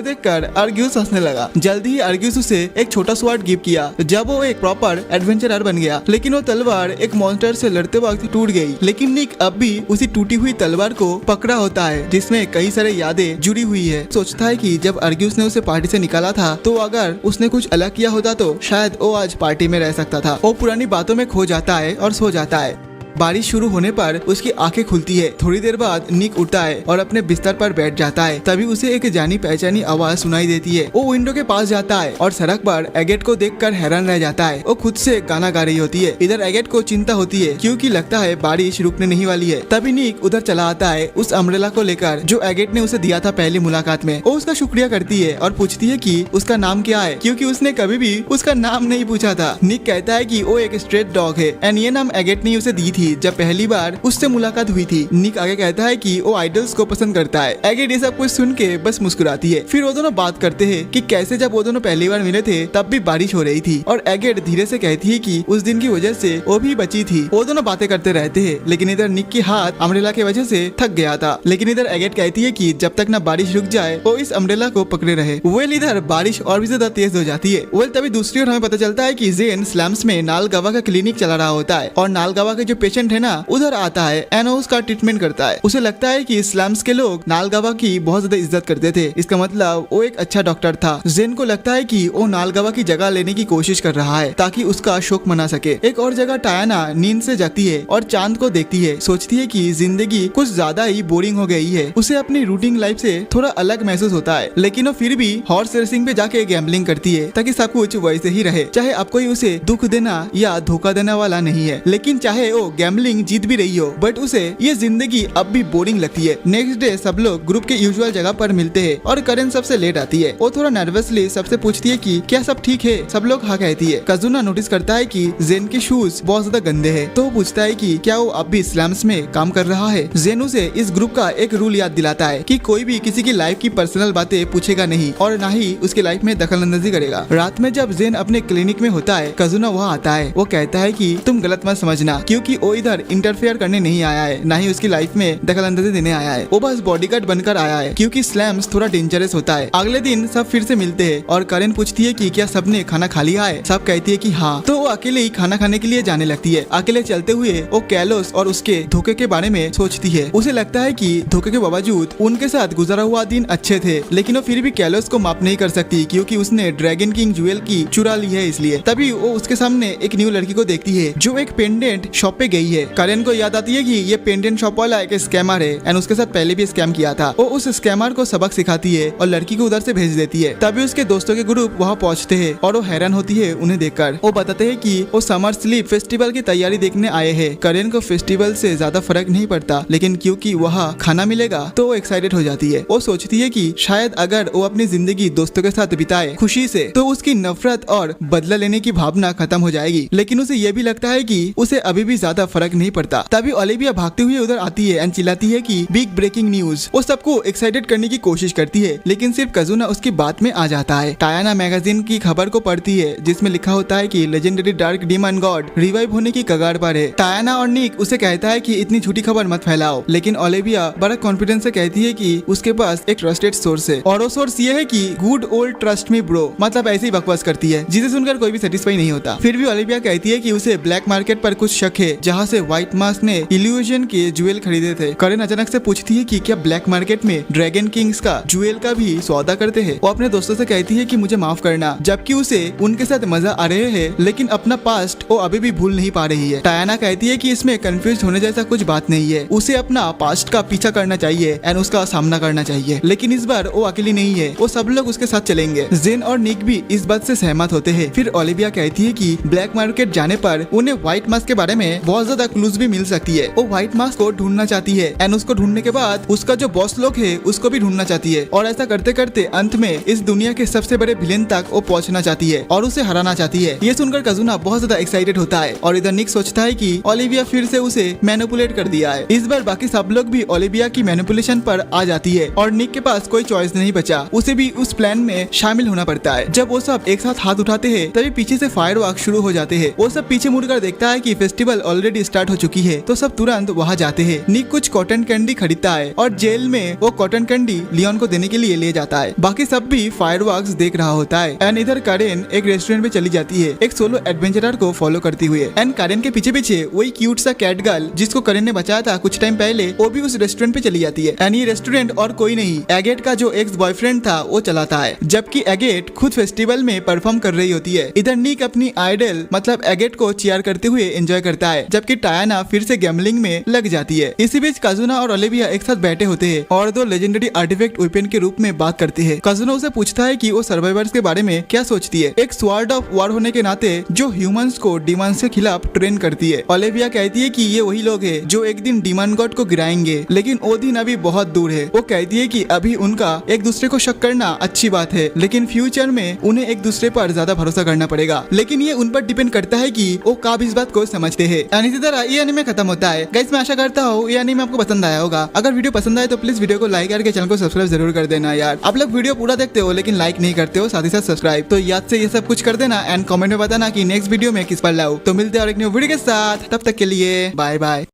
देखकर आर्गियस हंसने लगा। जल्दी ही आर्गियस उसे एक छोटा स्वॉर्ड गिफ्ट किया जब वो एक प्रॉपर एडवेंचरर बन गया। लेकिन वो तलवार एक मॉन्स्टर से लड़ते वक्त टूट गई। लेकिन निक अब भी उसी टूटी हुई तलवार को पकड़ा होता है जिसमें कई सारे यादें जुड़ी हुई है। सोचता है कि जब आर्गियस ने उसे पार्टी से निकाला था तो अगर उसने कुछ अलग किया होता तो शायद वो आज पार्टी में रह सकता था। वो पुरानी बातों में खो जाता है और सो जाता है। बारिश शुरू होने पर उसकी आंखें खुलती है। थोड़ी देर बाद निक उठता है और अपने बिस्तर पर बैठ जाता है। तभी उसे एक जानी पहचानी आवाज सुनाई देती है। वो विंडो के पास जाता है और सड़क पर एगेट को देखकर हैरान रह जाता है। वो खुद से गाना गा रही होती है। इधर एगेट को चिंता होती है क्योंकि लगता है बारिश रुकने नहीं वाली है। तभी निक उधर चला आता है उस अम्ब्रेला को लेकर जो एगेट ने उसे दिया था पहली मुलाकात में। वो उसका शुक्रिया करती है और पूछती है कि उसका नाम क्या है, क्योंकि उसने कभी भी उसका नाम नहीं पूछा था। निक कहता है कि वो एक स्ट्रेट डॉग है एंड ये नाम एगेट ने उसे दी थी जब पहली बार उससे मुलाकात हुई थी। निक आगे कहता है कि वो आइडल्स को पसंद करता है। एगेट ये सब कुछ सुन के बस मुस्कुराती है। फिर वो दोनों बात करते हैं कि कैसे जब वो दोनों पहली बार मिले थे तब भी बारिश हो रही थी और एगेट धीरे से कहती है कि उस दिन की वजह से वो भी बची थी। वो दोनों बातें करते रहते हैं, लेकिन इधर निक की हाथ अम्ब्रेला की वजह से थक गया था। लेकिन इधर एगेट कहती है कि जब तक ना बारिश रुक जाए वो इस अम्ब्रेला को पकड़े रहे। वेल इधर बारिश और भी ज्यादा तेज हो जाती है। वेल तभी दूसरी ओर हमें पता चलता है कि जेन स्लम्स में नालगवा का क्लिनिक चला रहा होता है और नालगवा के जो पेशेंट है ना उधर आता है एंड उसका ट्रीटमेंट करता है। उसे लगता है कि स्लम्स के लोग नालगवा की बहुत ज्यादा इज्जत करते थे, इसका मतलब वो एक अच्छा डॉक्टर था। जेन को लगता है कि वो नालगवा की जगह लेने की कोशिश कर रहा है ताकि उसका शोक मना सके। एक और जगह टायाना नींद से जाती है और चांद को देखती है। सोचती है कि जिंदगी कुछ ज्यादा ही बोरिंग हो गई है। उसे अपनी रूटीन लाइफ से थोड़ा अलग महसूस होता है, लेकिन वो फिर भी हॉर्स रेसिंग पे जाके गैम्बलिंग करती है ताकि सब कुछ वैसे ही रहे। चाहे अब कोई उसे दुख देना या धोखा देने वाला नहीं है, लेकिन चाहे वो गैम्बलिंग जीत भी रही हो, बट उसे ये जिंदगी अब भी बोरिंग लगती है। नेक्स्ट डे सब लोग ग्रुप के यूजुअल जगह पर मिलते हैं और करेन सबसे लेट आती है। वो थोड़ा नर्वसली सबसे पूछती है कि क्या सब ठीक है। सब लोग हाँ कहती है। कजुना नोटिस करता है कि जेन के शूज बहुत ज्यादा गंदे हैं, तो वो पूछता है कि क्या वो अब भी स्लम्स में काम कर रहा है। जेन उसे इस ग्रुप का एक रूल याद दिलाता है कि कोई भी किसी की लाइफ की पर्सनल बातें पूछेगा नहीं और ना ही उसकी लाइफ में दखल अंदाजी करेगा। रात में जब जेन अपने क्लिनिक में होता है, कजुना वहाँ आता है। वो कहता है कि तुम गलत मत समझना, क्योंकि वो इधर इंटरफेयर करने नहीं आया है, ना ही उसकी लाइफ में दखल अंदाजी देने आया है। वो बस बॉडीगार्ड बनकर आया है, क्योंकि स्लम्स थोड़ा डेंजरस होता है। अगले दिन सब फिर से मिलते हैं और करेन पूछती है कि क्या सबने खाना खा लिया है। सब कहती है कि हाँ। तो वो अकेले ही खाना खाने के लिए जाने लगती है। अकेले चलते हुए वो कैलोस और उसके धोखे के बारे में सोचती है। उसे लगता है कि धोखे के बावजूद उनके साथ गुजरा हुआ दिन अच्छे थे, लेकिन वो फिर भी कैलोस को माफ नहीं कर सकती, क्योंकि उसने ड्रैगन किंग ज्वेल की चुरा ली है। इसलिए तभी वो उसके सामने एक न्यू लड़की को देखती है जो एक पेंडेंट शॉप पे गई है। करेन को याद आती है कि ये पेंडेंट शॉप वाला एक स्कैमर है एंड उसके साथ पहले भी स्कैम किया था। वो उस स्कैमर को सबक सिखाती है और लड़की को उधर से भेज देती है। तभी उसके दोस्तों के ग्रुप वहाँ पहुँचते हैं और वो हैरान होती है उन्हें देखकर। वो बताते हैं कि वो समर स्लीप फेस्टिवल की तैयारी देखने आए हैं। करेन को फेस्टिवल से ज्यादा फर्क नहीं पड़ता, लेकिन क्योंकि वहाँ खाना मिलेगा तो वो एक्साइटेड हो जाती है। वो सोचती है कि शायद अगर वो अपनी जिंदगी दोस्तों के साथ बिताए खुशी से, तो उसकी नफरत और बदला लेने की भावना खत्म हो जाएगी। लेकिन उसे ये भी लगता है कि उसे अभी भी ज्यादा फर्क नहीं पड़ता। तभी ओलिविया भागते हुए उधर आती है एंड चिल्लाती है कि बिग ब्रेकिंग न्यूज। वो सबको एक्साइटेड करने की कोशिश करती है, लेकिन सिर्फ कजुना उसकी बात में आ जाता है। टायाना मैगजीन की खबर को पढ़ती है जिसमें लिखा होता है कि legendary dark demon God revive होने की कगार पर है। टायाना और निक उसे कहता है कि इतनी झूठी खबर मत फैलाओ, लेकिन ओलिविया बड़ा कॉन्फिडेंस से कहती है कि उसके पास एक ट्रस्टेड सोर्स है और वो सोर्स ये है कि good old trust me bro. मतलब ऐसे ही बकवास करती है जिसे सुनकर कोई भी सेटिस्फाई नहीं होता। फिर भी ओलिविया कहती है कि उसे ब्लैक मार्केट पर कुछ शक है जहाँ से व्हाइट मास्क ने इल्यूजन के ज्वेल खरीदे थे। करेन अचानक से पूछती है कि क्या ब्लैक मार्केट में ड्रैगन किंग्स का ज्वेल का भी सौदा करते हैं। वो अपने दोस्तों से कहती है कि मुझे माफ करना, जबकि उसे उनके साथ मजा आ रहे हैं, लेकिन अपना पास्ट वो अभी भी भूल नहीं पा रही है। टायाना कहती है कि इसमें कंफ्यूज होने जैसा कुछ बात नहीं है, उसे अपना पास्ट का पीछा करना चाहिए एंड उसका सामना करना चाहिए। लेकिन इस बार वो अकेली नहीं है, वो सब लोग उसके साथ चलेंगे। जेन और निक भी इस बात से सहमत होते हैं। फिर ओलिविया कहती है कि ब्लैक मार्केट जाने पर उन्हें व्हाइट मास्क के बारे में बहुत ज्यादा क्लूज भी मिल सकती है। वो व्हाइट मास्क को ढूंढना चाहती है एंड उसको ढूंढने के बाद उसका जो बॉस लोग है उसको भी ढूंढना चाहती है, और ऐसा करते करते अंत में इस दुनिया के सबसे बड़े विलेन तक वो पहुंचना चाहती है और उसे हराना चाहती है। ये सुनकर कजुना बहुत ज्यादा एक्साइटेड होता है और इधर निक सोचता है कि ओलिविया फिर से उसे मैनिपुलेट कर दिया है। इस बार बाकी सब लोग भी ओलिविया की मैनिपुलेशन पर आ जाती है और निक के पास कोई चॉइस नहीं बचा, उसे भी उस प्लान में शामिल होना पड़ता है। जब वो सब एक साथ हाथ उठाते हैं तभी पीछे से फायरवर्क शुरू हो जाते हैं। वो सब पीछे मुड़कर देखता है कि फेस्टिवल ऑलरेडी स्टार्ट हो चुकी है, तो सब तुरंत वहाँ जाते हैं। निक कुछ कॉटन कैंडी खरीदता है और जेल में वो कॉटन कैंडी लियोन को देने के लिए ले जाता है। बाकी सब भी फायरवर्क्स देख रहा होता है एंड इधर करेन एक रेस्टोरेंट में चली जाती है एक सोलो एडवेंचरर को फॉलो करती हुए। एंड करेन के पीछे पीछे वही क्यूट सा कैट गर्ल जिसको करेन ने बचाया था कुछ टाइम पहले, वो भी उस रेस्टोरेंट पे चली जाती है। एंड ये रेस्टोरेंट और कोई नहीं, एगेट का जो एक्स बॉयफ्रेंड था वो चलाता है, जबकि एगेट खुद फेस्टिवल में परफॉर्म कर रही होती है। इधर निक अपनी आइडल मतलब एगेट को चीयर करते हुए एंजॉय करता है, जबकि टायाना फिर से गैम्बलिंग में लग जाती है। इसी बीच कजुना और ओलिविया एक साथ बैठे होते हैं और दो लेजेंडरी आर्टिफैक्ट वेपन के रूप में बात करते हैं। कजुना उसे पूछता है कि वो सर्वाइवर्स के बारे में क्या सोचती है, एक स्वॉर्ड ऑफ वॉर होने के नाते जो ह्यूमंस को डिमंस के खिलाफ ट्रेन करती है। ओलिविया कहती है कि ये वही लोग हैं जो एक दिन डिमन गॉड को गिराएंगे, लेकिन वो दिन अभी बहुत दूर है। वो कहती है कि अभी उनका एक दूसरे को शक करना अच्छी बात है, लेकिन फ्यूचर में उन्हें एक दूसरे पर ज्यादा भरोसा करना पड़ेगा, लेकिन ये उन पर डिपेंड करता है कि वो कब इस बात को समझते हैं। इसी तरह ये एनीमे खत्म होता है। गाइस मैं आशा करता हूँ ये एनीमे आपको पसंद आया होगा। अगर वीडियो पसंद आए तो प्लीज वीडियो को लाइक करके चैनल को सब्सक्राइब जरूर कर देना यार। आप लोग वीडियो पूरा देखते हो लेकिन लाइक नहीं करते हो, साथ ही साथ सब्सक्राइब, तो याद से ये सब कुछ कर देना एंड कमेंट में बताना कि नेक्स्ट वीडियो में किस पर लाऊं। तो मिलते हैं और एक न्यू वीडियो के साथ, तब तक के लिए बाय बाय।